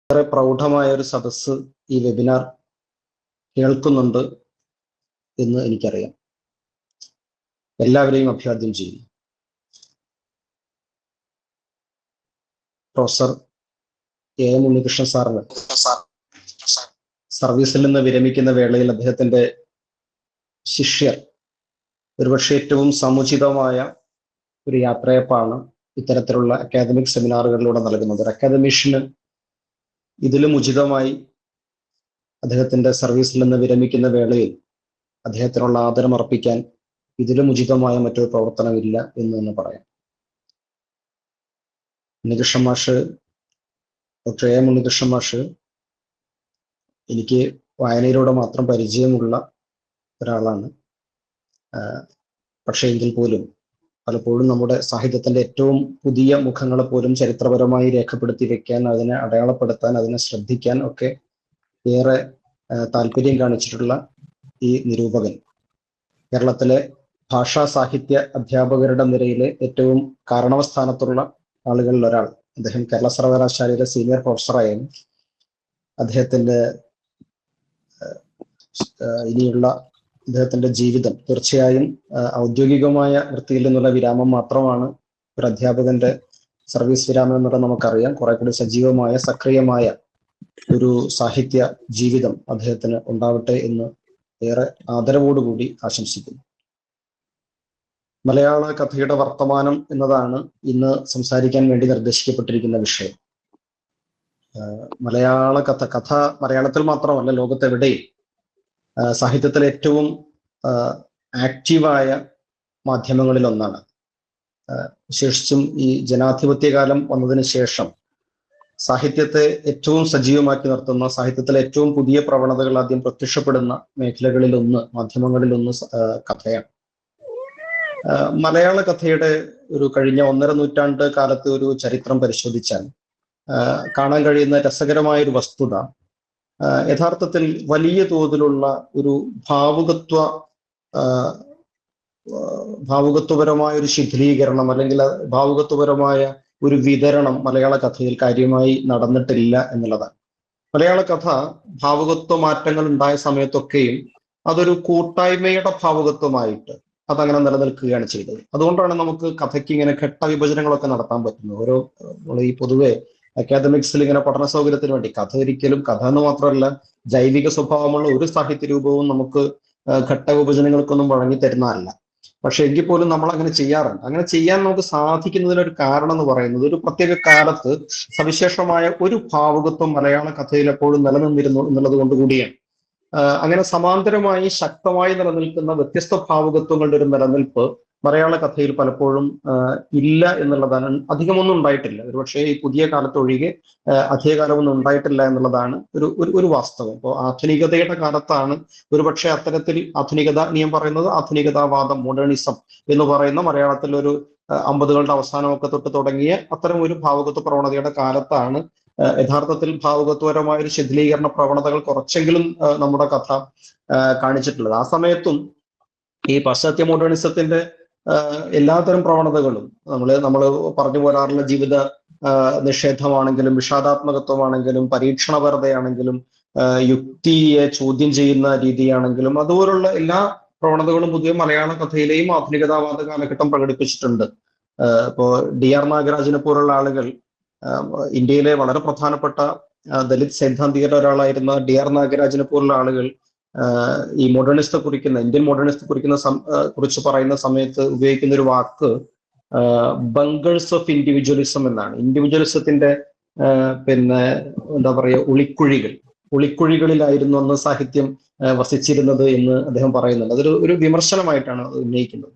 വളരെ പ്രൗഢമായ ഒരു സദസ്സ് ഈ വെബിനാർ കേൾക്കുന്നുണ്ട് എന്ന് എനിക്കറിയാം. എല്ലാവരെയും അഭിവാദ്യം ചെയ്യുന്നു. പ്രൊഫസർ എം ഉണ്ണികൃഷ്ണൻ സാറിന് സർവീസിൽ നിന്ന് വിരമിക്കുന്ന വേളയിൽ അദ്ദേഹത്തിന്റെ ശിഷ്യർ ഒരുപക്ഷെ ഏറ്റവും സമുചിതമായ ഒരു യാത്രയപ്പാണ് ഇത്തരത്തിലുള്ള അക്കാദമിക് സെമിനാറുകളിലൂടെ നൽകുന്നത്. ഒരു അക്കാദമിഷ്യന് ഇതിലും ഉചിതമായി അദ്ദേഹത്തിന്റെ സർവീസിൽ നിന്ന് വിരമിക്കുന്ന വേളയിൽ അദ്ദേഹത്തിനുള്ള ആദരം അർപ്പിക്കാൻ ഇതിലും ഉചിതമായ മറ്റൊരു പ്രവർത്തനമില്ല എന്ന് തന്നെ പറയാം. ഉണ്ണികൃഷ്ണൻ മാഷ്, ഡോക്ടർ എം ഉണ്ണികൃഷ്ണൻ മാഷ് എനിക്ക് വായനയിലൂടെ മാത്രം പരിചയമുള്ള ഒരാളാണ്. പക്ഷേ എങ്കിൽ പോലും പലപ്പോഴും നമ്മുടെ സാഹിത്യത്തിന്റെ ഏറ്റവും പുതിയ മുഖങ്ങളെ പോലും ചരിത്രപരമായി രേഖപ്പെടുത്തി വെക്കാൻ, അതിനെ അടയാളപ്പെടുത്താൻ, അതിനെ ശ്രദ്ധിക്കാൻ ഒക്കെ ഏറെ താല്പര്യം കാണിച്ചിട്ടുള്ള ഈ നിരൂപകൻ കേരളത്തിലെ ഭാഷാ സാഹിത്യ അധ്യാപകരുടെ നിരയിലെ ഏറ്റവും കാരണവസ്ഥാനത്തുള്ള ആളുകളിൽ ഒരാൾ. അദ്ദേഹം കേരള സർവകലാശാലയിലെ സീനിയർ പ്രൊഫസറായും അദ്ദേഹത്തിന്റെ ഇനിയുള്ള അദ്ദേഹത്തിന്റെ ജീവിതം തീർച്ചയായും ഔദ്യോഗികമായ വൃത്തിയിൽ നിന്നുള്ള വിരാമം മാത്രമാണ് ഒരു അധ്യാപകന്റെ സർവീസ് വിരാമം എന്നുള്ളത് നമുക്കറിയാം. കുറെ കൂടി സജീവമായ സക്രിയമായ ഒരു സാഹിത്യ ജീവിതം അദ്ദേഹത്തിന് ഉണ്ടാവട്ടെ എന്ന് ഏറെ ആദരവോടുകൂടി ആശംസിക്കുന്നു. മലയാള കഥയുടെ വർത്തമാനം എന്നതാണ് ഇന്ന് സംസാരിക്കാൻ വേണ്ടി നിർദ്ദേശിക്കപ്പെട്ടിരിക്കുന്ന വിഷയം. മലയാള കഥ മലയാളത്തിൽ മാത്രമല്ല, ലോകത്തെവിടെയും സാഹിത്യത്തിലെ ഏറ്റവും ആക്റ്റീവായ മാധ്യമങ്ങളിൽ ഒന്നാണ്. വിശേഷിച്ചും ഈ ജനാധിപത്യകാലം വന്നതിന് ശേഷം സാഹിത്യത്തെ ഏറ്റവും സജീവമാക്കി നിർത്തുന്ന, സാഹിത്യത്തിലെ ഏറ്റവും പുതിയ പ്രവണതകൾ ആദ്യം പ്രത്യക്ഷപ്പെടുന്ന മേഖലകളിലൊന്ന്, മാധ്യമങ്ങളിലൊന്ന് കഥയാണ്. മലയാള കഥയുടെ ഒരു കഴിഞ്ഞ 1.5 നൂറ്റാണ്ട് കാലത്തെ ഒരു ചരിത്രം പരിശോധിച്ചാൽ കാണാൻ കഴിയുന്ന രസകരമായ ഒരു വസ്തുത, യഥാർത്ഥത്തിൽ വലിയ തോതിലുള്ള ഒരു ഭാവുകത്വപരമായ ഒരു ശിഥിലീകരണം അല്ലെങ്കിൽ ഭാവുകത്വപരമായ ഒരു വിതരണം മലയാള കഥയിൽ കാര്യമായി നടന്നിട്ടില്ല എന്നുള്ളതാണ്. മലയാള കഥ ഭാവുകത്വ മാറ്റങ്ങൾ ഉണ്ടായ സമയത്തൊക്കെയും അതൊരു കൂട്ടായ്മയുടെ ഭാവുകത്വമായിട്ട് അതങ്ങനെ നിലനിൽക്കുകയാണ് ചെയ്തത്. അതുകൊണ്ടാണ് നമുക്ക് കഥയ്ക്ക് ഇങ്ങനെ ഘട്ടവിഭജനങ്ങളൊക്കെ നടത്താൻ പറ്റുന്നത്. ഈ പൊതുവെ അക്കാദമിക്സിൽ ഇങ്ങനെ പഠന സൗകര്യത്തിന് വേണ്ടി കഥ എന്ന് മാത്രമല്ല, ജൈവിക സ്വഭാവമുള്ള ഒരു സാഹിത്യ രൂപവും നമുക്ക് ഘട്ടവിഭജനങ്ങൾക്കൊന്നും വഴങ്ങി തരുന്നതല്ല. പക്ഷെ എങ്കിൽ പോലും നമ്മൾ അങ്ങനെ ചെയ്യാറുണ്ട്. അങ്ങനെ ചെയ്യാൻ നമുക്ക് സാധിക്കുന്നതിനൊരു കാരണം എന്ന് പറയുന്നത്, ഒരു പ്രത്യേക കാലത്ത് സവിശേഷമായ ഒരു ഭാവുകത്വം മലയാള കഥയിൽ എപ്പോഴും നിലനിന്നിരുന്നു എന്നുള്ളത് കൊണ്ടുകൂടിയാണ്. അങ്ങനെ സമാന്തരമായി ശക്തമായി നിലനിൽക്കുന്ന വ്യത്യസ്ത ഭാവുകത്വങ്ങളുടെ ഒരു നിലനിൽപ്പ് മലയാള കഥയിൽ പലപ്പോഴും ഇല്ല എന്നുള്ളതാണ്. അധികമൊന്നും ഉണ്ടായിട്ടില്ല. ഒരുപക്ഷെ ഈ പുതിയ കാലത്തൊഴികെ അധികകാലമൊന്നും ഉണ്ടായിട്ടില്ല എന്നുള്ളതാണ് ഒരു വാസ്തവം. ഇപ്പോൾ ആധുനികതയുടെ കാലത്താണ് ഒരുപക്ഷെ അത്തരത്തിൽ ആധുനികത, ഞാൻ പറയുന്നത് ആധുനികതാവാദം, മോഡേണിസം എന്ന് പറയുന്ന മലയാളത്തിൽ ഒരു 50കളുടെ അവസാനമൊക്കെ തൊട്ട് തുടങ്ങിയ അത്തരം ഒരു ഭാവുകത്വ പ്രവണതയുടെ കാലത്താണ് യഥാർത്ഥത്തിൽ ഭാവുകത്വപരമായ ഒരു ശിഥിലീകരണ പ്രവണതകൾ കുറച്ചെങ്കിലും നമ്മുടെ കഥ കാണിച്ചിട്ടുള്ളത്. ആ സമയത്തും ഈ പാശ്ചാത്യ മോഡേണിസത്തിന്റെ എല്ലാത്തരം പ്രവണതകളും നമ്മൾ പറഞ്ഞു പോരാറുള്ള ജീവിത നിഷേധമാണെങ്കിലും, വിഷാദാത്മകത്വമാണെങ്കിലും, പരീക്ഷണപരതയാണെങ്കിലും, യുക്തിയെ ചോദ്യം ചെയ്യുന്ന രീതിയാണെങ്കിലും, അതുപോലുള്ള എല്ലാ പ്രവണതകളും പുതിയ മലയാള കഥയിലെയും ആധുനികതാവാദ കാലഘട്ടം പ്രകടിപ്പിച്ചിട്ടുണ്ട്. ഇപ്പോ DR നാഗരാജനെ പോലുള്ള ആളുകൾ, ഇന്ത്യയിലെ വളരെ പ്രധാനപ്പെട്ട ദലിത് സൈദ്ധാന്തികരുടെ ഒരാളായിരുന്ന DR നാഗരാജനെ പോലുള്ള ആളുകൾ ഈ മോഡേണിസത്തെ കുറിക്കുന്ന, ഇന്ത്യൻ മോഡേണിസത്തെ കുറിച്ച് പറയുന്ന സമയത്ത് ഉപയോഗിക്കുന്ന ഒരു വാക്ക് ബങ്കേഴ്സ് ഓഫ് ഇൻഡിവിജ്വലിസം എന്നാണ്. ഇൻഡിവിജ്വലിസത്തിന്റെ എന്താ പറയുക, ഒളിക്കുഴികളിലായിരുന്നു അന്ന് സാഹിത്യം വസിച്ചിരുന്നത് എന്ന് അദ്ദേഹം പറയുന്നുണ്ട്. അതൊരു വിമർശനമായിട്ടാണ് അത് ഉന്നയിക്കുന്നത്.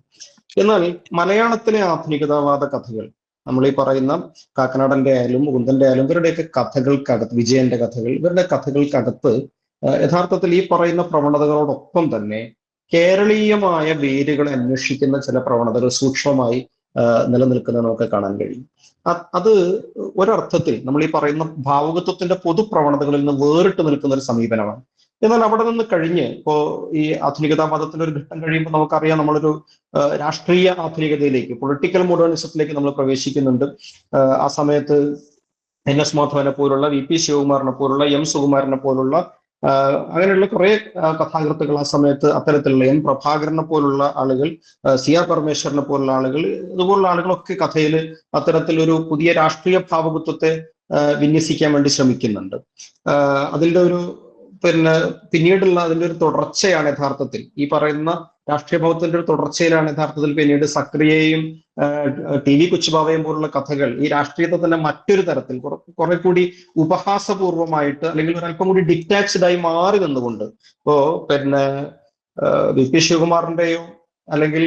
എന്നാൽ മലയാളത്തിലെ ആധുനികതാവാദ കഥകൾ, നമ്മൾ ഈ പറയുന്ന കാക്കനാടന്റെ ആയാലും മുകുന്ദന്റെ ആയാലും ഇവരുടെയൊക്കെ കഥകൾക്കകത്ത്, വിജയന്റെ കഥകൾ, ഇവരുടെ കഥകൾക്കകത്ത് യഥാർത്ഥത്തിൽ ഈ പറയുന്ന പ്രവണതകളോടൊപ്പം തന്നെ കേരളീയമായ വേരുകളെ അന്വേഷിക്കുന്ന ചില പ്രവണതകൾ സൂക്ഷ്മമായി നിലനിൽക്കുന്നത് നമുക്ക് കാണാൻ കഴിയും. അത് ഒരർത്ഥത്തിൽ നമ്മൾ ഈ പറയുന്ന ഭാവുകത്വത്തിന്റെ പൊതു പ്രവണതകളിൽ നിന്ന് വേറിട്ട് നിൽക്കുന്ന ഒരു സമീപനമാണ്. എന്നാൽ അവിടെ നിന്ന് കഴിഞ്ഞ് ഇപ്പോ ഈ ആധുനികതാവാദത്തിന്റെ ഒരു ഘട്ടം കഴിയുമ്പോൾ നമുക്കറിയാം, നമ്മളൊരു രാഷ്ട്രീയ ആധുനികതയിലേക്ക്, പൊളിറ്റിക്കൽ മോഡേണിസത്തിലേക്ക് നമ്മൾ പ്രവേശിക്കുന്നുണ്ട്. ആ സമയത്ത് NS മാധവനെ പോലുള്ള, VP ശിവകുമാറിനെ പോലുള്ള, M സുകുമാരനെ പോലുള്ള അങ്ങനെയുള്ള കുറെ കഥാകൃത്തുക്കൾ ആ സമയത്ത് അത്തരത്തിലുള്ള N പ്രഭാകരനെ പോലുള്ള ആളുകൾ, CR പരമേശ്വരനെ പോലുള്ള ആളുകൾ, ഇതുപോലുള്ള ആളുകളൊക്കെ കഥയിൽ അത്തരത്തിലൊരു പുതിയ രാഷ്ട്രീയ ഭാവുകത്വത്തെ വിന്യസിക്കാൻ വേണ്ടി ശ്രമിക്കുന്നുണ്ട്. അതിൻ്റെ ഒരു പിന്നീടുള്ള അതിൻ്റെ ഒരു തുടർച്ചയാണ് യഥാർത്ഥത്തിൽ ഈ പറയുന്ന രാഷ്ട്രീയ ഭാവത്തിന്റെ ഒരു തുടർച്ചയിലാണ് യഥാർത്ഥത്തിൽ പിന്നീട് സക്രിയയും TV കൊച്ചുബാവയും പോലുള്ള കഥകൾ ഈ രാഷ്ട്രീയത്തെ തന്നെ മറ്റൊരു തരത്തിൽ കുറെ കൂടി ഉപഹാസപൂർവമായിട്ട് അല്ലെങ്കിൽ ഒരല്പം കൂടി ഡിറ്റാച്ച്ഡ് ആയി മാറി നിന്നുകൊണ്ട് ഇപ്പോ VP ശിവകുമാറിന്റെയോ അല്ലെങ്കിൽ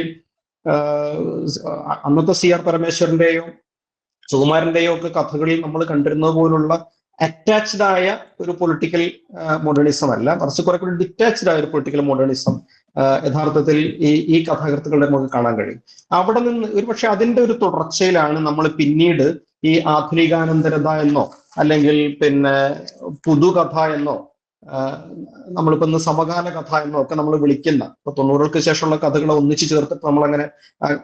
അന്നത്തെ CR പരമേശ്വരന്റെയോ സുകുമാരന്റെയോ ഒക്കെ കഥകളിൽ നമ്മൾ കണ്ടിരുന്നത് പോലുള്ള അറ്റാച്ച്ഡ് ആയ ഒരു പൊളിറ്റിക്കൽ മോഡേണിസം അല്ല, മറിച്ച് കുറെ കൂടി ഡിറ്റാച്ച്ഡ് ആയ ഒരു പൊളിറ്റിക്കൽ മോഡേണിസം യഥാർത്ഥത്തിൽ ഈ കഥാകൃത്തുക്കളുടെ നമുക്ക് കാണാൻ കഴിയും. അവിടെ നിന്ന് ഒരുപക്ഷെ അതിന്റെ ഒരു തുടർച്ചയിലാണ് നമ്മൾ പിന്നീട് ഈ ആധുനികാനന്തരത എന്നോ അല്ലെങ്കിൽ പുതുകഥ എന്നോ നമ്മളിപ്പോ ഇന്ന് സമകാല കഥ എന്നോ ഒക്കെ നമ്മൾ വിളിക്കുന്ന, ഇപ്പൊ 90-കൾക്ക് ശേഷമുള്ള കഥകളെ ഒന്നിച്ചു ചേർത്തിട്ട് നമ്മൾ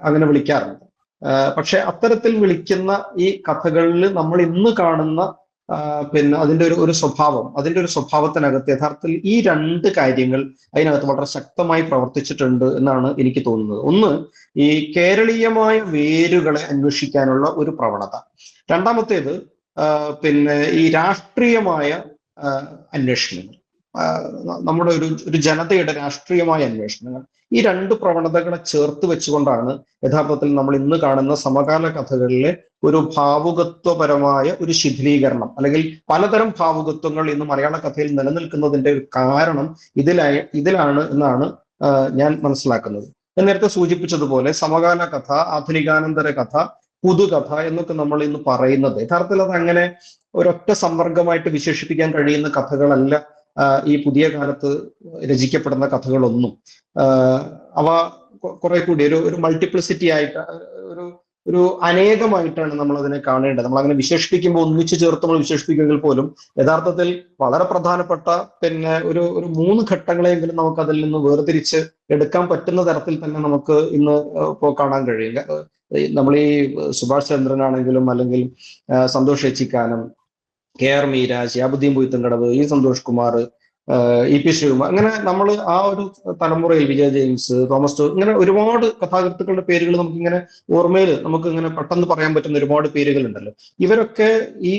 അങ്ങനെ വിളിക്കാറുണ്ട്. പക്ഷെ അത്തരത്തിൽ വിളിക്കുന്ന ഈ കഥകളിൽ നമ്മൾ ഇന്ന് കാണുന്ന അതിന്റെ ഒരു സ്വഭാവം, അതിന്റെ ഒരു സ്വഭാവത്തിനകത്ത് യഥാർത്ഥത്തിൽ ഈ രണ്ട് കാര്യങ്ങൾ അതിനകത്ത് വളരെ ശക്തമായി പ്രവർത്തിച്ചിട്ടുണ്ട് എന്നാണ് എനിക്ക് തോന്നുന്നത്. ഒന്ന്, ഈ കേരളീയമായ വേരുകളെ അന്വേഷിക്കാനുള്ള ഒരു പ്രവണത. രണ്ടാമത്തേത് ഈ രാഷ്ട്രീയമായ അന്വേഷണങ്ങൾ, നമ്മുടെ ഒരു ജനതയുടെ രാഷ്ട്രീയമായ അന്വേഷണങ്ങൾ. ഈ രണ്ട് പ്രവണതകളെ ചേർത്ത് വെച്ചുകൊണ്ടാണ് യഥാർത്ഥത്തിൽ നമ്മൾ ഇന്ന് കാണുന്ന സമകാല കഥകളിലെ ഒരു ഭാവുകത്വപരമായ ഒരു ശിഥിലീകരണം, അല്ലെങ്കിൽ പലതരം ഭാവുകത്വങ്ങൾ ഇന്ന് മലയാള കഥയിൽ നിലനിൽക്കുന്നതിന്റെ ഒരു കാരണം ഇതിലാണ് എന്നാണ് ഞാൻ മനസ്സിലാക്കുന്നത്. ഞാൻ നേരത്തെ സൂചിപ്പിച്ചതുപോലെ സമകാല കഥ, ആധുനികാനന്തര കഥ, പുതുകഥ എന്നൊക്കെ നമ്മൾ ഇന്ന് പറയുന്നത് യഥാർത്ഥത്തിൽ അത് അങ്ങനെ ഒരൊറ്റ സംവർഗമായിട്ട് വിശേഷിപ്പിക്കാൻ കഴിയുന്ന കഥകളല്ല ഈ പുതിയ കാലത്ത് രചിക്കപ്പെടുന്ന കഥകളൊന്നും. അവ കുറെ കൂടി ഒരു മൾട്ടിപ്ലിസിറ്റി ആയിട്ട് ഒരു അനേകമായിട്ടാണ് നമ്മൾ അതിനെ കാണേണ്ടത്. നമ്മൾ അങ്ങനെ വിശേഷിപ്പിക്കുമ്പോൾ ഒന്നിച്ചു ചേർത്ത് നമ്മൾ വിശേഷിപ്പിക്കുമെങ്കിൽ പോലും യഥാർത്ഥത്തിൽ വളരെ പ്രധാനപ്പെട്ട ഒരു 3 ഘട്ടങ്ങളെങ്കിലും നമുക്ക് അതിൽ നിന്ന് വേർതിരിച്ച് എടുക്കാൻ പറ്റുന്ന തരത്തിൽ തന്നെ നമുക്ക് ഇന്ന് ഇപ്പോൾ കാണാൻ കഴിയും. നമ്മൾ ഈ സുഭാഷ് ചന്ദ്രനാണെങ്കിലും അല്ലെങ്കിൽ സന്തോഷ് ഏച്ചിക്കാനം, KR മീര, ശിഹാബുദ്ദീൻ പൊയ്ത്തുംകടവ്, സന്തോഷ് കുമാർ, EP ശ്രീകുമാർ, അങ്ങനെ നമ്മൾ ആ ഒരു തലമുറയിൽ വിജയ ജെയിംസ്, തോമസ് ടോ, ഇങ്ങനെ ഒരുപാട് കഥാകൃത്തുക്കളുടെ പേരുകൾ നമുക്കിങ്ങനെ ഓർമ്മയിൽ നമുക്ക് ഇങ്ങനെ പെട്ടെന്ന് പറയാൻ പറ്റുന്ന ഒരുപാട് പേരുകൾ ഉണ്ടല്ലോ. ഇവരൊക്കെ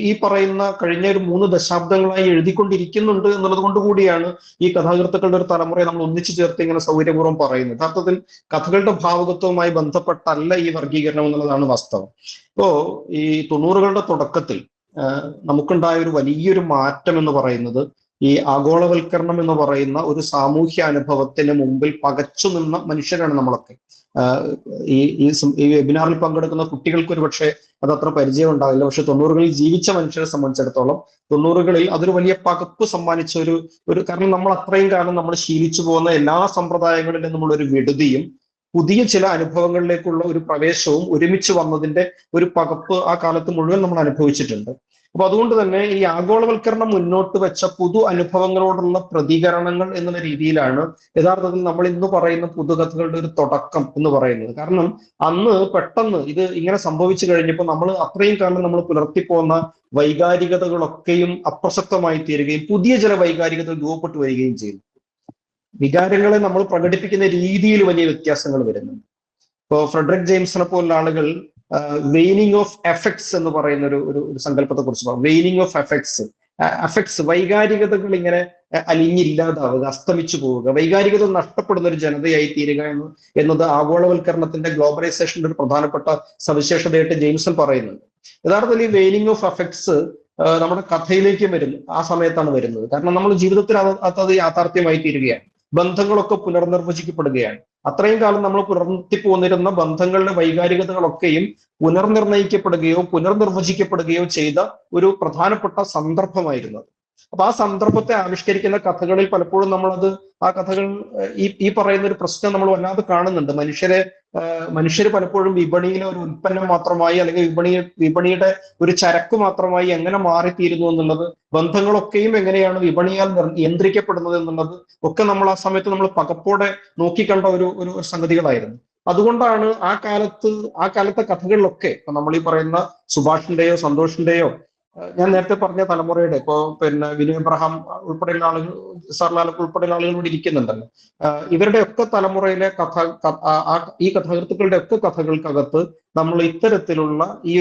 ഈ പറയുന്ന കഴിഞ്ഞ ഒരു 3 ദശാബ്ദങ്ങളായി എഴുതിക്കൊണ്ടിരിക്കുന്നുണ്ട് എന്നുള്ളത് കൊണ്ട് കൂടിയാണ് ഈ കഥാകൃത്തുക്കളുടെ ഒരു തലമുറയെ നമ്മൾ ഒന്നിച്ചു ചേർത്ത് ഇങ്ങനെ സൗകര്യപൂർവ്വം പറയുന്നത്. യഥാർത്ഥത്തിൽ കഥകളുടെ ഭാവുകത്വവുമായി ബന്ധപ്പെട്ടല്ല ഈ വർഗീകരണം എന്നുള്ളതാണ് വാസ്തവം. ഇപ്പോ ഈ 90-കളുടെ തുടക്കത്തിൽ നമുക്കുണ്ടായ ഒരു വലിയൊരു മാറ്റം എന്ന് പറയുന്നത് ഈ ആഗോളവൽക്കരണം എന്ന് പറയുന്ന ഒരു സാമൂഹ്യ അനുഭവത്തിന് മുമ്പിൽ പകച്ചു നിന്ന മനുഷ്യരാണ് നമ്മളൊക്കെ. ഈ വെബിനാറിൽ പങ്കെടുക്കുന്ന കുട്ടികൾക്ക് ഒരു പക്ഷേ അതത്ര പരിചയം ഉണ്ടാവില്ല. പക്ഷെ 90-കളിൽ ജീവിച്ച മനുഷ്യരെ സംബന്ധിച്ചിടത്തോളം 90-കളിൽ അതൊരു വലിയ പകപ്പ് സമ്മാനിച്ച ഒരു കാരണം നമ്മൾ അത്രയും കാലം നമ്മൾ ശീലിച്ചു പോകുന്ന എല്ലാ സമ്പ്രദായങ്ങളിൽ നിന്നുമുള്ള ഒരു വിടുതിയും പുതിയ ചില അനുഭവങ്ങളിലേക്കുള്ള ഒരു പ്രവേശവും ഒരുമിച്ച് വന്നതിന്റെ ഒരു പകപ്പ് ആ കാലത്ത് മുഴുവൻ നമ്മൾ അനുഭവിച്ചിട്ടുണ്ട്. അപ്പൊ അതുകൊണ്ട് തന്നെ ഈ ആഗോളവൽക്കരണം മുന്നോട്ട് വെച്ച പുതു അനുഭവങ്ങളോടുള്ള പ്രതികരണങ്ങൾ എന്നുള്ള രീതിയിലാണ് യഥാർത്ഥത്തിൽ നമ്മൾ ഇന്ന് പറയുന്ന പുതുകഥകളുടെ ഒരു തുടക്കം എന്ന് പറയുന്നത്. കാരണം അന്ന് പെട്ടെന്ന് ഇത് ഇങ്ങനെ സംഭവിച്ചു കഴിഞ്ഞപ്പോൾ നമ്മൾ അത്രയും കാലം നമ്മൾ പുലർത്തിപ്പോന്ന വൈകാരികതകളൊക്കെയും അപ്രസക്തമായി തീരുകയും പുതിയ ചില വൈകാരികതകൾ രൂപപ്പെട്ടു വരികയും ചെയ്തു. വികാരങ്ങളെ നമ്മൾ പ്രകടിപ്പിക്കുന്ന രീതിയിൽ വലിയ വ്യത്യാസങ്ങൾ വരുന്നുണ്ട്. ഇപ്പോൾ ഫ്രെഡറിക് ജെയിംസിനെ പോലുള്ള ആളുകൾ വെയിനിങ് ഓഫ് എഫക്ട്സ് എന്ന് പറയുന്ന ഒരു സങ്കല്പത്തെ കുറിച്ച് പറയും. വെയിനിങ് ഓഫ് എഫക്ട്സ്, വൈകാരികതകൾ ഇങ്ങനെ അലിഞ്ഞില്ലാതാവുക, അസ്തമിച്ചു പോവുക, വൈകാരികത നഷ്ടപ്പെടുന്ന ഒരു ജനതയായി തീരുക എന്നത് ആഗോളവൽക്കരണത്തിന്റെ ഗ്ലോബലൈസേഷന്റെ ഒരു പ്രധാനപ്പെട്ട സവിശേഷതയായിട്ട് ജെയിംസൺ പറയുന്നുണ്ട്. യഥാർത്ഥത്തിൽ ഈ വെയിനിങ് ഓഫ് എഫക്ട്സ് നമ്മുടെ കഥയിലേക്ക് വരുന്നു, ആ സമയത്താണ് വരുന്നത്. കാരണം നമ്മൾ ജീവിതത്തിൽ അത് യാഥാർത്ഥ്യമായി തീരുകയാണ്. ബന്ധങ്ങളൊക്കെ പുനർനിർവചിക്കപ്പെടുകയാണ്. അത്രയും കാലം നമ്മൾ പുലർത്തി പോന്നിരുന്ന ബന്ധങ്ങളുടെ വൈകാരികതകളൊക്കെയും പുനർനിർവചിക്കപ്പെടുകയോ ചെയ്ത ഒരു പ്രധാനപ്പെട്ട സന്ദർഭമായിരുന്നു. അപ്പൊ ആ സന്ദർഭത്തെ ആവിഷ്കരിക്കുന്ന കഥകളിൽ പലപ്പോഴും ആ കഥകൾ ഈ പറയുന്ന ഒരു പ്രശ്നം നമ്മൾ വല്ലാതെ കാണുന്നുണ്ട്. മനുഷ്യർ പലപ്പോഴും വിപണിയിലെ ഒരു ഉൽപ്പന്നം മാത്രമായി അല്ലെങ്കിൽ വിപണിയുടെ ഒരു ചരക്ക് മാത്രമായി എങ്ങനെ മാറിത്തീരുന്നു എന്നുള്ളത്, ബന്ധങ്ങളൊക്കെയും എങ്ങനെയാണ് വിപണിയാൽ നിയന്ത്രിക്കപ്പെടുന്നത് എന്നുള്ളത് ഒക്കെ നമ്മൾ ആ സമയത്ത് നമ്മൾ പകപ്പോടെ നോക്കിക്കണ്ട ഒരു സംഗതികളായിരുന്നു. അതുകൊണ്ടാണ് ആ കാലത്തെ കഥകളിലൊക്കെ നമ്മൾ ഈ പറയുന്ന സുഭാഷിന്റെയോ സന്തോഷിന്റെയോ ഞാൻ നേരത്തെ പറഞ്ഞ തലമുറയുടെ ഇപ്പോ വിനു എബ്രഹാം ഉൾപ്പെടെയുള്ള ആളുകൾ, സർലാലൊക്കെ ഉൾപ്പെടെയുള്ള ആളുകൾ ഇവിടെ ഇരിക്കുന്നുണ്ടല്ലോ. ഇവരുടെ ഒക്കെ തലമുറയിലെ ഈ കഥാകൃത്തുക്കളുടെ ഒക്കെ കഥകൾക്കകത്ത് നമ്മൾ ഇത്തരത്തിലുള്ള ഈ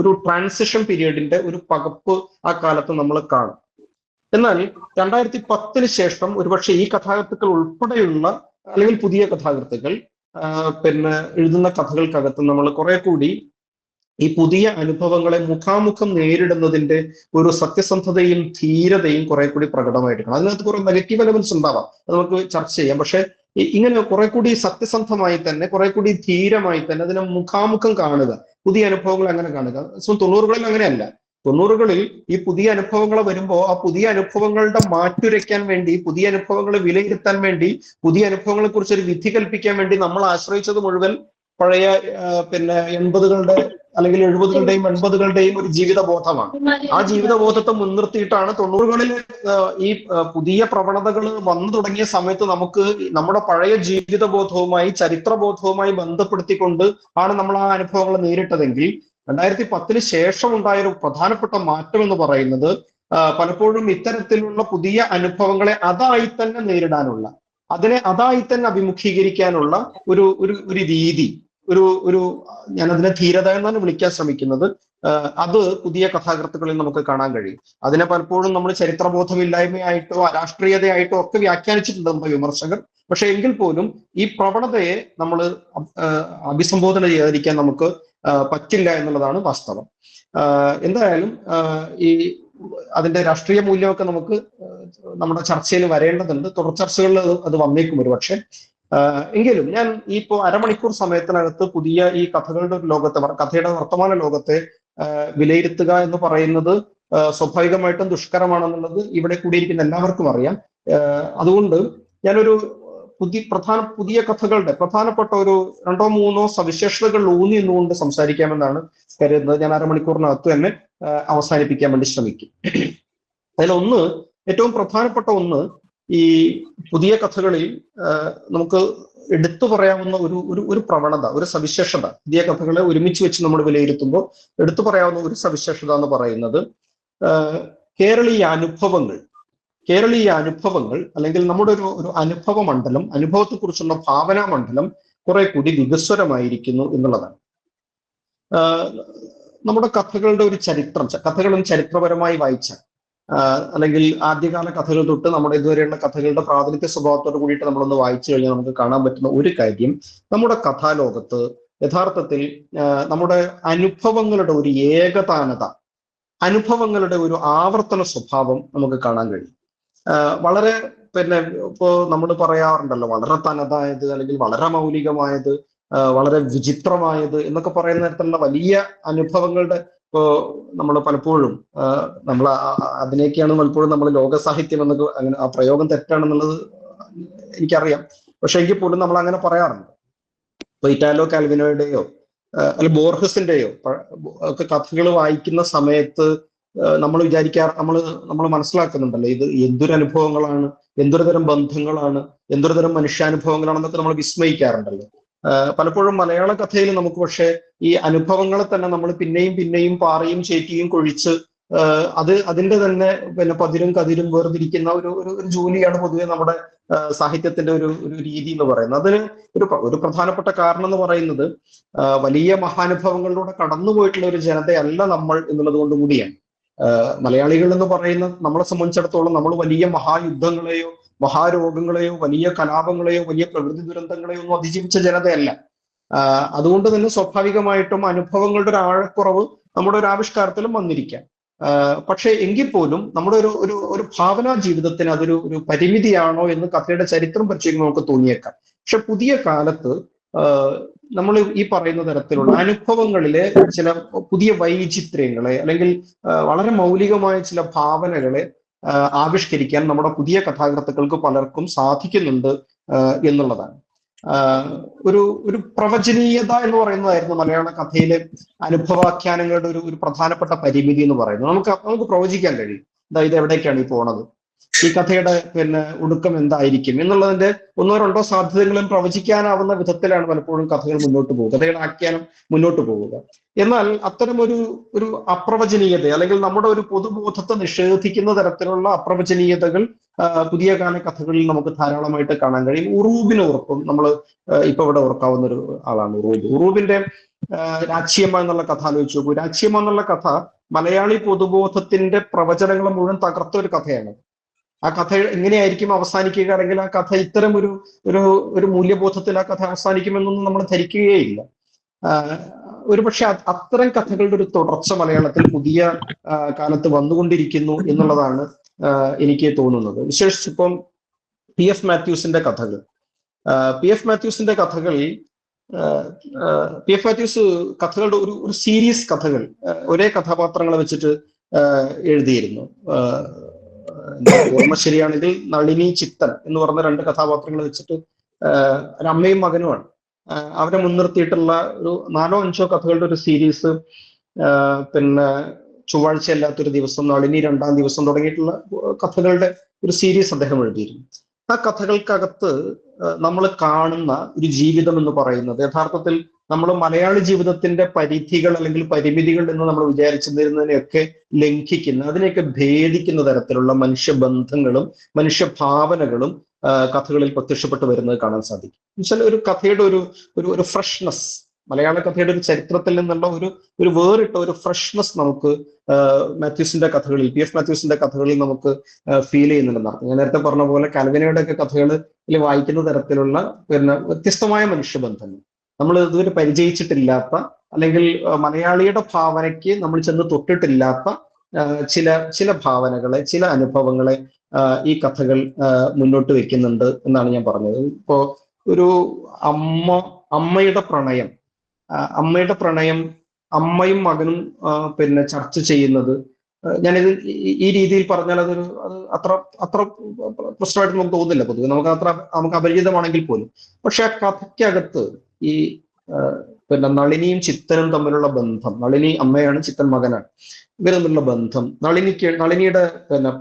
ഒരു ട്രാൻസിഷൻ പീരീഡിന്റെ ഒരു പകപ്പ് ആ കാലത്ത് നമ്മൾ കാണും. എന്നാൽ 2010 ശേഷം ഒരുപക്ഷെ ഈ കഥാകൃത്തുക്കൾ ഉൾപ്പെടെയുള്ള അല്ലെങ്കിൽ പുതിയ കഥാകൃത്തുക്കൾ എഴുതുന്ന കഥകൾക്കകത്ത് നമ്മൾ കുറെ കൂടി ഈ പുതിയ അനുഭവങ്ങളെ മുഖാമുഖം നേരിടുന്നതിന്റെ ഒരു സത്യസന്ധതയും ധീരതയും കുറെ കൂടി പ്രകടമായിരിക്കണം. അതിനകത്ത് കുറെ നെഗറ്റീവ് എലമെന്റ്സ് ഉണ്ടാവാം, അത് നമുക്ക് ചർച്ച ചെയ്യാം. പക്ഷെ ഇങ്ങനെ കുറെ കൂടി സത്യസന്ധമായി തന്നെ, കുറെ കൂടി ധീരമായി തന്നെ അതിനെ മുഖാമുഖം കാണുക, പുതിയ അനുഭവങ്ങൾ അങ്ങനെ കാണുക. 90കളിൽ അങ്ങനെയല്ല. 90കളിൽ ഈ പുതിയ അനുഭവങ്ങൾ വരുമ്പോൾ ആ പുതിയ അനുഭവങ്ങളുടെ മാറ്റുരയ്ക്കാൻ വേണ്ടി, പുതിയ അനുഭവങ്ങളെ വിലയിരുത്താൻ വേണ്ടി, പുതിയ അനുഭവങ്ങളെ കുറിച്ച് ഒരു വിധി കൽപ്പിക്കാൻ വേണ്ടി നമ്മൾ ആശ്രയിച്ചത് മുഴുവൻ പഴയ 80കളുടെ അല്ലെങ്കിൽ 70കളുടെയും 80കളുടെയും ഒരു ജീവിതബോധമാണ്. ആ ജീവിതബോധത്തെ മുൻനിർത്തിയിട്ടാണ് 90കളിൽ ഈ പുതിയ പ്രവണതകൾ വന്നു തുടങ്ങിയ സമയത്ത് നമുക്ക് നമ്മുടെ പഴയ ജീവിതബോധവുമായി, ചരിത്രബോധവുമായി ബന്ധപ്പെടുത്തിക്കൊണ്ട് ആണ് നമ്മൾ ആ അനുഭവങ്ങൾ നേരിട്ടതെങ്കിൽ 2010 ശേഷം ഉണ്ടായ ഒരു പ്രധാനപ്പെട്ട മാറ്റം എന്ന് പറയുന്നത് പലപ്പോഴും ഇത്തരത്തിലുള്ള പുതിയ അനുഭവങ്ങളെ അതായി തന്നെ നേരിടാനുള്ള, അതിനെ അതായി തന്നെ അഭിമുഖീകരിക്കാനുള്ള ഒരു രീതി, ഒരു ഞാനതിനെ ധീരത എന്നാണ് വിളിക്കാൻ ശ്രമിക്കുന്നത്. അത് പുതിയ കഥാകൃത്തുക്കളിൽ നമുക്ക് കാണാൻ കഴിയും. അതിനെ പലപ്പോഴും നമ്മൾ ചരിത്രബോധമില്ലായ്മയായിട്ടോ അരാഷ്ട്രീയതയായിട്ടോ ഒക്കെ വ്യാഖ്യാനിച്ചിട്ടുണ്ട് നമ്മുടെ വിമർശകർ. പക്ഷെ എങ്കിൽ പോലും ഈ പ്രവണതയെ നമ്മൾ അഭിസംബോധന ചെയ്യാതിരിക്കാൻ നമുക്ക് പറ്റില്ല എന്നുള്ളതാണ് വാസ്തവം. എന്തായാലും ഈ അതിന്റെ രാഷ്ട്രീയ മൂല്യമൊക്കെ നമുക്ക് നമ്മുടെ ചർച്ചയിൽ വരേണ്ടതുണ്ട്. തുടർ ചർച്ചകളിൽ അത് വന്നേക്കും ഒരു പക്ഷെ. എങ്കിലും ഞാൻ ഇപ്പോ അരമണിക്കൂർ സമയത്തിനകത്ത് പുതിയ ഈ കഥകളുടെ ഒരു ലോകത്തെ, കഥയുടെ വർത്തമാന ലോകത്തെ വിലയിരുത്തുക എന്ന് പറയുന്നത് സ്വാഭാവികമായിട്ടും ദുഷ്കരമാണെന്നുള്ളത് ഇവിടെ കൂടിയിരിക്കുന്ന എല്ലാവർക്കും അറിയാം. അതുകൊണ്ട് ഞാനൊരു പുതിയ കഥകളുടെ പ്രധാനപ്പെട്ട ഒരു 2-3 സവിശേഷതകൾ ഊന്നി നിന്നുകൊണ്ട് സംസാരിക്കാമെന്നാണ് കരുതുന്നത്. ഞാൻ അരമണിക്കൂറിനകത്ത് തന്നെ അവസാനിപ്പിക്കാൻ വേണ്ടി ശ്രമിക്കും. അതിലൊന്ന്, ഏറ്റവും പ്രധാനപ്പെട്ട ഒന്ന്, ഈ പുതിയ കഥകളിൽ നമുക്ക് എടുത്തു പറയാവുന്ന ഒരു പ്രവണത, ഒരു സവിശേഷത, പുതിയ കഥകളെ ഒരുമിച്ച് വെച്ച് നമ്മൾ വിലയിരുത്തുമ്പോൾ എടുത്തു പറയാവുന്ന ഒരു സവിശേഷത എന്ന് പറയുന്നത് കേരളീയ അനുഭവങ്ങൾ അല്ലെങ്കിൽ നമ്മുടെ ഒരു അനുഭവ മണ്ഡലം, അനുഭവത്തെക്കുറിച്ചുള്ള ഭാവനാ മണ്ഡലം കുറെ കൂടി വികസ്വരമായിരിക്കുന്നു എന്നുള്ളതാണ്. നമ്മുടെ കഥകളുടെ ഒരു ചരിത്രം, കഥകളും ചരിത്രപരമായി വായിച്ച അല്ലെങ്കിൽ ആദ്യകാല കഥകൾ തൊട്ട് നമ്മുടെ ഇതുവരെയുള്ള കഥകളുടെ പ്രാതിനിധ്യ സ്വഭാവത്തോട് കൂടിയിട്ട് നമ്മളൊന്ന് വായിച്ചു കഴിഞ്ഞാൽ നമുക്ക് കാണാൻ പറ്റുന്ന ഒരു കാര്യം, നമ്മുടെ കഥാലോകത്ത് യഥാർത്ഥത്തിൽ നമ്മുടെ അനുഭവങ്ങളുടെ ഒരു ഏകതാനത, അനുഭവങ്ങളുടെ ഒരു ആവർത്തന സ്വഭാവം നമുക്ക് കാണാൻ കഴിയും. വളരെ ഇപ്പോ നമ്മൾ പറയാറുണ്ടല്ലോ, വളരെ തനതായത് അല്ലെങ്കിൽ വളരെ മൗലികമായത്, വളരെ വിചിത്രമായത് എന്നൊക്കെ പറയുന്ന തരത്തിലുള്ള വലിയ അനുഭവങ്ങളുടെ ഇപ്പോ നമ്മൾ പലപ്പോഴും നമ്മൾ അതിനേക്കാണ് പലപ്പോഴും നമ്മൾ ലോക സാഹിത്യം എന്നൊക്കെ, അങ്ങനെ ആ പ്രയോഗം തെറ്റാണെന്നുള്ളത് എനിക്കറിയാം. പക്ഷെ എങ്കിൽ പോലും നമ്മൾ അങ്ങനെ പറയാറുണ്ട്. ഇപ്പൊ ഇറ്റാലോ കാൽവിനോയുടെയോ അല്ല ബോർഹസിന്റെയോ ഒക്കെ കഥകൾ വായിക്കുന്ന സമയത്ത് നമ്മൾ നമ്മൾ മനസ്സിലാക്കുന്നുണ്ടല്ലോ, ഇത് എന്തൊരു അനുഭവങ്ങളാണ്, എന്തൊരു തരം ബന്ധങ്ങളാണ്, എന്തൊരു തരം മനുഷ്യാനുഭവങ്ങളാണെന്നൊക്കെ നമ്മൾ വിസ്മയിക്കാറുണ്ടല്ലോ. പലപ്പോഴും മലയാള കഥയിൽ നമുക്ക് പക്ഷെ ഈ അനുഭവങ്ങളെ തന്നെ നമ്മൾ പിന്നെയും പിന്നെയും പാറയും ചേറ്റിയും കൊഴിച്ച് അതിന്റെ തന്നെ പതിരും കതിരും വേർതിരിക്കുന്ന ഒരു ജോലിയാണ് പൊതുവെ നമ്മുടെ സാഹിത്യത്തിന്റെ ഒരു രീതി എന്ന് പറയുന്നത്. അതിന് ഒരു പ്രധാനപ്പെട്ട കാരണം എന്ന് പറയുന്നത് വലിയ മഹാനുഭവങ്ങളിലൂടെ കടന്നുപോയിട്ടുള്ള ഒരു ജനതയല്ല നമ്മൾ എന്നുള്ളത് കൊണ്ട് കൂടിയാണ്. മലയാളികൾ എന്ന് പറയുന്ന നമ്മളെ സംബന്ധിച്ചിടത്തോളം നമ്മൾ വലിയ മഹായുദ്ധങ്ങളെയോ മഹാരോഗങ്ങളെയോ വലിയ കലാപങ്ങളെയോ വലിയ പ്രകൃതി ദുരന്തങ്ങളെയോ ഒന്നും അതിജീവിച്ച ജനതയല്ല. അതുകൊണ്ട് തന്നെ സ്വാഭാവികമായിട്ടും അനുഭവങ്ങളുടെ ഒരു ആഴക്കുറവ് നമ്മുടെ ഒരു ആവിഷ്കാരത്തിലും വന്നിരിക്കാം. പക്ഷെ എങ്കിൽ പോലും നമ്മുടെ ഒരു ഭാവനാ ജീവിതത്തിന് അതൊരു പരിമിതിയാണോ എന്ന് കഥയുടെ ചരിത്രം പരിശോധിക്കുമ്പോൾ നമുക്ക് തോന്നിയേക്കാം. പക്ഷെ പുതിയ കാലത്ത് നമ്മൾ ഈ പറയുന്ന തരത്തിലുള്ള അനുഭവങ്ങളിലെ ചില പുതിയ വൈചിത്ര്യങ്ങളെ അല്ലെങ്കിൽ വളരെ മൗലികമായ ചില ഭാവനകളെ ആവിഷ്കരിക്കാൻ നമ്മുടെ പുതിയ കഥാകൃത്തുക്കൾക്ക് പലർക്കും സാധിക്കുന്നുണ്ട് എന്നുള്ളതാണ്. ഒരു പ്രവചനീയത എന്ന് പറയുന്നതായിരുന്നു മലയാള കഥയിലെ അനുഭവാഖ്യാനങ്ങളുടെ ഒരു പ്രധാനപ്പെട്ട പരിമിതി എന്ന് പറയുന്നത്. നമുക്ക് പ്രവചിക്കാൻ കഴിയും, ഇത് എവിടേക്കാണ് ഈ പോണത്, ഈ കഥയുടെ ഒടുക്കം എന്തായിരിക്കും എന്നുള്ളതിന്റെ ഒന്നോ രണ്ടോ സാധ്യതകളും പ്രവചിക്കാനാവുന്ന വിധത്തിലാണ് പലപ്പോഴും കഥകൾ മുന്നോട്ട് പോകുക, കഥകൾ ആഖ്യാനം മുന്നോട്ട് പോവുക. എന്നാൽ അത്തരം ഒരു അപ്രവചനീയത അല്ലെങ്കിൽ നമ്മുടെ ഒരു പൊതുബോധത്തെ നിഷേധിക്കുന്ന തരത്തിലുള്ള അപ്രവചനീയതകൾ പുതിയ കാല കഥകളിൽ നമുക്ക് ധാരാളമായിട്ട് കാണാൻ കഴിയും. ഉറൂബിനെ ഓർക്കും നമ്മൾ ഇപ്പൊ ഇവിടെ ഓർക്കാവുന്ന ഒരു ആളാണ് ഉറൂബ്. ഉറൂബിന്റെ രാച്ചിയമ്മ എന്നുള്ള കഥ ആലോചിച്ച് നോക്കൂ. രാച്ചിയമ്മ എന്നുള്ള കഥ മലയാളി പൊതുബോധത്തിന്റെ പ്രവചനങ്ങൾ മുഴുവൻ തകർത്ത ഒരു കഥയാണ്. ആ കഥ എങ്ങനെയായിരിക്കും അവസാനിക്കുക, അല്ലെങ്കിൽ ആ കഥ ഇത്തരം ഒരു മൂല്യബോധത്തിൽ ആ കഥ അവസാനിക്കുമെന്നൊന്നും നമ്മൾ ധരിക്കുകയില്ല. ഒരുപക്ഷെ അത്തരം കഥകളുടെ ഒരു തുടർച്ച മലയാളത്തിൽ പുതിയ കാലത്ത് വന്നുകൊണ്ടിരിക്കുന്നു എന്നുള്ളതാണ് എനിക്ക് തോന്നുന്നത്. വിശേഷിച്ചിപ്പം പി എഫ് മാത്യൂസിന്റെ കഥകൾ കഥകളുടെ ഒരു സീരീസ് കഥകൾ ഒരേ കഥാപാത്രങ്ങളെ വെച്ചിട്ട് എഴുതിയിരുന്നു. ഓർമ്മ ശരിയാണെങ്കിൽ നളിനി, ചിത്തൻ എന്ന് പറഞ്ഞ രണ്ട് കഥാപാത്രങ്ങൾ വെച്ചിട്ട് ഒരു അമ്മയും മകനുമാണ്. അവരെ മുൻനിർത്തിയിട്ടുള്ള ഒരു 4-5 കഥകളുടെ ഒരു സീരീസ്, ചൊവ്വാഴ്ച അല്ലാത്തൊരു ദിവസം, നളിനി 2-ാം ദിവസം തുടങ്ങിയിട്ടുള്ള കഥകളുടെ ഒരു സീരീസ് അദ്ദേഹം എഴുതിയിരുന്നു. ആ കഥകൾക്കകത്ത് നമ്മൾ കാണുന്ന ഒരു ജീവിതം എന്ന് പറയുന്നത് യഥാർത്ഥത്തിൽ നമ്മൾ മലയാളി ജീവിതത്തിന്റെ പരിധികൾ അല്ലെങ്കിൽ പരിമിതികൾ എന്ന് നമ്മൾ വിചാരിച്ചിരുന്നതിനെയൊക്കെ ലംഘിക്കുന്ന, അതിനെയൊക്കെ ഭേദിക്കുന്ന തരത്തിലുള്ള മനുഷ്യബന്ധങ്ങളും മനുഷ്യഭാവനകളും കഥകളിൽ പ്രത്യക്ഷപ്പെട്ടു വരുന്നത് കാണാൻ സാധിക്കും. എന്നുവെച്ചാൽ ഒരു കഥയുടെ ഒരു ഫ്രഷ്നെസ്, മലയാള കഥയുടെ ഒരു ചരിത്രത്തിൽ നിന്നുള്ള ഒരു വേറിട്ട ഒരു ഫ്രഷ്നെസ് നമുക്ക് മാത്യൂസിന്റെ കഥകളിൽ, പി എഫ് മാത്യൂസിന്റെ കഥകളിൽ നമുക്ക് ഫീൽ ചെയ്യുന്നുണ്ടെന്നർത്ഥം. ഞാൻ നേരത്തെ പറഞ്ഞ പോലെ കാൽവിനയുടെ ഒക്കെ കഥകളിൽ വായിക്കുന്ന തരത്തിലുള്ള വ്യത്യസ്തമായ മനുഷ്യബന്ധങ്ങൾ, നമ്മൾ ഇതുവരെ പരിചയിച്ചിട്ടില്ലാത്ത അല്ലെങ്കിൽ മലയാളിയുടെ ഭാവനയ്ക്ക് നമ്മൾ ചെന്ന് തൊട്ടിട്ടില്ലാത്ത ചില ഭാവനകളെ, ചില അനുഭവങ്ങളെ ഈ കഥകൾ മുന്നോട്ട് വെക്കുന്നുണ്ട് എന്നാണ് ഞാൻ പറഞ്ഞത്. ഇപ്പോ ഒരു അമ്മയുടെ പ്രണയം അമ്മയും മകനും ചർച്ച ചെയ്യുന്നത്, ഞാനിത് ഈ രീതിയിൽ പറഞ്ഞാൽ അത് അത്ര പ്രശ്നമായിട്ട് നമുക്ക് തോന്നുന്നില്ല. പൊതുവെ നമുക്ക് അപരിചിതമാണെങ്കിൽ പോലും. പക്ഷെ ആ കഥയ്ക്കകത്ത് ഈ നളിനിയും ചിത്തനും തമ്മിലുള്ള ബന്ധം, നളിനി അമ്മയാണ്, ചിത്തൻ മകനാണ്, ഇവർ തമ്മിലുള്ള ബന്ധം, നളിനിയുടെ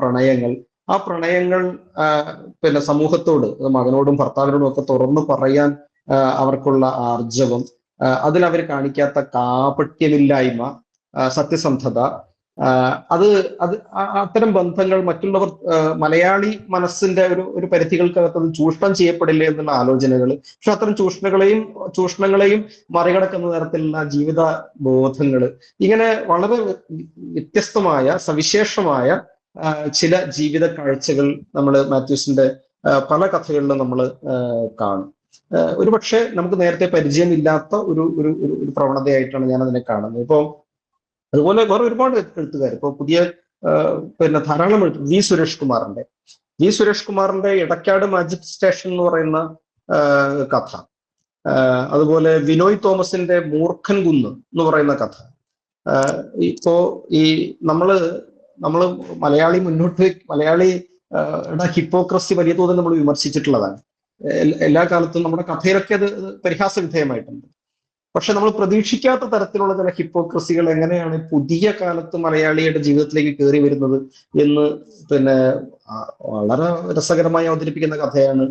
പ്രണയങ്ങൾ, ആ പ്രണയങ്ങൾ സമൂഹത്തോട്, മകനോടും ഭർത്താവിനോടും ഒക്കെ തുറന്നു പറയാൻ അവർക്കുള്ള ആർജവം, അതിൽ അവർ കാണിക്കാത്ത കാപട്യമില്ലായ്മ, സത്യസന്ധത, അത്തരം ബന്ധങ്ങൾ മറ്റുള്ളവർ, മലയാളി മനസ്സിന്റെ ഒരു പരിധികൾക്കകത്ത് അത് ചൂഷണം ചെയ്യപ്പെടില്ലേ എന്നുള്ള ആലോചനകൾ. പക്ഷെ അത്തരം ചൂഷണങ്ങളെയും മറികടക്കുന്ന തരത്തിലുള്ള ജീവിത ബോധങ്ങൾ, ഇങ്ങനെ വളരെ വ്യത്യസ്തമായ സവിശേഷമായ ചില ജീവിത കാഴ്ചകൾ നമ്മൾ മാത്യൂസിന്റെ പല കഥകളിലും നമ്മൾ കാണും. ഒരുപക്ഷെ നമുക്ക് നേരത്തെ പരിചയമില്ലാത്ത ഒരു പ്രവണതയായിട്ടാണ് ഞാൻ അതിനെ കാണുന്നത്. ഇപ്പോ അതുപോലെ വേറെ ഒരുപാട് എഴുത്തുകാർ, ഇപ്പൊ പുതിയ ധാരാളം വി സുരേഷ് കുമാറിന്റെ ഇടക്കാട് മാജിക് സ്റ്റേഷൻ എന്ന് പറയുന്ന കഥ, അതുപോലെ വിനോയ് തോമസിന്റെ മൂർഖൻ കുന്ന് എന്ന് പറയുന്ന കഥ. ഇപ്പോ ഈ നമ്മള് മലയാളിയുടെ ഹിപ്പോക്രസി വലിയ തോതിൽ നമ്മൾ വിമർശിച്ചിട്ടുള്ളതാണ്. എല്ലാ കാലത്തും നമ്മുടെ കഥയിലൊക്കെ അത് പരിഹാസ വിധേയമായിട്ടുണ്ട്. പക്ഷെ നമ്മൾ പ്രതീക്ഷിക്കാത്ത തരത്തിലുള്ള ചില ഹിപ്പോക്രസികൾ എങ്ങനെയാണ് പുതിയ കാലത്ത് മലയാളിയുടെ ജീവിതത്തിലേക്ക് കയറി വരുന്നത് എന്ന് വളരെ രസകരമായി അവതരിപ്പിക്കുന്ന കഥയാണ്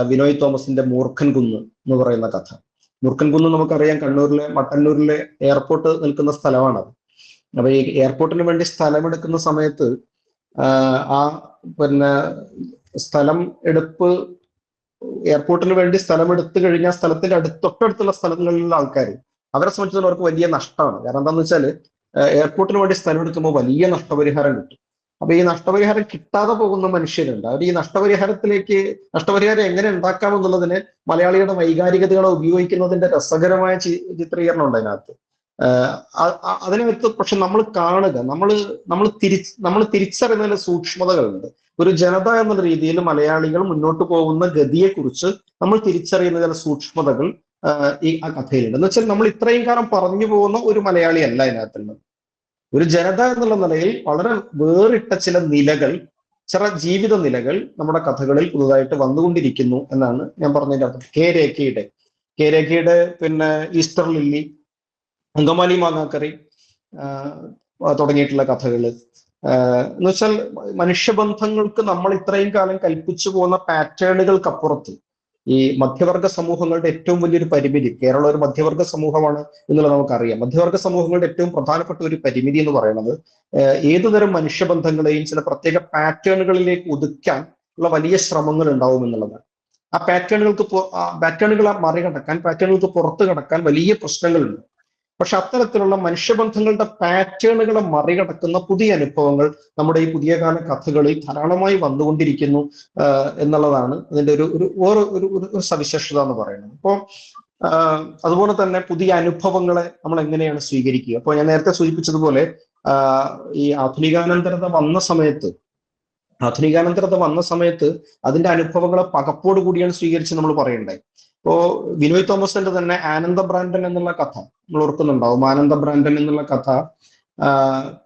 വിനോയ് തോമസിന്റെ മൂർഖൻ കുന്ന് എന്ന് പറയുന്ന കഥ. മൂർഖൻ കുന്ന് നമുക്കറിയാം, കണ്ണൂരിലെ മട്ടന്നൂരിലെ എയർപോർട്ട് നിൽക്കുന്ന സ്ഥലമാണത്. അപ്പൊ ഈ എയർപോർട്ടിന് വേണ്ടി സ്ഥലമെടുക്കുന്ന സമയത്ത് സ്ഥലം എടുപ്പ്, എയർപോർട്ടിന് വേണ്ടി സ്ഥലമെടുത്തു കഴിഞ്ഞാൽ സ്ഥലത്തിന്റെ തൊട്ടടുത്തുള്ള സ്ഥലങ്ങളിലുള്ള ആൾക്കാർ, അവരെ സംബന്ധിച്ചിടത്തോളം അവർക്ക് വലിയ നഷ്ടമാണ്. കാരണം എന്താണെന്ന് വെച്ചാൽ എയർപോർട്ടിന് വേണ്ടി സ്ഥലം എടുക്കുമ്പോൾ വലിയ നഷ്ടപരിഹാരം കിട്ടും. അപ്പൊ ഈ നഷ്ടപരിഹാരം കിട്ടാതെ പോകുന്ന മനുഷ്യരുണ്ട്. അവർ ഈ നഷ്ടപരിഹാരം എങ്ങനെ ഉണ്ടാക്കാമെന്നുള്ളതിന് മലയാളിയുടെ വൈകാരികതകളെ ഉപയോഗിക്കുന്നതിന്റെ രസകരമായ ചിത്രീകരണം ഉണ്ട് അതിനകത്ത്. അതിനകത്ത് പക്ഷെ നമ്മൾ കാണുക, നമ്മൾ തിരിച്ചറിയുന്നതിൽ സൂക്ഷ്മതകളുണ്ട്. ഒരു ജനത എന്ന രീതിയിൽ മലയാളികൾ മുന്നോട്ട് പോകുന്ന ഗതിയെക്കുറിച്ച് നമ്മൾ തിരിച്ചറിയുന്ന ചില സൂക്ഷ്മതകൾ ആ കഥയിലുണ്ട്. എന്ന് വെച്ചാൽ നമ്മൾ ഇത്രയും കാലം പറഞ്ഞു പോകുന്ന ഒരു മലയാളി അല്ല ഇതിനകത്തുള്ളത്. ഒരു ജനത എന്നുള്ള നിലയിൽ വളരെ വേറിട്ട ചില ജീവിത നിലകൾ നമ്മുടെ കഥകളിൽ പുതുതായിട്ട് വന്നുകൊണ്ടിരിക്കുന്നു എന്നാണ് ഞാൻ പറഞ്ഞതിന്റെ അർത്ഥം. കെ രേഖയുടെ ഈസ്റ്റർ ലില്ലി, അങ്കമാലി മാങ്ങാക്കറി തുടങ്ങിയിട്ടുള്ള കഥകള്, എന്ന് വെച്ചാൽ മനുഷ്യബന്ധങ്ങൾക്ക് നമ്മൾ ഇത്രയും കാലം കൽപ്പിച്ചു പോകുന്ന പാറ്റേണുകൾക്കപ്പുറത്ത് ഈ മധ്യവർഗ സമൂഹങ്ങളുടെ ഏറ്റവും വലിയൊരു പരിമിതി, കേരളം ഒരു മധ്യവർഗ സമൂഹമാണ് എന്നുള്ളത് നമുക്കറിയാം. മധ്യവർഗ സമൂഹങ്ങളുടെ ഏറ്റവും പ്രധാനപ്പെട്ട ഒരു പരിമിതി എന്ന് പറയുന്നത് ഏതുതരം മനുഷ്യബന്ധങ്ങളെയും ചില പ്രത്യേക പാറ്റേണുകളിലേക്ക് ഒതുക്കാൻ ഉള്ള വലിയ ശ്രമങ്ങൾ ഉണ്ടാവും എന്നുള്ളതാണ്. ആ പാറ്റേണുകളെ മറികടക്കാൻ, പാറ്റേണുകൾക്ക് പുറത്ത് കടക്കാൻ വലിയ പ്രശ്നങ്ങളുണ്ട്. പക്ഷെ അത്തരത്തിലുള്ള മനുഷ്യബന്ധങ്ങളുടെ പാറ്റേണുകളെ മറികടക്കുന്ന പുതിയ അനുഭവങ്ങൾ നമ്മുടെ ഈ പുതിയ കാല കഥകളിൽ ധാരാളമായി വന്നുകൊണ്ടിരിക്കുന്നു എന്നുള്ളതാണ് അതിന്റെ ഒരു സവിശേഷത എന്ന് പറയുന്നത്. അപ്പോൾ അതുപോലെ തന്നെ പുതിയ അനുഭവങ്ങളെ നമ്മൾ എങ്ങനെയാണ് സ്വീകരിക്കുക? അപ്പോൾ ഞാൻ നേരത്തെ സൂചിപ്പിച്ചതുപോലെ ഈ ആധുനികാനന്തരത വന്ന സമയത്ത് അതിന്റെ അനുഭവങ്ങളെ പകപ്പോട് കൂടിയാണ് സ്വീകരിച്ച് നമ്മൾ പറയണ്ടേ. ഇപ്പോ വിനോയ് തോമസിന്റെ തന്നെ ആനന്ദ ബ്രാൻഡൻ എന്നുള്ള കഥ നമ്മൾ ഓർക്കുന്നുണ്ടാവും. ആനന്ദ ബ്രാൻഡൻ എന്നുള്ള കഥ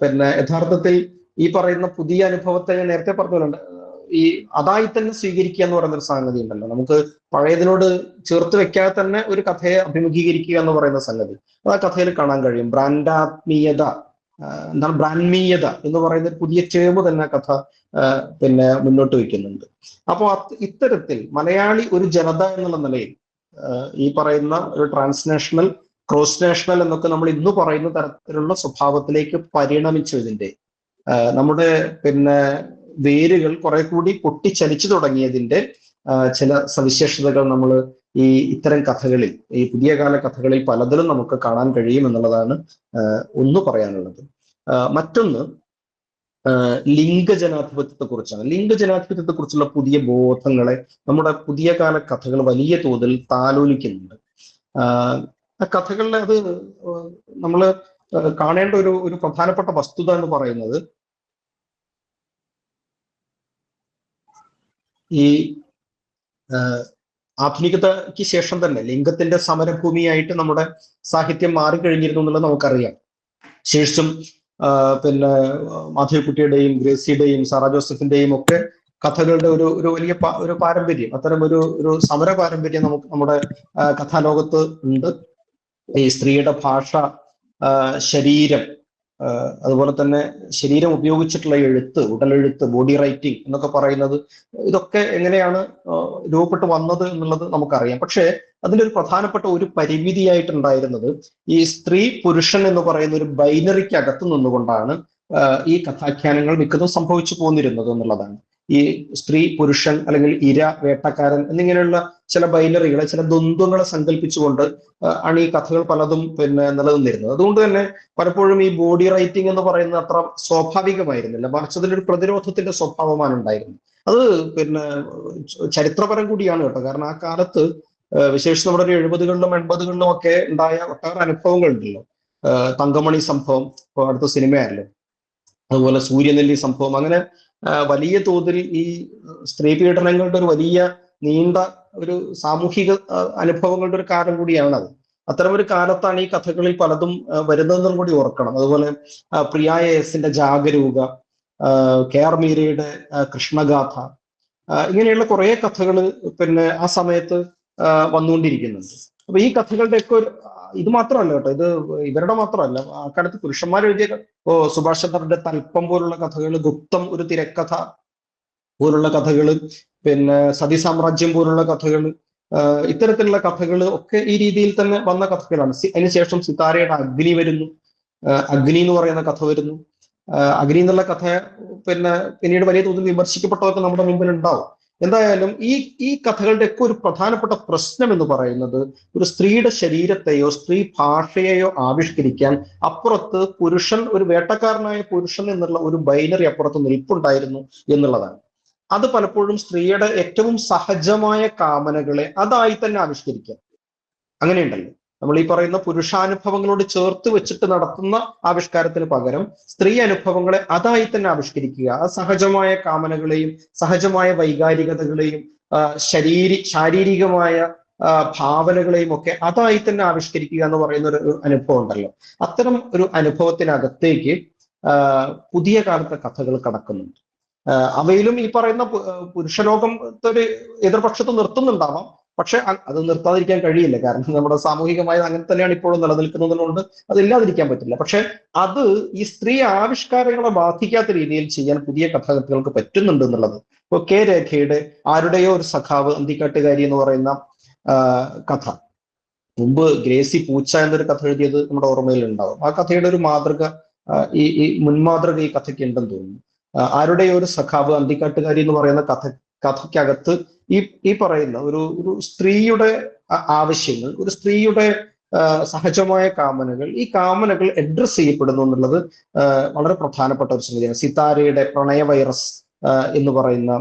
പിന്നെ യഥാർത്ഥത്തിൽ ഈ പറയുന്ന പുതിയ അനുഭവത്തെ ഞാൻ നേരത്തെ പറഞ്ഞിട്ടുണ്ട്, ഈ അതായി തന്നെ സ്വീകരിക്കുക എന്ന് പറയുന്ന ഒരു സംഗതി ഉണ്ടല്ലോ. നമുക്ക് പഴയതിനോട് ചേർത്ത് വെക്കാതെ തന്നെ ഒരു കഥയെ അഭിമുഖീകരിക്കുക എന്ന് പറയുന്ന സംഗതി അത് ആ കഥയിൽ കാണാൻ കഴിയും. ബ്രാൻമീയത എന്ന് പറയുന്ന ഒരു പുതിയ ടേം തന്നെ കഥ പിന്നെ മുന്നോട്ട് വയ്ക്കുന്നുണ്ട്. അപ്പോൾ ഇത്തരത്തിൽ മലയാളി ഒരു ജനത എന്നുള്ള നിലയിൽ ഈ പറയുന്ന ഒരു ട്രാൻസ്നാഷണൽ, ക്രോസ് നാഷണൽ എന്നൊക്കെ നമ്മൾ ഇന്ന് പറയുന്ന തരത്തിലുള്ള സ്വഭാവത്തിലേക്ക് പരിണമിച്ചതിന്റെ നമ്മുടെ പിന്നെ വേരുകൾ കുറെ കൂടി പൊട്ടിച്ചലിച്ചു തുടങ്ങിയതിന്റെ ചില സവിശേഷതകൾ നമ്മൾ ഇത്തരം കഥകളിൽ, ഈ പുതിയ കാല കഥകളിൽ പലതിലും നമുക്ക് കാണാൻ കഴിയും എന്നുള്ളതാണ് ഒന്ന് പറയാനുള്ളത്. മറ്റൊന്ന് ലിംഗജനാധിപത്യത്തെ കുറിച്ചാണ്. ലിംഗജനാധിപത്യത്തെ കുറിച്ചുള്ള പുതിയ ബോധങ്ങളെ നമ്മുടെ പുതിയ കാല കഥകൾ വലിയ തോതിൽ താലോലിക്കുന്നുണ്ട്. ആ കഥകളിലെ അത് നമ്മൾ കാണേണ്ട ഒരു പ്രധാനപ്പെട്ട വസ്തുത എന്ന് പറയുന്നത് ഈ ആധുനികതയ്ക്ക് ശേഷം തന്നെ ലിംഗത്തിന്റെ സമരഭൂമിയായിട്ട് നമ്മുടെ സാഹിത്യം മാറിക്കഴിഞ്ഞിരുന്നു എന്നുള്ളത് നമുക്കറിയാം. ശേഷം പിന്നെ മാധവിക്കുട്ടിയുടെയും ഗ്രേസിയുടെയും സാറാ ജോസഫിന്റെയും ഒക്കെ കഥകളുടെ ഒരു വലിയ ഒരു പാരമ്പര്യം, അത്തരം ഒരു സമര പാരമ്പര്യം നമ്മുടെ കഥാലോകത്ത് ഉണ്ട്. ഈ സ്ത്രീയുടെ ഭാഷ, ശരീരം, അതുപോലെ തന്നെ ശരീരം ഉപയോഗിച്ചിട്ടുള്ള എഴുത്ത്, ഉടലെഴുത്ത്, ബോഡി റൈറ്റിംഗ് എന്നൊക്കെ പറയുന്നത്, ഇതൊക്കെ എങ്ങനെയാണ് രൂപപ്പെട്ട് വന്നത് എന്നുള്ളത് നമുക്കറിയാം. പക്ഷേ അതിന്റെ ഒരു പ്രധാനപ്പെട്ട ഒരു പരിമിതിയായിട്ടുണ്ടായിരുന്നത് ഈ സ്ത്രീ പുരുഷൻ എന്ന് പറയുന്ന ഒരു ബൈനറിക്ക് അകത്ത് നിന്നുകൊണ്ടാണ് ഈ കഥാഖ്യാനങ്ങൾ മിക്കതും സംഭവിച്ചു പോന്നിരുന്നത് എന്നുള്ളതാണ്. ഈ സ്ത്രീ പുരുഷൻ അല്ലെങ്കിൽ ഇര വേട്ടക്കാരൻ എന്നിങ്ങനെയുള്ള ചില ബൈനറികളെ, ചില ദ്വന്ദ്വങ്ങളെ സങ്കല്പിച്ചുകൊണ്ട് ആണ് ഈ കഥകൾ പലതും പിന്നെ നിലനിന്നിരുന്നത്. അതുകൊണ്ട് തന്നെ പലപ്പോഴും ഈ ബോഡി റൈറ്റിംഗ് എന്ന് പറയുന്നത് അത്ര സ്വാഭാവികമായിരുന്നില്ല, മറിച്ച് അതിലൊരു പ്രതിരോധത്തിന്റെ സ്വഭാവമാണ് ഉണ്ടായിരുന്നത്. അത് പിന്നെ ചരിത്രപരം കൂടിയാണ് കേട്ടോ. കാരണം ആ കാലത്ത് വിശേഷിച്ച് നമ്മുടെ ഒരു 70കളിലും 80കളിലും ഒക്കെ ഉണ്ടായ ഒട്ടേറെ അനുഭവങ്ങൾ ഉണ്ടല്ലോ. തങ്കമണി സംഭവം ഇപ്പൊ അടുത്ത സിനിമയല്ലോ, അതുപോലെ സൂര്യനെല്ലി സംഭവം, അങ്ങനെ വലിയ തോതിൽ ഈ സ്ത്രീ പീഡനങ്ങളുടെ ഒരു വലിയ നീണ്ട ഒരു സാമൂഹിക അനുഭവങ്ങളുടെ ഒരു കാലം കൂടിയാണത്. അത്തരം ഒരു കാലത്താണ് ഈ കഥകളിൽ പലതും വരുന്നതെന്നും കൂടി ഓർക്കണം. അതുപോലെ പ്രിയ എസിന്റെ ജാഗരൂക, KR മീരയുടെ കൃഷ്ണഗാഥ, ഇങ്ങനെയുള്ള കുറെ കഥകൾ പിന്നെ ആ സമയത്ത് വന്നുകൊണ്ടിരിക്കുന്നുണ്ട്. അപ്പൊ ഈ കഥകളുടെയൊക്കെ ഇത് മാത്രമല്ല കേട്ടോ, ഇത് ഇവരുടെ മാത്രമല്ല, അക്കാലത്ത് പുരുഷന്മാർ എഴുതിയ സുഭാഷ് ചന്ദ്രന്റെ തൽപ്പം പോലുള്ള കഥകൾ, ഗുപ്തം ഒരു തിരക്കഥ പോലുള്ള കഥകൾ, പിന്നെ സതി സാമ്രാജ്യം പോലുള്ള കഥകൾ, ഇത്തരത്തിലുള്ള കഥകൾ ഒക്കെ ഈ രീതിയിൽ തന്നെ വന്ന കഥകളാണ്. അതിനുശേഷം സിതാരയുടെ അഗ്നി വരുന്നു, അഗ്നി എന്ന് പറയുന്ന കഥ വരുന്നു. അഗ്നി എന്നുള്ള കഥ പിന്നെ പിന്നീട് വലിയ തോതിൽ വിമർശിക്കപ്പെട്ടതൊക്കെ നമ്മുടെ മുമ്പിൽ ഉണ്ടാവും. എന്തായാലും ഈ കഥകളുടെ ഒക്കെ ഒരു പ്രധാനപ്പെട്ട പ്രശ്നം എന്ന് പറയുന്നത് ഒരു സ്ത്രീയുടെ ശരീരത്തെയോ സ്ത്രീ ഭാഷയെയോ ആവിഷ്കരിക്കാൻ അപ്പുറത്ത് പുരുഷൻ, ഒരു വേട്ടക്കാരനായ പുരുഷൻ എന്നുള്ള ഒരു ബൈനറി അപ്പുറത്ത് നിൽപ്പുണ്ടായിരുന്നു എന്നുള്ളതാണ്. അത് പലപ്പോഴും സ്ത്രീയുടെ ഏറ്റവും സഹജമായ കാമനകളെ അതായി തന്നെ ആവിഷ്കരിക്കാം. അങ്ങനെയുണ്ടല്ലോ, നമ്മൾ ഈ പറയുന്ന പുരുഷാനുഭവങ്ങളോട് ചേർത്ത് വെച്ചിട്ട് നടത്തുന്ന ആവിഷ്കാരത്തിന് പകരം സ്ത്രീ അനുഭവങ്ങളെ അതായി തന്നെ ആവിഷ്കരിക്കുക, ആ സഹജമായ കാമനകളെയും സഹജമായ വൈകാരികതകളെയും ശാരീരികമായ ഭാവനകളെയും ഒക്കെ അതായി തന്നെ ആവിഷ്കരിക്കുക എന്ന് പറയുന്ന ഒരു അനുഭവം ഉണ്ടല്ലോ. അത്തരം ഒരു അനുഭവത്തിനകത്തേക്ക് പുതിയ കാലത്തെ കഥകൾ കടക്കുന്നുണ്ട്. അവയിലും ഈ പറയുന്ന പുരുഷലോകം ഒരു എതിർപക്ഷത്ത് നിർത്തുന്നുണ്ടാവാം, പക്ഷെ അത് നിർത്താതിരിക്കാൻ കഴിയില്ല, കാരണം നമ്മുടെ സാമൂഹികമായി അങ്ങനെ തന്നെയാണ് ഇപ്പോഴും നിലനിൽക്കുന്നതുകൊണ്ട് അതില്ലാതിരിക്കാൻ പറ്റില്ല. പക്ഷെ അത് ഈ സ്ത്രീ ആവിഷ്കാരങ്ങളെ ബാധിക്കാത്ത രീതിയിൽ ചെയ്യാൻ പുതിയ കഥാകൃത്തുക്കൾക്ക് പറ്റുന്നുണ്ട് എന്നുള്ളത്. ഇപ്പൊ കെ രേഖയുടെ ആരുടെയോ ഒരു സഖാവ് അന്തിക്കാട്ടുകാരി എന്ന് പറയുന്ന കഥ, മുമ്പ് ഗ്രേസി പൂച്ച എന്നൊരു കഥ എഴുതിയത് നമ്മുടെ ഓർമ്മയിൽ ഉണ്ടാവും. ആ കഥയുടെ ഒരു മാതൃക, ഈ മുൻമാതൃക ഈ കഥയ്ക്ക് ഉണ്ടെന്ന് തോന്നുന്നു. ആരുടെയോ ഒരു സഖാവ് അന്തിക്കാട്ടുകാരി എന്ന് പറയുന്ന കഥയ്ക്കകത്ത് ഈ പറയുന്ന ഒരു സ്ത്രീയുടെ ആവശ്യങ്ങൾ, ഒരു സ്ത്രീയുടെ സഹജമായ കാമനകൾ, ഈ കാമനകൾ അഡ്രസ് ചെയ്യപ്പെടുന്നു എന്നുള്ളത് വളരെ പ്രധാനപ്പെട്ട ഒരു സംഗതിയാണ്. സിതാരയുടെ പ്രണയ വൈറസ് എന്ന് പറയുന്ന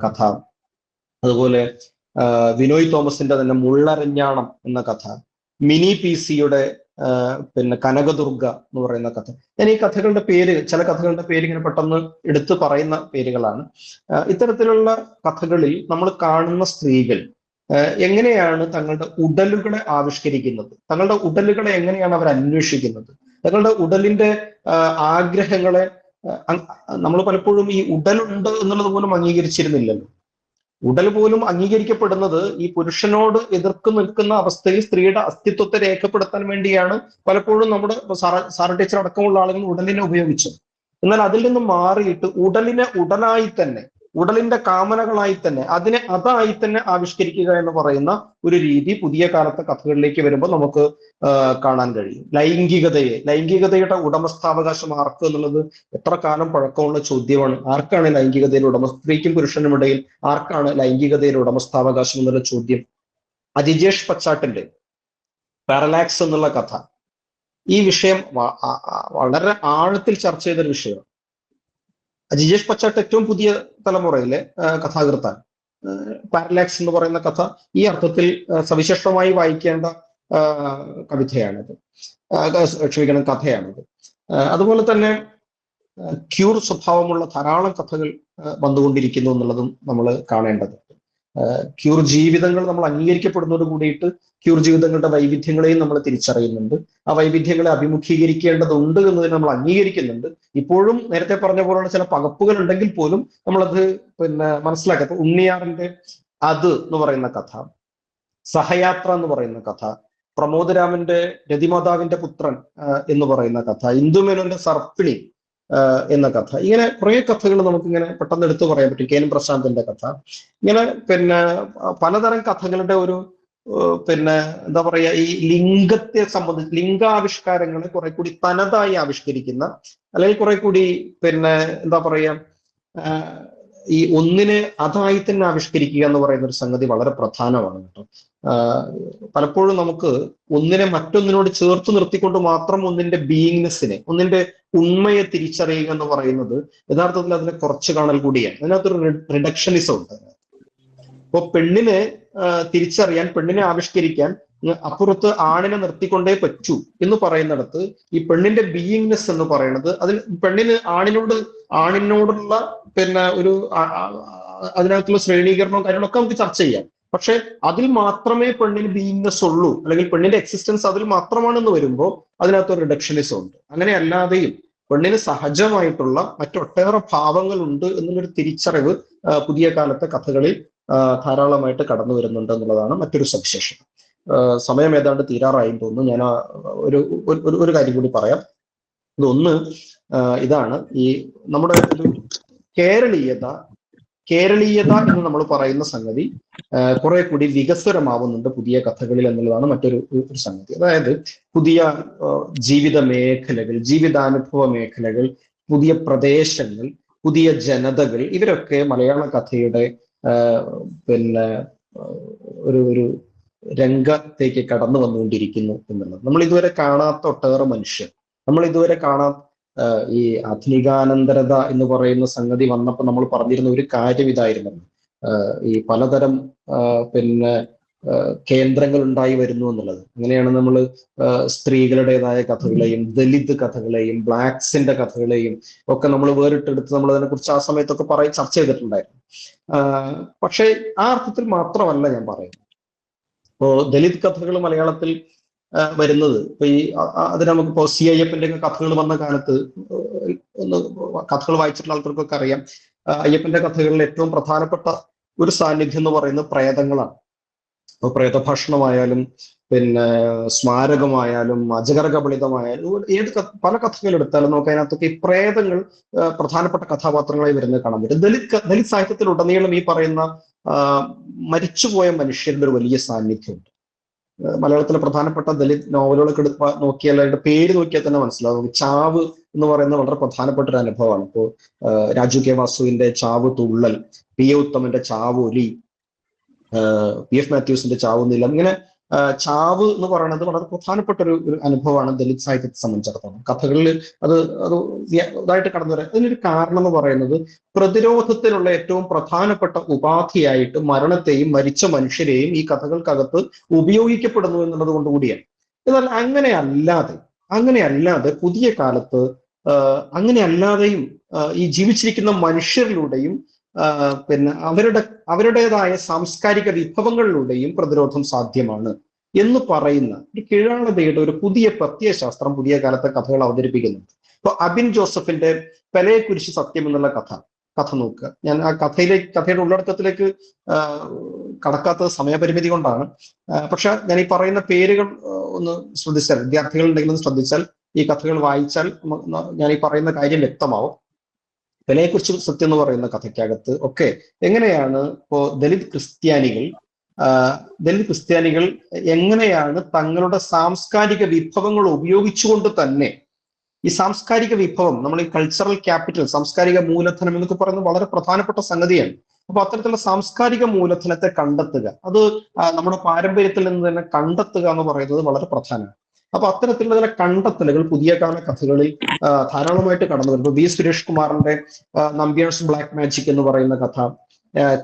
കഥ, അതുപോലെ വിനോയ് തോമസിന്റെ തന്നെ മുള്ളരഞ്ഞാണം എന്ന കഥ, മിനി പി സിയുടെ പിന്നെ കനകദുർഗ എന്ന് പറയുന്ന കഥ. ഞാൻ ഈ കഥകളുടെ പേര്, ചില കഥകളുടെ പേര് ഇങ്ങനെ പെട്ടെന്ന് എടുത്തു പറയുന്ന പേരുകളാണ്. ഇത്തരത്തിലുള്ള കഥകളിൽ നമ്മൾ കാണുന്ന സ്ത്രീകൾ എങ്ങനെയാണ് തങ്ങളുടെ ഉടലുകളെ ആവിഷ്കരിക്കുന്നത്, തങ്ങളുടെ ഉടലുകളെ എങ്ങനെയാണ് അവർ അന്വേഷിക്കുന്നത്, തങ്ങളുടെ ഉടലിന്റെ ആഗ്രഹങ്ങളെ നമ്മൾ പലപ്പോഴും ഈ ഉടലുണ്ട് എന്നുള്ളത് പോലും അംഗീകരിച്ചിരുന്നില്ലല്ലോ. ഉടൽ പോലും അംഗീകരിക്കപ്പെടുന്നത് ഈ പുരുഷനോട് എതിർത്ത് നിൽക്കുന്ന അവസ്ഥയിൽ സ്ത്രീയുടെ അസ്തിത്വത്തെ രേഖപ്പെടുത്താൻ വേണ്ടിയാണ് പലപ്പോഴും നമ്മുടെ സാറ ടീച്ചർ അടക്കമുള്ള ആളുകൾ ഉടലിനെ ഉപയോഗിച്ചത്. എന്നാൽ അതിൽ നിന്ന് മാറിയിട്ട് ഉടലിനെ ഉടലായി തന്നെ, ഉടലിന്റെ കാമനകളായി തന്നെ, അതിനെ അതായി തന്നെ ആവിഷ്കരിക്കുക എന്ന് പറയുന്ന ഒരു രീതി പുതിയ കാലത്തെ കഥകളിലേക്ക് വരുമ്പോൾ നമുക്ക് കാണാൻ കഴിയും. ലൈംഗികതയുടെ ഉടമസ്ഥാവകാശം ആർക്ക് എന്നുള്ളത് എത്ര കാലം പഴക്കമുള്ള ചോദ്യമാണ്. ആർക്കാണ് ലൈംഗികതയിൽ സ്ത്രീക്കും പുരുഷനും ഇടയിൽ ആർക്കാണ് ലൈംഗികതയിൽ ഉടമസ്ഥാവകാശം എന്നുള്ള ചോദ്യം. അജിജേഷ് പച്ചാട്ടിന്റെ പാരലാക്സ് എന്നുള്ള കഥ ഈ വിഷയം വളരെ ആഴത്തിൽ ചർച്ച ചെയ്തൊരു വിഷയമാണ്. ജിജേഷ് പച്ചാട്ട് ഏറ്റവും പുതിയ തലമുറയിലെ കഥാകൃത്താണ്. പാരലാക്സ് എന്ന് പറയുന്ന കഥ ഈ അർത്ഥത്തിൽ സവിശേഷമായി വായിക്കേണ്ട കവിതയാണിത്, കഥയാണിത്. അതുപോലെ തന്നെ ക്യൂർ സ്വഭാവമുള്ള ധാരാളം കഥകൾ വന്നുകൊണ്ടിരിക്കുന്നു എന്നുള്ളതും നമ്മൾ കാണേണ്ടതുണ്ട്. ക്യൂർ ജീവിതങ്ങൾ നമ്മൾ അംഗീകരിക്കപ്പെടുന്നതോട് കൂടിയിട്ട് ക്യൂർ ജീവിതങ്ങളുടെ വൈവിധ്യങ്ങളെയും നമ്മൾ തിരിച്ചറിയുന്നുണ്ട്. ആ വൈവിധ്യങ്ങളെ അഭിമുഖീകരിക്കേണ്ടതുണ്ട് എന്നതിന് നമ്മൾ അംഗീകരിക്കുന്നുണ്ട്. ഇപ്പോഴും നേരത്തെ പറഞ്ഞ പോലുള്ള ചില പകപ്പുകൾ ഉണ്ടെങ്കിൽ പോലും നമ്മളത് മനസ്സിലാക്കുക. ഉണ്ണിയാറിന്റെ അത് എന്ന് പറയുന്ന കഥ, സഹയാത്ര എന്ന് പറയുന്ന കഥ, പ്രമോദരാമന്റെ രതിമാതാവിന്റെ പുത്രൻ എന്ന് പറയുന്ന കഥ, ഇന്ദുമേനോന്റെ സർപ്പിണി എന്ന കഥ, ഇങ്ങനെ കുറെ കഥകൾ നമുക്കിങ്ങനെ പെട്ടെന്ന് എടുത്തു പറയാൻ പറ്റും. കെ എൻ പ്രശാന്തിന്റെ കഥ, ഇങ്ങനെ പലതരം കഥകളുടെ ഒരു എന്താ പറയാ, ഈ ലിംഗത്തെ സംബന്ധിച്ച് ലിംഗാവിഷ്കാരങ്ങളെ കുറെ കൂടി തനതായി ആവിഷ്കരിക്കുന്ന, അല്ലെങ്കിൽ കുറെ കൂടി എന്താ പറയാ, ഈ ഒന്നിനെ അതായി തന്നെ ആവിഷ്കരിക്കുക എന്ന് പറയുന്ന ഒരു സംഗതി വളരെ പ്രധാനമാണ് കേട്ടോ. പലപ്പോഴും നമുക്ക് ഒന്നിനെ മറ്റൊന്നിനോട് ചേർത്ത് നിർത്തിക്കൊണ്ട് മാത്രം ഒന്നിന്റെ ബീയിങ്നെസ്സിനെ, ഒന്നിന്റെ ഉണ്മയെ തിരിച്ചറിയുക എന്ന് പറയുന്നത് യഥാർത്ഥത്തിൽ അതിനെ കുറച്ച് കാണൽ കൂടിയാണ്. അതിനകത്തൊരു റിഡക്ഷനിസം ഉണ്ട്. ഇപ്പൊ പെണ്ണിനെ തിരിച്ചറിയാൻ, പെണ്ണിനെ ആവിഷ്കരിക്കാൻ അപ്പുറത്ത് ആണിനെ നിർത്തിക്കൊണ്ടേ പറ്റൂ എന്ന് പറയുന്നിടത്ത് ഈ പെണ്ണിന്റെ ബീയിങ്നെസ് എന്ന് പറയുന്നത്, അതിൽ പെണ്ണിന് ആണിനോടുള്ള ഒരു അതിനകത്തുള്ള ശ്രേണീകരണവും കാര്യങ്ങളൊക്കെ നമുക്ക് ചർച്ച ചെയ്യാം. പക്ഷെ അതിൽ മാത്രമേ പെണ്ണിന് ബീയിങ്നെസ് ഉള്ളൂ, അല്ലെങ്കിൽ പെണ്ണിന്റെ എക്സിസ്റ്റൻസ് അതിൽ മാത്രമാണെന്ന് വരുമ്പോൾ അതിനകത്തൊരു റിഡക്ഷനിസം ഉണ്ട്. അങ്ങനെ അല്ലാതെയും പെണ്ണിന് സഹജമായിട്ടുള്ള മറ്റൊട്ടേറെ ഭാവങ്ങൾ ഉണ്ട് എന്നുള്ളൊരു തിരിച്ചറിവ് പുതിയ കാലത്തെ കഥകളിൽ ധാരാളമായിട്ട് കടന്നു വരുന്നുണ്ട് എന്നുള്ളതാണ് മറ്റൊരു സവിശേഷത. സമയം ഏതാണ്ട് തീരാറായി തോന്നുന്നു. ഞാൻ ഒരു കാര്യം കൂടി പറയാം. ഇതൊന്ന് ഇതാണ്, ഈ നമ്മുടെ ഒരു കേരളീയത എന്ന് നമ്മൾ പറയുന്ന സംഗതി കുറെ കൂടി വികസ്വരമാവുന്നുണ്ട് പുതിയ കഥകളിൽ എന്നുള്ളതാണ് മറ്റൊരു സംഗതി. അതായത് പുതിയ ജീവിത മേഖലകൾ, ജീവിതാനുഭവ മേഖലകൾ, പുതിയ പ്രദേശങ്ങൾ, പുതിയ ജനതകൾ, ഇവരൊക്കെ മലയാള കഥയുടെ ഒരു രംഗത്തേക്ക് കടന്നു വന്നുകൊണ്ടിരിക്കുന്നു എന്നുള്ളത്. നമ്മൾ ഇതുവരെ കാണാത്ത ഒട്ടേറെ മനുഷ്യർ, നമ്മൾ ഇതുവരെ ഈ ആധുനികാനന്തരത എന്ന് പറയുന്ന സംഗതി വന്നപ്പോൾ നമ്മൾ പറഞ്ഞിരുന്ന ഒരു കാര്യം ഇതായിരുന്നു. ഈ പലതരം കേന്ദ്രങ്ങൾ ഉണ്ടായി വരുന്നു എന്നുള്ളത്. അങ്ങനെയാണ് നമ്മൾ സ്ത്രീകളുടേതായ കഥകളെയും ദലിത് കഥകളെയും ബ്ലാക്സിന്റെ കഥകളെയും ഒക്കെ നമ്മൾ വേറിട്ടെടുത്ത് നമ്മൾ അതിനെക്കുറിച്ച് ആ സമയത്തൊക്കെ ചർച്ച ചെയ്തിട്ടുണ്ടായിരുന്നു. പക്ഷേ ആ അർത്ഥത്തിൽ മാത്രമല്ല ഞാൻ പറയുന്നത്. ഇപ്പോ ദലിത് കഥകൾ മലയാളത്തിൽ വരുന്നത് ഇപ്പൊ അതിന് നമുക്കിപ്പോ അയ്യപ്പന്റെ കഥകൾ വന്ന കാലത്ത് കഥകൾ വായിച്ചിട്ടുള്ള ആൾക്കാർക്കൊക്കെ അറിയാം. അയ്യപ്പന്റെ കഥകളിൽ ഏറ്റവും പ്രധാനപ്പെട്ട ഒരു സാന്നിധ്യം എന്ന് പറയുന്നത് പ്രേതങ്ങളാണ്. ഇപ്പോൾ പ്രേതഭാഷണമായാലും പിന്നെ സ്മാരകമായാലും അജഗര കബളിതമായാലും പല കഥകൾ എടുത്താലും നമുക്ക് അതിനകത്തൊക്കെ ഈ പ്രേതങ്ങൾ പ്രധാനപ്പെട്ട കഥാപാത്രങ്ങളായി വരുന്നത് കാണാൻ പറ്റും. ദലിത് സാഹിത്യത്തിലുടനീളം ഈ പറയുന്ന മരിച്ചുപോയ മനുഷ്യരുടെ ഒരു വലിയ സാന്നിധ്യമുണ്ട്. മലയാളത്തിലെ പ്രധാനപ്പെട്ട ദലിത് നോവലുകളൊക്കെ നോക്കിയാൽ അതിന്റെ പേര് നോക്കിയാൽ തന്നെ മനസ്സിലാവും. ചാവ് എന്ന് പറയുന്നത് വളരെ പ്രധാനപ്പെട്ട ഒരു അനുഭവമാണ്. ഇപ്പോൾ രാജു കെ വാസുവിന്റെ ചാവ് തുള്ളൽ, പി എ ഉത്തമന്റെ ചാവ് ഒലി, പി എഫ് മാത്യൂസിന്റെ ചാവ് നീലം, ഇങ്ങനെ ചാവ് എന്ന് പറയുന്നത് വളരെ പ്രധാനപ്പെട്ട ഒരു അനുഭവമാണ് ദലിത് സാഹിത്യത്തെ സംബന്ധിച്ചിടത്തോളം. കഥകളിൽ അത് ഇതായിട്ട് കടന്നു വരാൻ അതിനൊരു കാരണം എന്ന് പറയുന്നത് പ്രതിരോധത്തിനുള്ള ഏറ്റവും പ്രധാനപ്പെട്ട ഉപാധിയായിട്ട് മരണത്തെയും മരിച്ച മനുഷ്യരെയും ഈ കഥകൾക്കകത്ത് ഉപയോഗിക്കപ്പെടുന്നു എന്നുള്ളത് കൊണ്ടുകൂടിയാണ്. എന്നാൽ അങ്ങനെയല്ലാതെ പുതിയ കാലത്ത് അങ്ങനെയല്ലാതെയും ഈ ജീവിച്ചിരിക്കുന്ന മനുഷ്യരിലൂടെയും പിന്നെ അവരുടേതായ സാംസ്കാരിക വിഭവങ്ങളിലൂടെയും പ്രതിരോധം സാധ്യമാണ് എന്ന് പറയുന്ന ഒരു കീഴാളതയുടെ ഒരു പുതിയ പ്രത്യയശാസ്ത്രം പുതിയ കാലത്തെ കഥകൾ അവതരിപ്പിക്കുന്നുണ്ട്. ഇപ്പൊ അബിൻ ജോസഫിന്റെ പെലയെക്കുറിച്ച് സത്യം എന്നുള്ള കഥ നോക്കുക. ഞാൻ ആ കഥയുടെ ഉള്ളടക്കത്തിലേക്ക് കടക്കാത്തത് സമയപരിമിതി കൊണ്ടാണ്. പക്ഷെ ഞാൻ ഈ പറയുന്ന പേരുകൾ ഒന്ന് ശ്രദ്ധിച്ചാൽ, വിദ്യാർത്ഥികൾ ഉണ്ടെങ്കിലും ശ്രദ്ധിച്ചാൽ, ഈ കഥകൾ വായിച്ചാൽ ഞാൻ ഈ പറയുന്ന കാര്യം വ്യക്തമാവും. പെലയെക്കുറിച്ച് സത്യം എന്ന് പറയുന്ന കഥയ്ക്കകത്ത് ഒക്കെ എങ്ങനെയാണ് ഇപ്പോ ദലിത് ക്രിസ്ത്യാനികൾ എങ്ങനെയാണ് തങ്ങളുടെ സാംസ്കാരിക വിഭവങ്ങൾ ഉപയോഗിച്ചുകൊണ്ട് തന്നെ ഈ സാംസ്കാരിക വിഭവം, നമ്മൾ ഈ കൾച്ചറൽ ക്യാപിറ്റൽ, സാംസ്കാരിക മൂലധനം എന്നൊക്കെ പറയുന്നത് വളരെ പ്രധാനപ്പെട്ട സംഗതിയാണ്. അപ്പൊ അത്തരത്തിലുള്ള സാംസ്കാരിക മൂലധനത്തെ കണ്ടെത്തുക, അത് നമ്മുടെ പാരമ്പര്യത്തിൽ നിന്ന് തന്നെ കണ്ടെത്തുക എന്ന് പറയുന്നത് വളരെ പ്രധാനമാണ്. അപ്പൊ അത്തരത്തിലുള്ള ചില കണ്ടെത്തലുകൾ പുതിയ കാല കഥകളിൽ ധാരാളമായിട്ട് കടന്നു വരുന്നു. വി സുരേഷ് കുമാറിന്റെ നമ്പ്യാർസ് ബ്ലാക്ക് മാജിക് എന്ന് പറയുന്ന കഥ,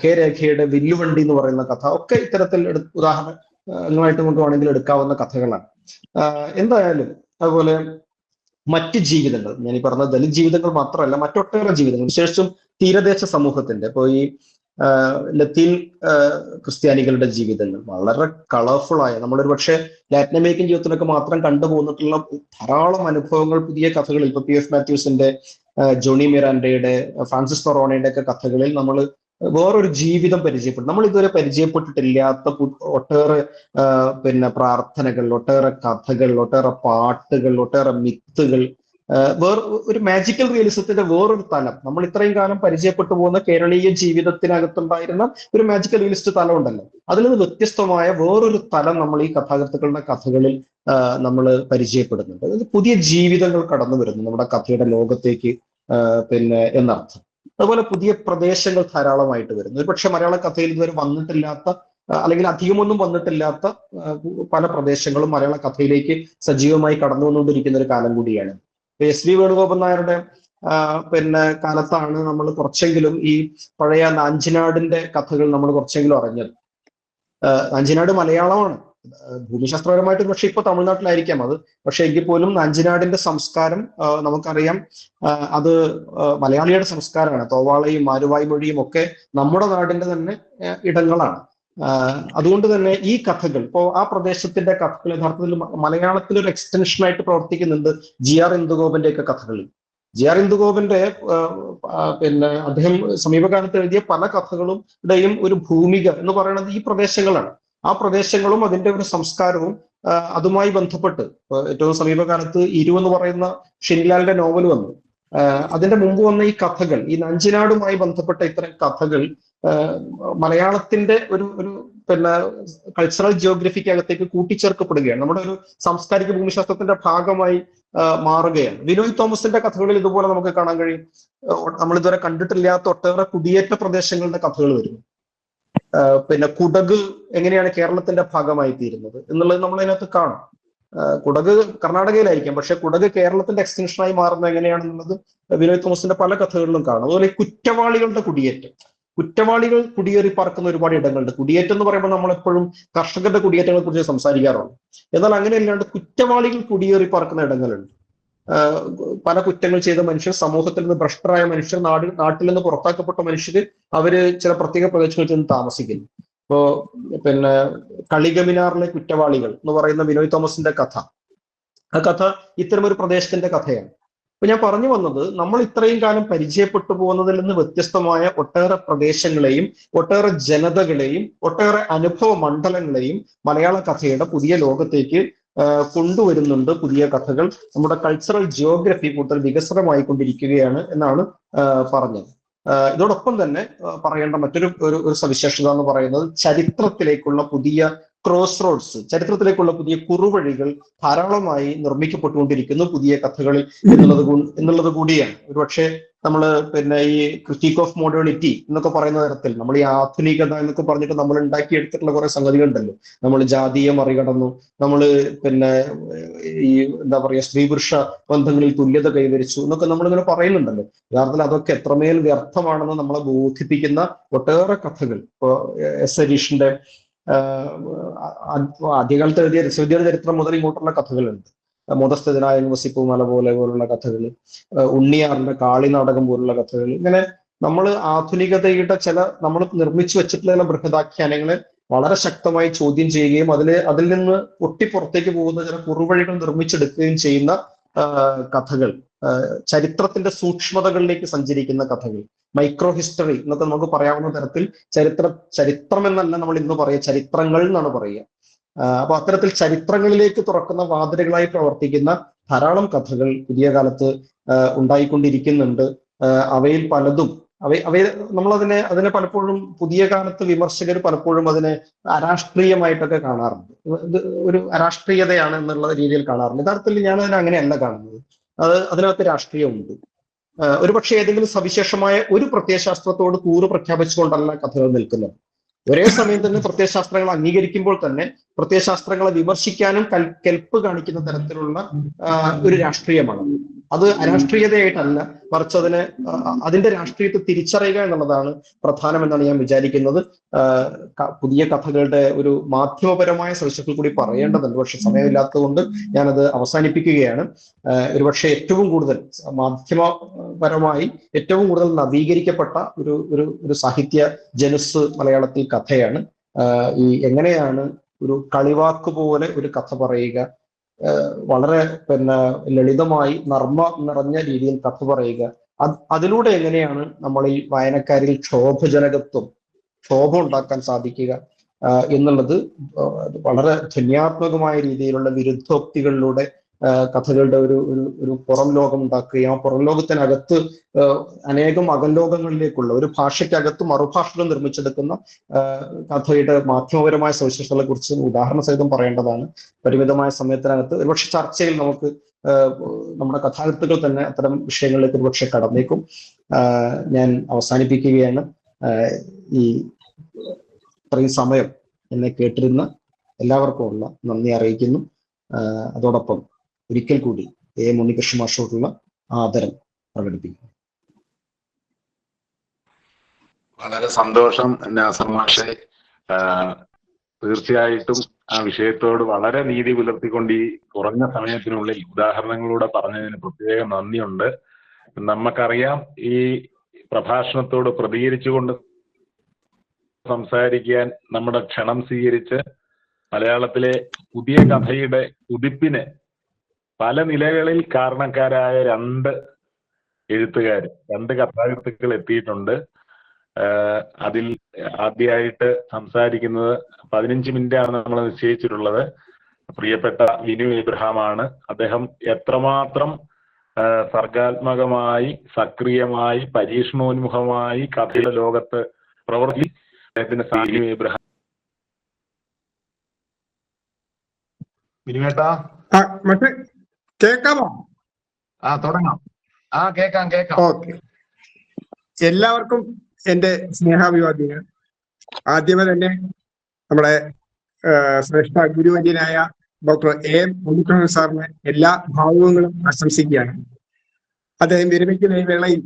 കെ രേഖയുടെ വില്ലുവണ്ടി എന്ന് പറയുന്ന കഥ ഒക്കെ ഇത്തരത്തിൽ ഉദാഹരണമായിട്ട് നമുക്ക് വേണമെങ്കിൽ എടുക്കാവുന്ന കഥകളാണ്. എന്തായാലും അതുപോലെ മറ്റ് ജീവിതങ്ങൾ, ഞാൻ ഈ പറഞ്ഞ ദലിത് ജീവിതങ്ങൾ മാത്രമല്ല, മറ്റൊട്ടേറെ ജീവിതങ്ങൾ, വിശേഷിച്ചും തീരദേശ സമൂഹത്തിന്റെ, ഇപ്പോൾ ഈ ലത്തീൻ ക്രിസ്ത്യാനികളുടെ ജീവിതങ്ങൾ വളരെ കളർഫുൾ ആയ, നമ്മളൊരു പക്ഷേ ലാറ്റിൻ അമേരിക്കൻ ജീവിതത്തിലൊക്കെ മാത്രം കണ്ടുപോകുന്നിട്ടുള്ള ധാരാളം അനുഭവങ്ങൾ പുതിയ കഥകളിൽ, ഇപ്പൊ പി എഫ് മാത്യൂസിന്റെ, ജോണി മിറാൻഡയുടെ, ഫ്രാൻസിസ് ഫൊറോണയുടെ ഒക്കെ കഥകളിൽ നമ്മൾ വേറൊരു ജീവിതം പരിചയപ്പെടും. നമ്മൾ ഇതുവരെ പരിചയപ്പെട്ടിട്ടില്ലാത്ത ഒട്ടേറെ പിന്നെ പ്രാർത്ഥനകൾ, ഒട്ടേറെ കഥകൾ, ഒട്ടേറെ പാട്ടുകൾ, ഒട്ടേറെ മിത്തുകൾ, ഒരു മാജിക്കൽ റിയലിസത്തിന്റെ വേറൊരു തലം, നമ്മൾ ഇത്രയും കാലം പരിചയപ്പെട്ടു പോകുന്ന കേരളീയ ജീവിതത്തിനകത്തുണ്ടായിരുന്ന ഒരു മാജിക്കൽ റിയലിസ്റ്റ് തലം ഉണ്ടല്ലോ, അതിൽ നിന്ന് വ്യത്യസ്തമായ വേറൊരു തലം നമ്മൾ ഈ കഥാകൃത്തുക്കളുടെ കഥകളിൽ നമ്മൾ പരിചയപ്പെടുന്നുണ്ട്. അതായത് പുതിയ ജീവിതങ്ങൾ കടന്നു വരുന്നു നമ്മുടെ കഥയുടെ ലോകത്തേക്ക് പിന്നെ എന്നർത്ഥം. അതുപോലെ പുതിയ പ്രദേശങ്ങൾ ധാരാളമായിട്ട് വരുന്നു. ഒരുപക്ഷെ മലയാള കഥയിൽ ഇതുവരെ വന്നിട്ടില്ലാത്ത, അല്ലെങ്കിൽ അധികമൊന്നും വന്നിട്ടില്ലാത്ത പല പ്രദേശങ്ങളും മലയാള കഥയിലേക്ക് സജീവമായി കടന്നു വന്നുകൊണ്ടിരിക്കുന്ന ഒരു കാലം കൂടിയാണ്. എസ് വി വേണുഗോപാൽ നായരുടെ പിന്നെ കാലത്താണ് നമ്മൾ കുറച്ചെങ്കിലും ഈ പഴയ നാഞ്ചിനാടിന്റെ കഥകൾ നമ്മൾ കുറച്ചെങ്കിലും അറിഞ്ഞത്. നാഞ്ചിനാട് മലയാളമാണ്, ഭൂമിശാസ്ത്രപരമായിട്ട് പക്ഷെ ഇപ്പൊ തമിഴ്നാട്ടിലായിരിക്കാം അത്, പക്ഷെ എങ്കിൽ പോലും നാഞ്ചിനാടിന്റെ സംസ്കാരം നമുക്കറിയാം, അത് മലയാളിയുടെ സംസ്കാരമാണ്. തോവാളയും മാരുവായ് മൊഴിയും ഒക്കെ നമ്മുടെ നാടിന്റെ തന്നെ ഇടങ്ങളാണ്. അതുകൊണ്ട് തന്നെ ഈ കഥകൾ, ഇപ്പോ ആ പ്രദേശത്തിന്റെ കഥകൾ യഥാർത്ഥത്തിൽ മലയാളത്തിൽ ഒരു എക്സ്റ്റൻഷനായിട്ട് പ്രവർത്തിക്കുന്നുണ്ട് ജി ആർ ഇന്ദുഗോപന്റെ ഒക്കെ കഥകളിൽ. ജി ആർ ഇന്ദുഗോപന്റെ പിന്നെ അദ്ദേഹം സമീപകാലത്ത് എഴുതിയ പല കഥകളുടെയും ഒരു ഭൂമിക എന്ന് പറയുന്നത് ഈ പ്രദേശങ്ങളാണ്. ആ പ്രദേശങ്ങളും അതിന്റെ ഒരു സംസ്കാരവും അതുമായി ബന്ധപ്പെട്ട് ഏറ്റവും സമീപകാലത്ത് എന്ന് പറയുന്ന ഷിൻലാലിന്റെ നോവൽ വന്നു. അതിന്റെ മുമ്പ് വന്ന ഈ കഥകൾ, ഈ നഞ്ചിനാടുമായി ബന്ധപ്പെട്ട ഇത്തരം കഥകൾ മലയാളത്തിന്റെ ഒരു പിന്നെ കൾച്ചറൽ ജിയോഗ്രഫിക്കകത്തേക്ക് കൂട്ടിച്ചേർക്കപ്പെടുകയാണ്, നമ്മുടെ ഒരു സാംസ്കാരിക ഭൂമിശാസ്ത്രത്തിന്റെ ഭാഗമായി മാറുകയാണ്. വിനോയ് തോമസിന്റെ കഥകളിൽ ഇതുപോലെ നമുക്ക് കാണാൻ കഴിയും. നമ്മൾ ഇതുവരെ കണ്ടിട്ടില്ലാത്ത ഒട്ടേറെ കുടിയേറ്റ പ്രദേശങ്ങളുടെ കഥകൾ വരുന്നു. പിന്നെ കുടക് എങ്ങനെയാണ് കേരളത്തിന്റെ ഭാഗമായി തീരുന്നത് എന്നുള്ളത് നമ്മൾ അതിനകത്ത് കാണും. കുടക് കർണാടകയിലായിരിക്കാം, പക്ഷെ കുടക് കേരളത്തിന്റെ എക്സ്റ്റൻഷനായി മാറുന്നത് എങ്ങനെയാണെന്നുള്ളത് വിനോയ് തോമസിന്റെ പല കഥകളിലും കാണും. അതുപോലെ കുറ്റവാളികളുടെ കുറ്റവാളികൾ കുടിയേറി പാർക്കുന്ന ഒരുപാട് ഇടങ്ങളുണ്ട്. കുടിയേറ്റം എന്ന് പറയുമ്പോൾ നമ്മൾ എപ്പോഴും കർഷകരുടെ കുടിയേറ്റങ്ങളെ കുറിച്ച് സംസാരിക്കാറുണ്ട്. എന്നാൽ അങ്ങനെയല്ലാണ്ട് കുറ്റവാളികൾ കുടിയേറി പാർക്കുന്ന ഇടങ്ങളുണ്ട്. പല കുറ്റങ്ങൾ ചെയ്ത മനുഷ്യർ, സമൂഹത്തിൽ നിന്ന് ഭ്രഷ്ടരായ മനുഷ്യർ, നാട്ടിൽ നിന്ന് പുറത്താക്കപ്പെട്ട മനുഷ്യർ, അവര് ചില പ്രത്യേക പ്രദേശങ്ങളിൽ ചെന്ന് താമസിക്കുന്നു. ഇപ്പോ പിന്നെ കളികമിനാറിലെ കുറ്റവാളികൾ എന്ന് പറയുന്ന വിനോയ് തോമസിന്റെ കഥ, ആ കഥ ഇത്തരമൊരു പ്രദേശത്തിന്റെ കഥയാണ്. അപ്പൊ ഞാൻ പറഞ്ഞു വന്നത്, നമ്മൾ ഇത്രയും കാലം പരിചയപ്പെട്ടു പോകുന്നതിൽ നിന്ന് വ്യത്യസ്തമായ ഒട്ടേറെ പ്രദേശങ്ങളെയും ഒട്ടേറെ ജനതകളെയും ഒട്ടേറെ അനുഭവ മണ്ഡലങ്ങളെയും മലയാള കഥയുടെ പുതിയ ലോകത്തേക്ക് കൊണ്ടുവരുന്നുണ്ട്. പുതിയ കഥകൾ നമ്മുടെ കൾച്ചറൽ ജിയോഗ്രഫി കൂടുതൽ വികസിതമായിക്കൊണ്ടിരിക്കുകയാണ് എന്നാണ് പറഞ്ഞത്. ഇതോടൊപ്പം തന്നെ പറയേണ്ട മറ്റൊരു ഒരു സവിശേഷത എന്ന് പറയുന്നത് ചരിത്രത്തിലേക്കുള്ള പുതിയ ക്രോസ് റോഡ്സ്, ചരിത്രത്തിലേക്കുള്ള പുതിയ കുറുവഴികൾ ധാരാളമായി നിർമ്മിക്കപ്പെട്ടുകൊണ്ടിരിക്കുന്നു പുതിയ കഥകളിൽ എന്നുള്ളത് കൂടിയാണ്. ഒരുപക്ഷെ നമ്മൾ പിന്നെ ഈ ക്രിറ്റിക് ഓഫ് മോഡേണിറ്റി എന്നൊക്കെ പറയുന്ന തരത്തിൽ നമ്മൾ ഈ ആധുനികത എന്നൊക്കെ പറഞ്ഞിട്ട് നമ്മൾ ഉണ്ടാക്കിയെടുത്തിട്ടുള്ള കുറെ സംഗതികളുണ്ടല്ലോ. നമ്മൾ ജാതിയെ മറികടന്നു, നമ്മൾ പിന്നെ ഈ എന്താ പറയുക സ്ത്രീ പുരുഷ ബന്ധങ്ങളിൽ തുല്യത കൈവരിച്ചു എന്നൊക്കെ നമ്മളിങ്ങനെ പറയുന്നുണ്ടല്ലോ. യഥാർത്ഥത്തിൽ അതൊക്കെ എത്രമേൽ വ്യർത്ഥമാണെന്ന് നമ്മളെ ബോധിപ്പിക്കുന്ന ഒട്ടേറെ കഥകൾ ഇപ്പൊ എസ് ഹരീഷിന്റെ ആദ്യകാലത്ത് എഴുതിയ രസവിദ്യയുടെ ചരിത്രം മുതൽ ഇങ്ങോട്ടുള്ള കഥകളുണ്ട്. മുതസ്ഥിതനായ വസിപ്പു മല പോലുള്ള കഥകൾ, ഉണ്ണിയാറിന്റെ കാളി നാടകം പോലുള്ള കഥകൾ. ഇങ്ങനെ നമ്മൾ ആധുനികതയുടെ നമ്മൾ നിർമ്മിച്ചു വെച്ചിട്ടുള്ള ചില ബൃഹദാഖ്യാനങ്ങളെ വളരെ ശക്തമായി ചോദ്യം ചെയ്യുകയും അതിൽ നിന്ന് പൊട്ടിപ്പുറത്തേക്ക് പോകുന്ന ചില കുറുവഴികൾ നിർമ്മിച്ചെടുക്കുകയും ചെയ്യുന്ന കഥകൾ, ചരിത്രത്തിന്റെ സൂക്ഷ്മതകളിലേക്ക് സഞ്ചരിക്കുന്ന കഥകൾ, മൈക്രോ ഹിസ്റ്ററി എന്നൊക്കെ നമുക്ക് പറയാവുന്ന തരത്തിൽ ചരിത്രം എന്നല്ല നമ്മൾ ഇന്ന് പറയുക, ചരിത്രങ്ങൾ എന്നാണ് പറയുക. അപ്പൊ അത്തരത്തിൽ ചരിത്രങ്ങളിലേക്ക് തുറക്കുന്ന വാതിലുകളായി പ്രവർത്തിക്കുന്ന ധാരാളം കഥകൾ പുതിയ കാലത്ത് ഉണ്ടായിക്കൊണ്ടിരിക്കുന്നുണ്ട്. അവയിൽ പലതും അവയെ അതിനെ പലപ്പോഴും പുതിയ കാലത്ത് വിമർശകർ പലപ്പോഴും അതിനെ അരാഷ്ട്രീയമായിട്ടൊക്കെ കാണാറുണ്ട്. ഇത് ഒരു അരാഷ്ട്രീയതയാണ് എന്നുള്ള രീതിയിൽ കാണാറുണ്ട്. യഥാർത്ഥത്തിൽ ഞാൻ അതിനെ അങ്ങനെയല്ല കാണുന്നത്. അതിനകത്ത് രാഷ്ട്രീയമുണ്ട്. ഒരുപക്ഷെ ഏതെങ്കിലും സവിശേഷമായ ഒരു പ്രത്യയശാസ്ത്രത്തോട് കൂറ് പ്രഖ്യാപിച്ചുകൊണ്ടല്ല കഥകൾ നിൽക്കുന്നത്. ഒരേ സമയം തന്നെ പ്രത്യയശാസ്ത്രങ്ങൾ അംഗീകരിക്കുമ്പോൾ തന്നെ പ്രത്യയശാസ്ത്രങ്ങളെ വിമർശിക്കാനും കെൽപ്പ് കാണിക്കുന്ന തരത്തിലുള്ള ഒരു രാഷ്ട്രീയമാണ്. അത് അരാഷ്ട്രീയതയായിട്ടല്ല, മറിച്ച് അതിന്റെ രാഷ്ട്രീയത്തെ തിരിച്ചറിയുക എന്നുള്ളതാണ് പ്രധാനമെന്നാണ് ഞാൻ വിചാരിക്കുന്നത്. പുതിയ കഥകളുടെ ഒരു മാധ്യമപരമായ സവിശേഷതകൾ കൂടി പറയേണ്ടതുണ്ട്, പക്ഷെ സമയമില്ലാത്തത് കൊണ്ട് ഞാനത് അവസാനിപ്പിക്കുകയാണ്. ഒരുപക്ഷെ ഏറ്റവും കൂടുതൽ മാധ്യമപരമായി ഏറ്റവും കൂടുതൽ നവീകരിക്കപ്പെട്ട ഒരു സാഹിത്യ ജനുസ് മലയാളത്തിൽ കഥയാണ്. ഈ എങ്ങനെയാണ് ഒരു കളിവാക്ക് പോലെ ഒരു കഥ പറയുക, വളരെ ലളിതമായി നർമ്മ നിറഞ്ഞ രീതിയിൽ കഥ പറയുക, അതിലൂടെ എങ്ങനെയാണ് നമ്മൾ ഈ വായനക്കാരിൽ ക്ഷോഭ ഉണ്ടാക്കാൻ സാധിക്കുക എന്നുള്ളത് വളരെ ധ്വന്യാത്മകമായ രീതിയിലുള്ള വിരുദ്ധോക്തികളിലൂടെ കഥകളുടെ ഒരു പുറം ലോകം ഉണ്ടാക്കുകയും ആ പുറം ലോകത്തിനകത്ത് അനേകം അകലോകങ്ങളിലേക്കുള്ള ഒരു ഭാഷയ്ക്കകത്ത് മറുഭാഷകൾ നിർമ്മിച്ചെടുക്കുന്ന കഥയുടെ മാധ്യമപരമായ സവിശേഷതകളെ കുറിച്ച് ഉദാഹരണ സഹിതം പറയേണ്ടതാണ്. പരിമിതമായ സമയത്തിനകത്ത് ഒരുപക്ഷെ ചർച്ചയിൽ നമുക്ക് നമ്മുടെ കഥാകൃത്തുക്കൾ തന്നെ അത്തരം വിഷയങ്ങളിലേക്ക് ഒരുപക്ഷെ കടന്നേക്കും. ഞാൻ അവസാനിപ്പിക്കുകയാണ്. ഈ ഇത്രയും സമയം എന്നെ കേട്ടിരുന്ന എല്ലാവർക്കും ഉള്ള നന്ദി അറിയിക്കുന്നു. അതോടൊപ്പം ഒരിക്കൽ കൂടി ഉണ്ണികൃഷ്ണൻ മാഷോടുള്ള ആദരം പ്രകടിപ്പിക്കുന്നു. വളരെ സന്തോഷം നാസർ മാഷെ. തീർച്ചയായിട്ടും ആ വിഷയത്തോട് വളരെ നീതി പുലർത്തിക്കൊണ്ട് ഈ കുറഞ്ഞ സമയത്തിനുള്ളിൽ ഉദാഹരണങ്ങളിലൂടെ പറഞ്ഞതിന് പ്രത്യേകം നന്ദിയുണ്ട്. നമുക്കറിയാം, ഈ പ്രഭാഷണത്തോട് പ്രതികരിച്ചുകൊണ്ട് സംസാരിക്കാൻ നമ്മുടെ ക്ഷണം സ്വീകരിച്ച് മലയാളത്തിലെ പുതിയ കഥയുടെ കുതിപ്പിന് പല നിലകളിൽ കാരണക്കാരായ രണ്ട് കഥാകൃത്തുക്കൾ എത്തിയിട്ടുണ്ട്. അതിൽ ആദ്യമായിട്ട് സംസാരിക്കുന്നത് 15 മിനിറ്റാണ് നമ്മൾ നിശ്ചയിച്ചിട്ടുള്ളത്. പ്രിയപ്പെട്ട വിനു എബ്രഹാമാണ്. അദ്ദേഹം എത്രമാത്രം സർഗാത്മകമായി, സക്രിയമായി, പരീക്ഷണോന്മുഖമായി കഥയുടെ ലോകത്ത് പ്രവർത്തി അദ്ദേഹത്തിന്റെ വിനു എബ്രഹാം. വിനുവേട്ടാ കേൾക്കാമോ? തുടങ്ങാം. കേൾക്കാം. ഓക്കെ. എല്ലാവർക്കും എന്റെ സ്നേഹാഭിവാദ്യങ്ങൾ. ആദ്യമേ തന്നെ നമ്മുടെ ശ്രേഷ്ഠ ഗുരുവര്യനായ ഡോക്ടർ എം ഉണ്ണികൃഷ്ണൻ സാറിന് എല്ലാ ഭാവുകങ്ങളും ആശംസിക്കുകയാണ്. അദ്ദേഹം വിരമിക്കുന്ന ഈ വേളയിൽ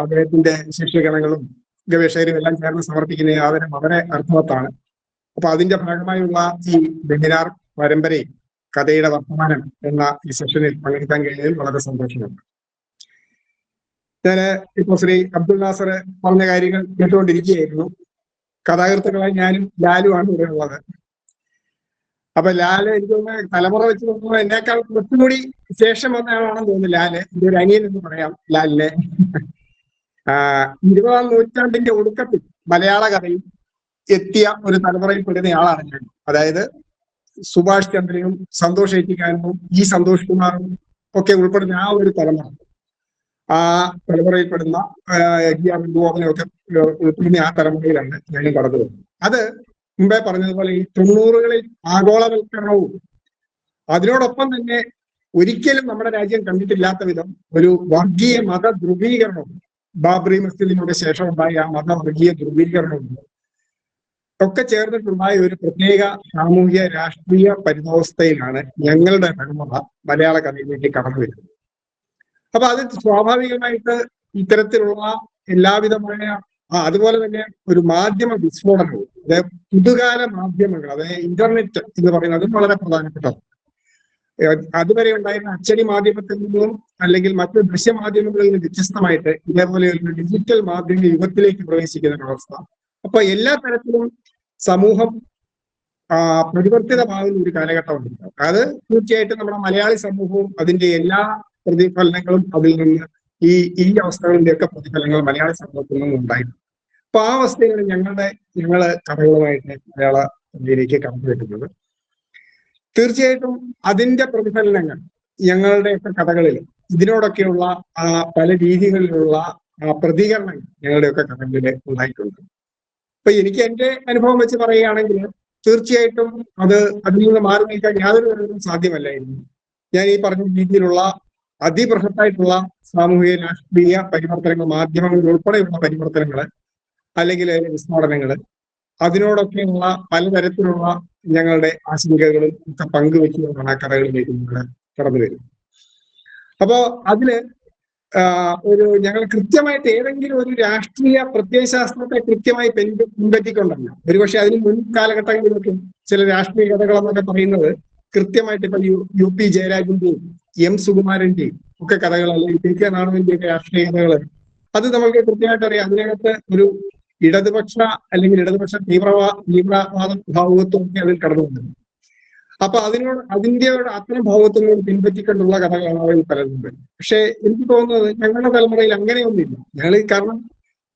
അദ്ദേഹത്തിന്റെ ശിഷ്യഗണങ്ങളും ഗവേഷകരും എല്ലാം ചേർന്ന് സമർപ്പിക്കുന്ന ആദരം വളരെ അർത്ഥവത്താണ്. അപ്പൊ അതിന്റെ ഭാഗമായുള്ള ഈ വെബിനാർ പരമ്പരയിൽ കഥയുടെ വർത്തമാനം എന്ന ഈ സെഷനിൽ പങ്കെടുക്കാൻ കഴിഞ്ഞതിൽ വളരെ സന്തോഷമുണ്ട്. ഞാൻ ഇപ്പൊ ശ്രീ അബ്ദുൽ നാസർ പറഞ്ഞ കാര്യങ്ങൾ കേട്ടുകൊണ്ടിരിക്കുകയായിരുന്നു. കഥാകൃത്തുക്കളായി ഞാനും ലാലുവാണ് ഇവിടെ ഉള്ളത്. അപ്പൊ ലാല് എനിക്ക് തോന്നുന്നു തലമുറ വെച്ച് നോക്കുമ്പോൾ എന്നേക്കാൾ കുറച്ചുകൂടി ശേഷം വന്നയാളാണെന്ന് തോന്നുന്നു ലാല്. എന്റെ ഒരു അനിയൻ എന്ന് പറയാം ലാലിനെ. 20-ാം നൂറ്റാണ്ടിന്റെ ഒടുക്കത്തിൽ മലയാള കഥയിൽ എത്തിയ ഒരു തലമുറയിൽ പെടുന്ന ആളാണ് ഞാൻ. അതായത് സുഭാഷ് ചന്ദ്രനും സന്തോഷ് ഏറ്റിക്കാരനും സന്തോഷ് കുമാറും ഒക്കെ ഉൾപ്പെടുന്ന ആ ഒരു തലമുറ, ആ തലമുറയിൽപ്പെടുന്ന ബിന്ദുവോഹനും ഒക്കെ ഉൾപ്പെടുന്ന ആ തലമുറയിലാണ് ഞാനും കടന്നു വരുന്നത്. അത് മുമ്പേ പറഞ്ഞതുപോലെ ഈ 90-കളിൽ ആഗോളവൽക്കരണവും അതിനോടൊപ്പം തന്നെ ഒരിക്കലും നമ്മുടെ രാജ്യം കണ്ടിട്ടില്ലാത്ത വിധം ഒരു വർഗീയ മത ധ്രുവീകരണവും, ബാബറി മസ്ജിദിനോട് ശേഷം ഉണ്ടായ ആ മതവർഗീയ ധ്രുവീകരണവും ഒക്കെ ചേർന്നിട്ടുണ്ടായ ഒരു പ്രത്യേക സാമൂഹിക രാഷ്ട്രീയ പരിതോവസ്ഥയിലാണ് ഞങ്ങളുടെ തലമുറ മലയാള കഥയിലേക്ക് കടന്നു വരുന്നത്. അപ്പൊ അത് സ്വാഭാവികമായിട്ട് ഇത്തരത്തിലുള്ള എല്ലാവിധമായ അതുപോലെ തന്നെ ഒരു മാധ്യമ വിസ്ഫോടനവും, അതായത് പുതുകാല മാധ്യമങ്ങൾ, അതായത് ഇന്റർനെറ്റ് എന്ന് പറയുന്നത് വളരെ പ്രധാനപ്പെട്ടതാണ്. അതുവരെ ഉണ്ടായിരുന്ന അച്ചടി മാധ്യമത്തിൽ നിന്നും അല്ലെങ്കിൽ മറ്റു ദൃശ്യമാധ്യമങ്ങളിൽ നിന്ന് വ്യത്യസ്തമായിട്ട് ഇതേപോലെ ഒരു ഡിജിറ്റൽ മാധ്യമ യുഗത്തിലേക്ക് പ്രവേശിക്കുന്ന ഒരവസ്ഥ. അപ്പൊ എല്ലാ തരത്തിലും സമൂഹം പരിവർത്തിതമാകുന്ന ഒരു കാലഘട്ടമുണ്ട്. അത് തീർച്ചയായിട്ടും നമ്മുടെ മലയാളി സമൂഹവും അതിന്റെ എല്ലാ പ്രതിഫലനങ്ങളും അതിൽ നിന്ന് ഈ അവസ്ഥകളിന്റെ ഒക്കെ പ്രതിഫലങ്ങൾ മലയാളി സമൂഹത്തിൽ നിന്നും ഉണ്ടായിരുന്നു. അപ്പൊ ആ അവസ്ഥയിൽ ഞങ്ങള് കഥകളുമായിട്ട് മലയാള ഇന്ത്യയിലേക്ക് കടന്നു വരുന്നത് തീർച്ചയായിട്ടും അതിന്റെ പ്രതിഫലനങ്ങൾ ഞങ്ങളുടെയൊക്കെ കഥകളിൽ ഇതിനോടൊക്കെയുള്ള പല രീതികളിലുള്ള പ്രതികരണങ്ങൾ ഞങ്ങളുടെയൊക്കെ കഥകളിൽ ഉണ്ടായിട്ടുണ്ട്. അപ്പൊ എനിക്ക് എന്റെ അനുഭവം വെച്ച് പറയുകയാണെങ്കിൽ തീർച്ചയായിട്ടും അതിൽ നിന്ന് മാറി നിൽക്കാൻ യാതൊരു തരത്തിലും സാധ്യമല്ലായിരുന്നു. ഞാൻ ഈ പറഞ്ഞ രീതിയിലുള്ള അതിബൃഹത്തായിട്ടുള്ള സാമൂഹിക രാഷ്ട്രീയ പരിവർത്തനങ്ങൾ, മാധ്യമങ്ങൾ ഉൾപ്പെടെയുള്ള പരിവർത്തനങ്ങള് അല്ലെങ്കിൽ വിസ്ഫോടനങ്ങള്, അതിനോടൊക്കെയുള്ള പലതരത്തിലുള്ള ഞങ്ങളുടെ ആശങ്കകളും ഒക്കെ പങ്കുവെക്കുന്നതാണ് ആ കഥകളിലേക്ക് ഞങ്ങൾ കടന്നു വരുന്നത്. അപ്പോ അതില് ഞങ്ങൾ കൃത്യമായിട്ട് ഏതെങ്കിലും ഒരു രാഷ്ട്രീയ പ്രത്യയശാസ്ത്രത്തെ കൃത്യമായി പിൻപറ്റിക്കൊണ്ടല്ല. ഒരുപക്ഷെ അതിന് മുൻ കാലഘട്ടങ്ങളിലൊക്കെ ചില രാഷ്ട്രീയ കഥകളെന്നൊക്കെ പറയുന്നത് കൃത്യമായിട്ട് ഇപ്പൊ UP ജയരാജന്റെയും M സുകുമാരന്റെയും ഒക്കെ കഥകൾ, അല്ലെങ്കിൽ PK നാണുവിന്റെയും ഒക്കെ രാഷ്ട്രീയ കഥകള്, അത് നമ്മൾക്ക് കൃത്യമായിട്ട് അറിയാം. അതിനകത്ത് ഒരു ഇടതുപക്ഷ അല്ലെങ്കിൽ ഇടതുപക്ഷ തീവ്രവാദ ഭാവുകത്വം ഒക്കെ അതിൽ കടന്നു വന്നത്. അപ്പൊ അതിന്റെ അത്തരം ഭാവുകത്വങ്ങൾ പിൻപറ്റിക്കൊണ്ടുള്ള കഥകളാണ് അതിൽ പലതുണ്ട്. പക്ഷെ എനിക്ക് തോന്നുന്നത് ഞങ്ങളുടെ തലമുറയിൽ അങ്ങനെയൊന്നുമില്ല. കാരണം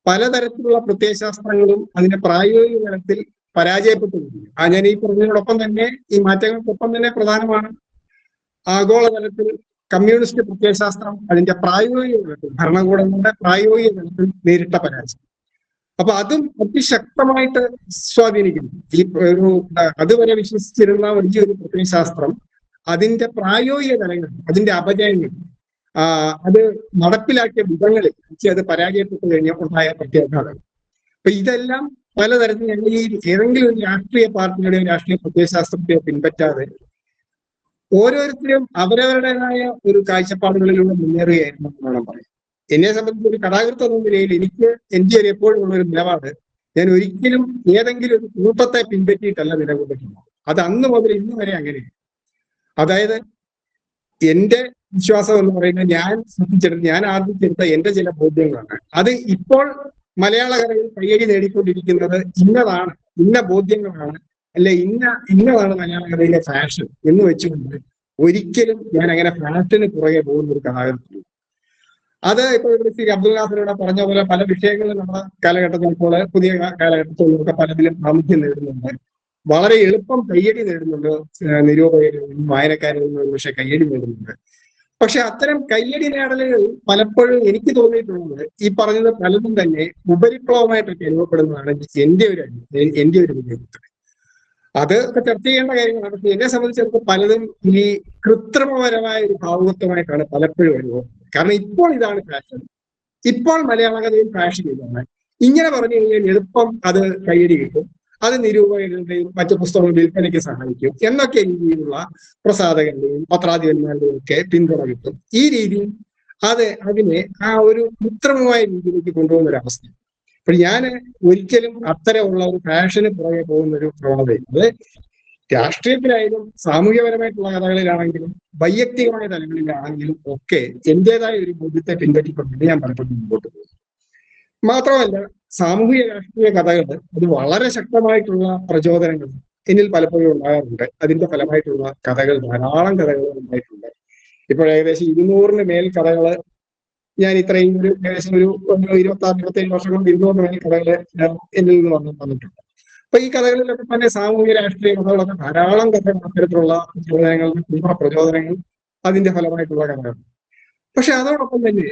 പലതരത്തിലുള്ള പ്രത്യയശാസ്ത്രങ്ങളും അതിന്റെ പ്രായോഗിക തലത്തിൽ പരാജയപ്പെട്ടിട്ടുണ്ട്. ഞാൻ ഈ പറഞ്ഞതിനോടൊപ്പം തന്നെ ഈ മാറ്റങ്ങൾക്കൊപ്പം തന്നെ പ്രധാനമാണ് ആഗോളതലത്തിൽ കമ്മ്യൂണിസ്റ്റ് പ്രത്യയശാസ്ത്രം അതിന്റെ പ്രായോഗിക തലത്തിൽ, ഭരണകൂടങ്ങളുടെ പ്രായോഗിക തലത്തിൽ നേരിട്ട പരാജയം. അപ്പൊ അതും അതിശക്തമായിട്ട് സ്വാധീനിക്കുന്നു. ഈ ഒരു അതുവരെ വിശ്വസിച്ചിരുന്ന വലിയൊരു പ്രത്യയശാസ്ത്രം അതിന്റെ പ്രായോഗിക തലങ്ങൾ, അതിന്റെ അപജയങ്ങൾ, അത് നടപ്പിലാക്കിയ വിധങ്ങളിൽ അത് പരാജയപ്പെട്ടു കഴിഞ്ഞാൽ ഉണ്ടായ പ്രത്യാഘാതങ്ങൾ. അപ്പൊ ഇതെല്ലാം പലതരത്തിൽ ഞങ്ങൾ ഈ ഏതെങ്കിലും ഒരു രാഷ്ട്രീയ പാർട്ടിയുടെയോ രാഷ്ട്രീയ പ്രത്യയശാസ്ത്രത്തെയോ പിൻപറ്റാതെ ഓരോരുത്തരും അവരവരുടേതായ ഒരു കാഴ്ചപ്പാടുകളിലൂടെ മുന്നേറുകയായിരുന്നു എന്ന് വേണം പറയാം. എന്നെ സംബന്ധിച്ച് ഒരു കഥാകൃത്ത് എന്ന നിലയിൽ എനിക്ക് എന്റെ ഒരു എപ്പോഴും ഉള്ള ഒരു നിലപാട്, ഞാൻ ഒരിക്കലും ഏതെങ്കിലും ഒരു കൂട്ടത്തെ പിൻപറ്റിയിട്ടല്ല നിലകൊണ്ടിട്ടുള്ളത്. അത് അന്ന് മുതൽ ഇന്ന് വരെ അങ്ങനെയാണ്. അതായത് എന്റെ വിശ്വാസം എന്ന് പറയുന്നത് ഞാൻ ആർജിച്ചെടുത്ത എന്റെ ചില ബോധ്യങ്ങളാണ്. അത് ഇപ്പോൾ മലയാള കഥയിൽ കയ്യടി നേടിക്കൊണ്ടിരിക്കുന്നത് ഇന്ന ബോധ്യങ്ങളാണ്, അല്ലെ ഇന്നതാണ് മലയാള കഥയിലെ ഫാഷൻ എന്ന് വെച്ചുകൊണ്ട് ഒരിക്കലും ഞാൻ അങ്ങനെ ഫാഷന് പുറകെ പോകുന്ന ഒരു കഥാകൃത്തില്ല. അത് ഇപ്പൊ ശ്രീ അബ്ദുൽ നാസറിവിടെ പറഞ്ഞ പോലെ പല വിഷയങ്ങളും നമ്മുടെ കാലഘട്ടത്തിൽ ഇപ്പോൾ പുതിയ കാലഘട്ടത്തിലൊക്കെ പലതിലും പ്രാമുഖ്യം നേടുന്നുണ്ട്. വളരെ എളുപ്പം കയ്യടി നേടുന്നുണ്ട്. നിരൂപകരിൽ നിന്നും വായനക്കാരിൽ നിന്നും പക്ഷെ കയ്യടി നേടുന്നുണ്ട്. പക്ഷെ അത്തരം കയ്യടി നേടലുകൾ പലപ്പോഴും എനിക്ക് തോന്നിയിട്ടുള്ളത് ഈ പറഞ്ഞത് പലതും തന്നെ ഉപരിപ്ലവമായിട്ടൊക്കെ അനുഭവപ്പെടുന്നതാണ് എന്റെ ഒരു വിലയിരുത്തൽ. അതൊക്കെ ചർച്ച ചെയ്യേണ്ട കാര്യങ്ങളാണ്. പക്ഷെ എന്നെ സംബന്ധിച്ചിടത്തോളം പലതും ഈ കൃത്രിമപരമായ ഒരു ഭാവുകത്വമായിട്ടാണ് പലപ്പോഴും അനുഭവം. കാരണം ഇപ്പോൾ ഇതാണ് ഫാഷൻ, ഇപ്പോൾ മലയാള കഥയിൽ ഫാഷൻ ഇതാണ്. ഇങ്ങനെ പറഞ്ഞു കഴിഞ്ഞാൽ എളുപ്പം അത് കയ്യടി കിട്ടും, അത് നിരൂപകരുടെയും മറ്റു പുസ്തകങ്ങൾ വിൽപ്പനയ്ക്ക് സഹായിക്കും എന്നൊക്കെ രീതിയിലുള്ള പ്രസാധകരുടെയും പത്രാധിപന്മാരുടെയും ഒക്കെ പിന്തുണ കിട്ടും. ഈ രീതിയിൽ അതിനെ ആ ഒരു കൃത്രിമമായ രീതിയിലേക്ക് കൊണ്ടുപോകുന്ന ഒരു അവസ്ഥ. അപ്പോൾ ഞാൻ ഒരിക്കലും അത്തരമുള്ള ഒരു ഫാഷന് പുറകെ പോകുന്ന ഒരു പ്രവണതയില്ല. അത് രാഷ്ട്രീയത്തിലായാലും സാമൂഹ്യപരമായിട്ടുള്ള കഥകളിലാണെങ്കിലും വൈയക്തികമായ തലങ്ങളിലാണെങ്കിലും ഒക്കെ എന്റേതായ ഒരു ബോധ്യത്തെ പിൻപറ്റിക്കൊണ്ടിട്ട് ഞാൻ പലപ്പോഴും മുമ്പോട്ട് പോകും. മാത്രമല്ല സാമൂഹിക രാഷ്ട്രീയ കഥകൾ അത് വളരെ ശക്തമായിട്ടുള്ള പ്രചോദനങ്ങൾ എന്നിൽ പലപ്പോഴും ഉണ്ടാകാറുണ്ട്. അതിന്റെ ഫലമായിട്ടുള്ള കഥകൾ, ധാരാളം കഥകൾ ഉണ്ടായിട്ടുണ്ട്. ഇപ്പോൾ ഏകദേശം 200-ന് മേൽ കഥകൾ ഞാൻ ഇത്രയും ഏകദേശം ഒരു 26-27 വർഷം കൊണ്ട് 200-ന് മേൽ കഥകൾ എന്നിൽ നിന്ന് വന്നിട്ടുണ്ട്. അപ്പൊ ഈ കഥകളിലൊക്കെ തന്നെ സാമൂഹിക രാഷ്ട്രീയ കഥകളൊക്കെ ധാരാളം കഥകൾ, അത്തരത്തിലുള്ള പ്രചോദനങ്ങൾ, തീവ്ര പ്രചോദനങ്ങൾ, അതിന്റെ ഫലമായിട്ടുള്ള കഥകൾ. പക്ഷെ അതോടൊപ്പം തന്നെ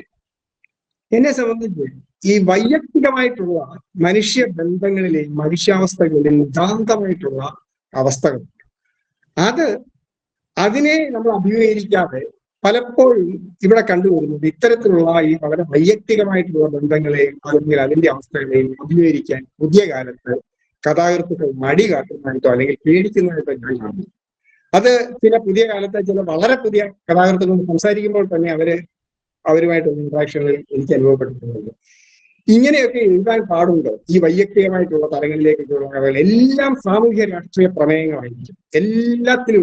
എന്നെ സംബന്ധിച്ച് ഈ വൈയക്തികമായിട്ടുള്ള മനുഷ്യ ബന്ധങ്ങളിലെയും മനുഷ്യാവസ്ഥകളിലെയും നിതാന്തമായിട്ടുള്ള അവസ്ഥകൾ, അതിനെ നമ്മൾ അഭിമുഖീകരിക്കാതെ പലപ്പോഴും ഇവിടെ കണ്ടുവരുന്നത് ഇത്തരത്തിലുള്ള ഈ വളരെ വൈയക്തികമായിട്ടുള്ള ബന്ധങ്ങളെയും അല്ലെങ്കിൽ അതിന്റെ അവസ്ഥകളെയും അഭിമുഖീകരിക്കാൻ പുതിയ കാലത്ത് കഥാകൃത്തുക്കൾ മടി കാട്ടുന്നതായിട്ടോ അല്ലെങ്കിൽ പേടിക്കുന്നതായിട്ടോ ഞാൻ കാണുന്നു. അത് ചില പുതിയ കാലത്തെ ചില വളരെ പുതിയ കഥാകൃത്തുക്കൾ സംസാരിക്കുമ്പോൾ തന്നെ അവരുമായിട്ടുള്ള ഇന്ററാക്ഷനുകളിൽ എനിക്ക് അനുഭവപ്പെട്ടിട്ടുണ്ട്. ഇങ്ങനെയൊക്കെ എഴുതാൻ പാടുണ്ടോ? ഈ വൈയക്തികമായിട്ടുള്ള തലങ്ങളിലേക്കുള്ള കഥകൾ എല്ലാം സാമൂഹ്യ രാഷ്ട്രീയ പ്രമേയങ്ങളായിരിക്കും. എല്ലാത്തിനും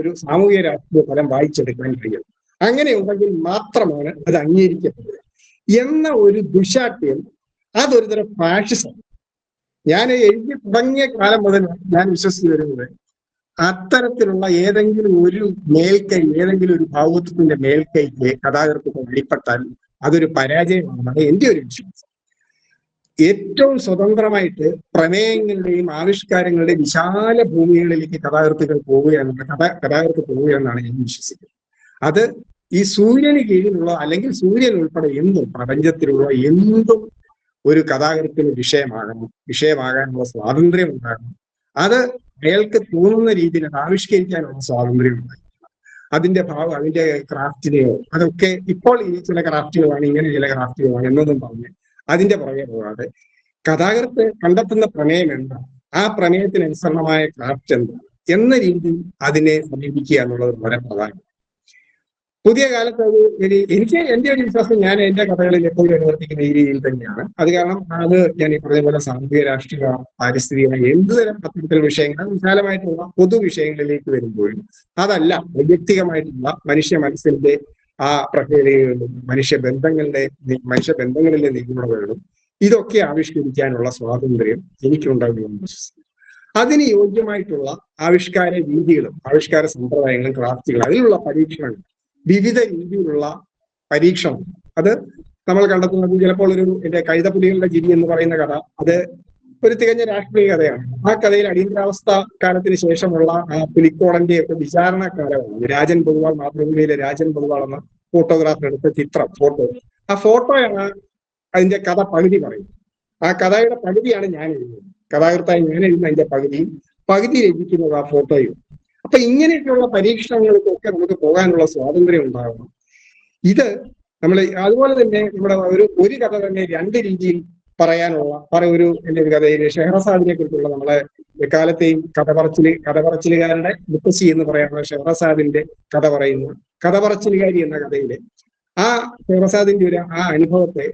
ഒരു സാമൂഹ്യ രാഷ്ട്രീയ ഫലം വായിച്ചെടുക്കാൻ കഴിയും. അങ്ങനെ ഉണ്ടെങ്കിൽ മാത്രമാണ് അത് അംഗീകരിക്കപ്പെടുക എന്ന ഒരു ദുശാഠ്യം, അതൊരു തരം ഫാഷിസം. ഞാൻ എഴുതി തുടങ്ങിയ കാലം മുതൽ ഞാൻ വിശ്വസിച്ചു വരുന്നത് അത്തരത്തിലുള്ള ഏതെങ്കിലും ഒരു മേൽക്കൈ, ഏതെങ്കിലും ഒരു ഭാവുകത്വത്തിന്റെ മേൽക്കൈക്ക് കഥാകൃത്തുക്കൾ വെളിപ്പെട്ടാൽ അതൊരു പരാജയമാണെന്നാണ് എന്റെ ഒരു വിശ്വാസം. ഏറ്റവും സ്വതന്ത്രമായിട്ട് പ്രമേയങ്ങളുടെയും ആവിഷ്കാരങ്ങളുടെയും വിശാല ഭൂമികളിലേക്ക് കഥാകൃത്തുക്കൾ പോവുകയാണെന്നാണ് ഞാൻ വിശ്വസിക്കുന്നത്. അത് ഈ സൂര്യന് കീഴിലുള്ള അല്ലെങ്കിൽ സൂര്യൻ ഉൾപ്പെടെ എന്തും, പ്രപഞ്ചത്തിലുള്ള എന്തും ഒരു കഥാകൃത്തിന് വിഷയമാകാനുള്ള സ്വാതന്ത്ര്യം ഉണ്ടാകണം. അത് അയാൾക്ക് തോന്നുന്ന രീതിയിൽ അത് ആവിഷ്കരിക്കാനുള്ള സ്വാതന്ത്ര്യം ഉണ്ടായിരിക്കണം. അതിന്റെ ഭാവം, അതിന്റെ ക്രാഫ്റ്റിനെയോ അതൊക്കെ ഇപ്പോൾ ഈ ചില ക്രാഫ്റ്റുകളാണ്, ഇങ്ങനെ ചില ക്രാഫ്റ്റുകളാണ് എന്നതും പറഞ്ഞ് അതിന്റെ പുറകെ പോകാതെ കഥാകൃത്ത് കണ്ടെത്തുന്ന പ്രമേയം എന്താണ്, ആ പ്രമേയത്തിനനുസരണമായ ക്രാഫ്റ്റ് എന്താണ് എന്ന രീതിയിൽ അതിനെ സമീപിക്കുക എന്നുള്ളത് വളരെ പ്രധാനമാണ്. പുതിയ കാലത്ത് എനിക്ക് എന്റെ ഒരു വിശ്വാസം, ഞാൻ എന്റെ കഥകളിൽ എപ്പോഴും അനുവർത്തിക്കുന്ന ഈ രീതിയിൽ തന്നെയാണ്. അത് കാരണം ഞാൻ ഈ പറഞ്ഞ പോലെ സാമൂഹിക രാഷ്ട്രീയ പാരിസ്ഥിതികമായ എന്തുതരം അത്തരത്തിലുള്ള വിഷയങ്ങൾ വിശാലമായിട്ടുള്ള പൊതുവിഷയങ്ങളിലേക്ക് വരുമ്പോഴും അതല്ല വ്യക്തിഗതമായിട്ടുള്ള മനുഷ്യ മനസ്സിന്റെ ആ പ്രക്രിയകളിലും മനുഷ്യ ബന്ധങ്ങളിലെ നിഗൂഢതകളും ഇതൊക്കെ ആവിഷ്കരിക്കാനുള്ള സ്വാതന്ത്ര്യം എനിക്കുണ്ടാകുമെന്ന് വിശ്വസിക്കുന്നു. അതിന് യോഗ്യമായിട്ടുള്ള ആവിഷ്കാര രീതികളും ആവിഷ്കാര സമ്പ്രദായങ്ങളും ക്രാഫ്റ്റുകളും അതിലുള്ള പരീക്ഷണങ്ങൾ, വിവിധ രീതിയിലുള്ള പരീക്ഷണം, അത് നമ്മൾ കണ്ടെത്തുന്നത് ചിലപ്പോൾ എന്റെ കൈതപ്പുലികളുടെ ജിരി എന്ന് പറയുന്ന കഥ, അത് ഒരു തികഞ്ഞ രാഷ്ട്രീയ കഥയാണ്. ആ കഥയിൽ അടിയന്തരാവസ്ഥ കാലത്തിന് ശേഷമുള്ള ആ പുലിക്കോടന്റെ ഒക്കെ വിചാരണ കാലമാണ്. രാജൻ പൊതുവാൾ, മാതൃഭൂമിയിലെ രാജൻ പൊതുവാൾ എന്ന ഫോട്ടോഗ്രാഫർ എടുത്ത ഫോട്ടോ, ആ ഫോട്ടോയാണ് അതിന്റെ കഥ പകുതി പറയുന്നത്. ആ കഥയുടെ പകുതിയാണ് ഞാൻ എഴുതുന്നത്, കഥാകൃത്തായി ഞാൻ എഴുതുന്ന അതിന്റെ പകുതി രചിക്കുന്നത് ആ ഫോട്ടോയും. അപ്പൊ ഇങ്ങനെയൊക്കെയുള്ള പരീക്ഷണങ്ങൾക്കൊക്കെ നമുക്ക് പോകാനുള്ള സ്വാതന്ത്ര്യം ഉണ്ടാകണം. ഇത് അതുപോലെ തന്നെ നമ്മുടെ ഒരു കഥ തന്നെ രണ്ട് രീതിയിൽ പറയാനുള്ള എന്റെ ഒരു കഥയിൽ ഷെഹ്റസാദിനെ കുറിച്ചുള്ള നമ്മളെ എക്കാലത്തെയും കഥപറച്ചിലുകാരുടെ മുത്തശ്ശി എന്ന് പറയാനുള്ള ഷെഹ്റസാദിന്റെ കഥ പറയുന്ന കഥപറച്ചിലുകാരി എന്ന കഥയിലെ ആ ഷെഹ്റസാദിന്റെ ആ അനുഭവത്തെ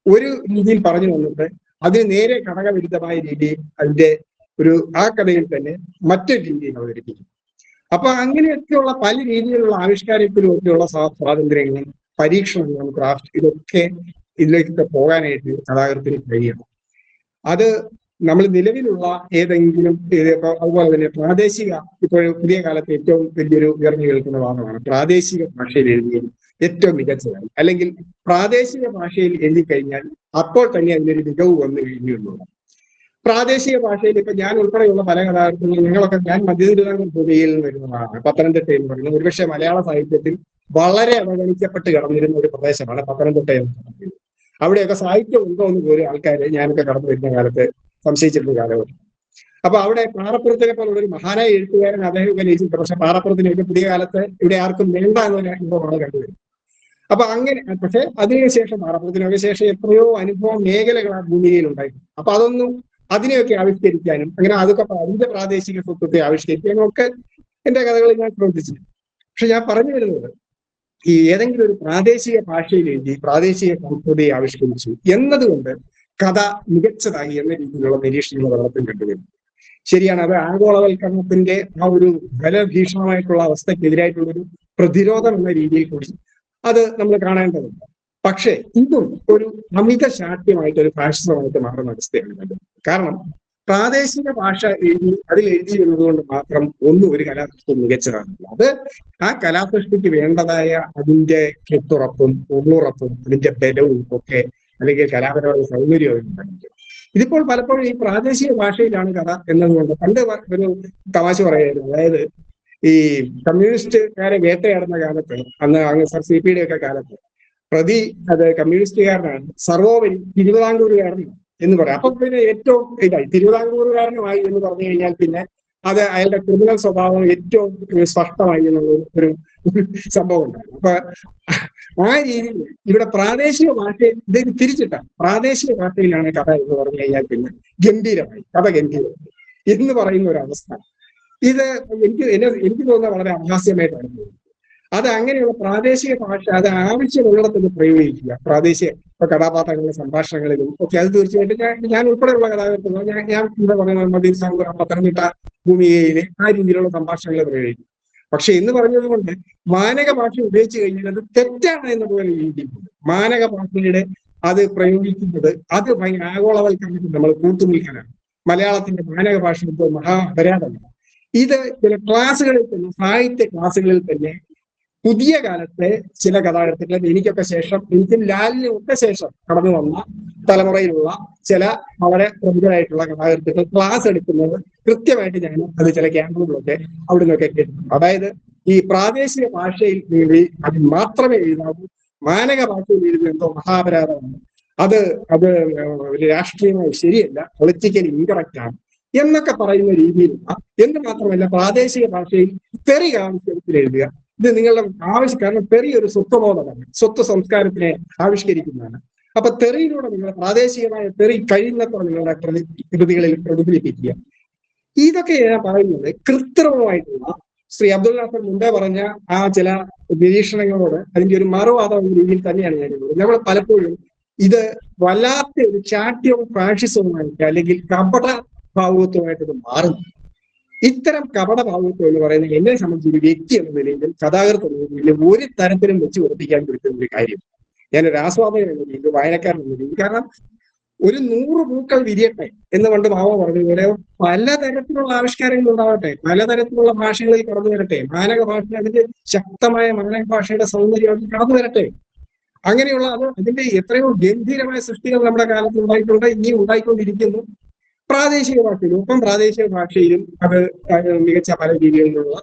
ഒരു രീതിയിൽ പറഞ്ഞു വന്നിട്ട് അതിന് നേരെ ഘടകവിരുദ്ധമായ രീതിയിൽ അതിന്റെ ആ കഥയിൽ തന്നെ മറ്റൊരു രീതിയിൽ അവതരിപ്പിക്കും. അപ്പൊ അങ്ങനെയൊക്കെയുള്ള പല രീതിയിലുള്ള ആവിഷ്കാരത്തിലും ഒക്കെയുള്ള സ്വാതന്ത്ര്യങ്ങളും പരീക്ഷണങ്ങളും ക്രാഫ്റ്റ് ഇതൊക്കെ ഇതിലേക്കൊക്കെ പോകാനായിട്ട് കഥാകൃത്തിന് കഴിയണം. അത് നമ്മൾ നിലവിലുള്ള ഏതെങ്കിലും അതുപോലെ തന്നെ പ്രാദേശിക, ഇപ്പോൾ പുതിയ കാലത്ത് ഏറ്റവും വലിയൊരു ഉയർന്നു കേൾക്കുന്ന വാദമാണ് പ്രാദേശിക ഭാഷയിൽ എഴുതിയത് ഏറ്റവും മികച്ചതാണ്, അല്ലെങ്കിൽ പ്രാദേശിക ഭാഷയിൽ എഴുതി കഴിഞ്ഞാൽ അപ്പോൾ തന്നെ അതിനൊരു മികവ് വന്നു കഴിഞ്ഞുള്ളൂ. പ്രാദേശിക ഭാഷയിൽ ഇപ്പൊ ഞാൻ ഉൾപ്പെടെയുള്ള പല കഥാകൃത്തുകളും ഞാൻ മധ്യതിരുവിതാംകൂർ ഭൂമിയിൽ നിന്ന് വരുന്നതാണ്, പത്തനംതിട്ടയിൽ നിന്ന് പറയുന്നത്. ഒരുപക്ഷെ മലയാള സാഹിത്യത്തിൽ വളരെ അവഗണിക്കപ്പെട്ട് കിടന്നിരുന്ന ഒരു പ്രദേശമാണ് പത്തനംതിട്ട എന്ന് പറയുന്നത്. അവിടെയൊക്കെ സാഹിത്യം ഉണ്ടോ എന്ന് പോലും ആൾക്കാർ ഞാനൊക്കെ കടന്നു വരുന്ന കാലത്ത് സംശയിച്ചിരുന്ന കാലഘട്ടം. അപ്പൊ അവിടെ പാറപ്പുറത്തിനെ പോലുള്ള ഒരു മഹാനായ എഴുത്തുകാരൻ അദ്ദേഹം രചിച്ചിട്ടുണ്ട്. പക്ഷെ പാറപ്പുറത്തിനെയൊക്കെ പുതിയ കാലത്ത് ഇവിടെ ആർക്കും വേണ്ട എന്നൊരു അനുഭവമാണ് കണ്ടുവരുന്നത്. അപ്പൊ അങ്ങനെ, പക്ഷെ അതിനുശേഷം പാറപ്പുറത്തിനൊക്കെ ശേഷം എത്രയോ അനുഭവ മേഖലകൾ ആ ഭൂമികയിൽ ഉണ്ടായിരുന്നു. അപ്പൊ അതിനെയൊക്കെ ആവിഷ്കരിക്കാനും അങ്ങനെ അതൊക്കെ അതിന്റെ പ്രാദേശിക സ്വത്വത്തെ ആവിഷ്കരിക്കാനും ഒക്കെ എന്റെ കഥകളിൽ ഞാൻ പ്രവർത്തിച്ചിട്ടുണ്ട്. പക്ഷെ ഞാൻ പറഞ്ഞു വരുന്നത് ഈ ഏതെങ്കിലും ഒരു പ്രാദേശിക ഭാഷയിൽ എഴുതി പ്രാദേശിക സംസ്കൃതിയെ ആവിഷ്കരിച്ചു എന്നതുകൊണ്ട് കഥ മികച്ചതായി എന്ന രീതിയിലുള്ള നിരീക്ഷണങ്ങൾ വെള്ളത്തിൽ കണ്ടുവരുന്നു. ശരിയാണ്, അത് ആഗോളവൽക്കരണത്തിന്റെ ആ ഒരു ഫലഭീഷണമായിട്ടുള്ള അവസ്ഥക്കെതിരായിട്ടുള്ള ഒരു പ്രതിരോധം എന്ന രീതിയിൽ കൂടി അത് നമ്മൾ കാണേണ്ടതുണ്ട്. പക്ഷേ ഇതും ഒരു അമിത ശാഠ്യമായിട്ട് ഒരു ഫാഷിസമായിട്ട് മാറുന്ന അവസ്ഥയാണ് കണ്ടത്. കാരണം പ്രാദേശിക ഭാഷ അതിൽ എഴുതിയിരുന്നത് കൊണ്ട് മാത്രം ഒന്നും ഒരു കലാസൃഷ്ടി മികച്ചതാണില്ല. അത് ആ കലാസൃഷ്ടിക്ക് വേണ്ടതായ അതിന്റെ കെട്ടുറപ്പും ഉള്ളുറപ്പും അതിന്റെ ബലവും ഒക്കെ അല്ലെങ്കിൽ കലാപരമായ സൗകര്യവും ഉണ്ടായിരിക്കും. ഇതിപ്പോൾ പലപ്പോഴും ഈ പ്രാദേശിക ഭാഷയിലാണ് കഥ എന്നതുകൊണ്ട് പണ്ട് ഒരു തമാശ പറയായിരുന്നു. അതായത് ഈ കമ്മ്യൂണിസ്റ്റുകാരെ വേട്ടയാടുന്ന കാലത്ത്, അന്ന് സർ CP യുടെ ഒക്കെ കാലത്ത്, പ്രതി അത് കമ്മ്യൂണിസ്റ്റുകാരനാണ്, സർവോപരി തിരുവിതാംകൂറുകാരനാണ് എന്ന് പറയാം. അപ്പൊ പിന്നെ ഏറ്റവും ഇതായി തിരുവിതാംകൂറുകാരനുമായി എന്ന് പറഞ്ഞു കഴിഞ്ഞാൽ പിന്നെ അത് അയാളുടെ ക്രിമിനൽ സ്വഭാവം ഏറ്റവും സ്പഷ്ടമായി എന്നുള്ള ഒരു സംഭവം ഉണ്ടായിരുന്നു. അപ്പൊ ആ രീതിയിൽ ഇവിടെ പ്രാദേശിക ഭാഷയിൽ ഇത് തിരിച്ചിട്ടാണ്, പ്രാദേശിക ഭാഷയിലാണ് കഥ എന്ന് പറഞ്ഞു കഴിഞ്ഞാൽ പിന്നെ ഗംഭീരമായി, കഥ ഗംഭീരമായി എന്ന് പറയുന്ന ഒരു അവസ്ഥ. ഇത് എനിക്ക് തോന്നുന്നത് വളരെ അഭാസ്യമായിട്ടാണ് തോന്നുന്നത്. അത് അങ്ങനെയുള്ള പ്രാദേശിക ഭാഷ അത് ആവശ്യമുള്ളിടത്ത് പ്രയോഗിക്കുക. പ്രാദേശിക കഥാപാത്രങ്ങളുടെ സംഭാഷണങ്ങളിലും ഒക്കെ അത് തീർച്ചയായിട്ടും ഞാൻ ഉൾപ്പെടെയുള്ള കഥാകൃത്തുകൾ ഞാൻ ഇവിടെ പറയുന്നത് മദീർ പത്തനംതിട്ട ഭൂമികയിലെ ആ രീതിയിലുള്ള സംഭാഷണങ്ങൾ പ്രയോഗിക്കും. പക്ഷെ എന്ന് പറഞ്ഞത് കൊണ്ട് മാനക ഭാഷ ഉപയോഗിച്ച് കഴിഞ്ഞാൽ അത് തെറ്റാണ് എന്നതുപോലെ രീതിയിലുണ്ട്. മാനക ഭാഷയുടെ അത് പ്രയോഗിക്കുന്നത് അത് ആഗോളവൽക്കരണത്തിൽ നമ്മൾ കൂട്ടുനിൽക്കാനാണ്. മലയാളത്തിന്റെ മാനക ഭാഷ മഹാപരാധമാണ്. ഇത് ചില ക്ലാസ്സുകളിൽ തന്നെ, സാഹിത്യ ക്ലാസ്സുകളിൽ തന്നെ പുതിയ കാലത്തെ ചില കഥാകൃത്തുക്കൾ, എനിക്കൊക്കെ ശേഷം, എനിക്കും ലാലിനും ഒക്കെ ശേഷം കടന്നു വന്ന തലമുറയിലുള്ള ചില വളരെ പ്രമുഖരായിട്ടുള്ള കഥാകൃത്തുക്കൾ ക്ലാസ് എടുക്കുന്നത് കൃത്യമായിട്ട് ഞാൻ അത് ചില ക്യാമ്പുകളിലൊക്കെ അവിടെ നിന്നൊക്കെ കേട്ടിട്ടുണ്ട്. അതായത് ഈ പ്രാദേശിക ഭാഷയിൽ വേണ്ടി അത് മാത്രമേ എഴുതാവൂ, മാനക ഭാഷയിൽ എഴുതുന്നത് എന്തോ മഹാപരാധമാണ്, അത് രാഷ്ട്രീയമായി ശരിയല്ല, പൊളിറ്റിക്കലി ഇൻകറക്റ്റ് ആണ് എന്നൊക്കെ പറയുന്ന രീതിയിലുള്ള, എന്ന് മാത്രമല്ല പ്രാദേശിക ഭാഷയിൽ തെറി ആവശ്യത്തിൽ എഴുതുക. ഇത് നിങ്ങളുടെ ആവശ്യം, കാരണം തെറി ഒരു സ്വത്വബോധമാണ്, സ്വത്വ സംസ്കാരത്തിനെ ആവിഷ്കരിക്കുന്നതാണ്. അപ്പൊ തെറിയിലൂടെ നിങ്ങൾ പ്രാദേശികമായ തെറി കഴിയുന്നത്ര നിങ്ങളുടെ കൃതികളിൽ പ്രതിഫലിപ്പിക്കുക. ഇതൊക്കെ ഞാൻ പറയുന്നത് കൃത്രിമമായിട്ടുള്ള ശ്രീ അബ്ദുൽ നാസർ മുമ്പേ പറഞ്ഞ ആ ചില നിരീക്ഷണങ്ങളോട് അതിന്റെ ഒരു മറുവാദം എന്ന രീതിയിൽ തന്നെയാണ് ഞാൻ പറയുന്നത്. നമ്മൾ പലപ്പോഴും ഇത് വല്ലാത്ത ഒരു ചാട്യവും ഫാഷിസവുമായിട്ട് അല്ലെങ്കിൽ കപട ഭാവുകത്വമായിട്ട് ഇത് മാറുന്നു. ഇത്തരം കപട ഭാവുകത്വം എന്ന് പറയുന്നത് എന്നെ സംബന്ധിച്ച് ഒരു വ്യക്തി എന്ന നിലയിലും കഥാകൃത്ത് എന്ന നിലയിലും ഒരു തരത്തിലും വെച്ച് ഉറപ്പിക്കാൻ പറ്റുന്ന ഒരു കാര്യം. ഞാനൊരു ആസ്വാദകൻ എന്ന രീതിയിൽ, വായനക്കാരൻ എന്ന രീതിയിൽ, കാരണം ഒരു 100 പൂക്കൾ വിരിയട്ടെ എന്ന് പണ്ട് മാവ പറഞ്ഞതുപോലെ പലതരത്തിലുള്ള ആവിഷ്കാരങ്ങൾ ഉണ്ടാവട്ടെ, പലതരത്തിലുള്ള ഭാഷകളിൽ കടന്നു വരട്ടെ, മാനക ഭാഷ അതിന്റെ ശക്തമായ മാനക ഭാഷയുടെ സൗന്ദര്യം അതിൽ കടന്നു വരട്ടെ. അങ്ങനെയുള്ള അതിന്റെ എത്രയോ ഗംഭീരമായ സൃഷ്ടികൾ നമ്മുടെ കാലത്ത് ഉണ്ടായിട്ടുണ്ട്, ഇനിയും ഉണ്ടായിക്കൊണ്ടിരിക്കുന്നു. പ്രാദേശിക ഭാഷയിലും ഒപ്പം പ്രാദേശിക ഭാഷയിലും അത് മികച്ച പല രീതികളിലുള്ള,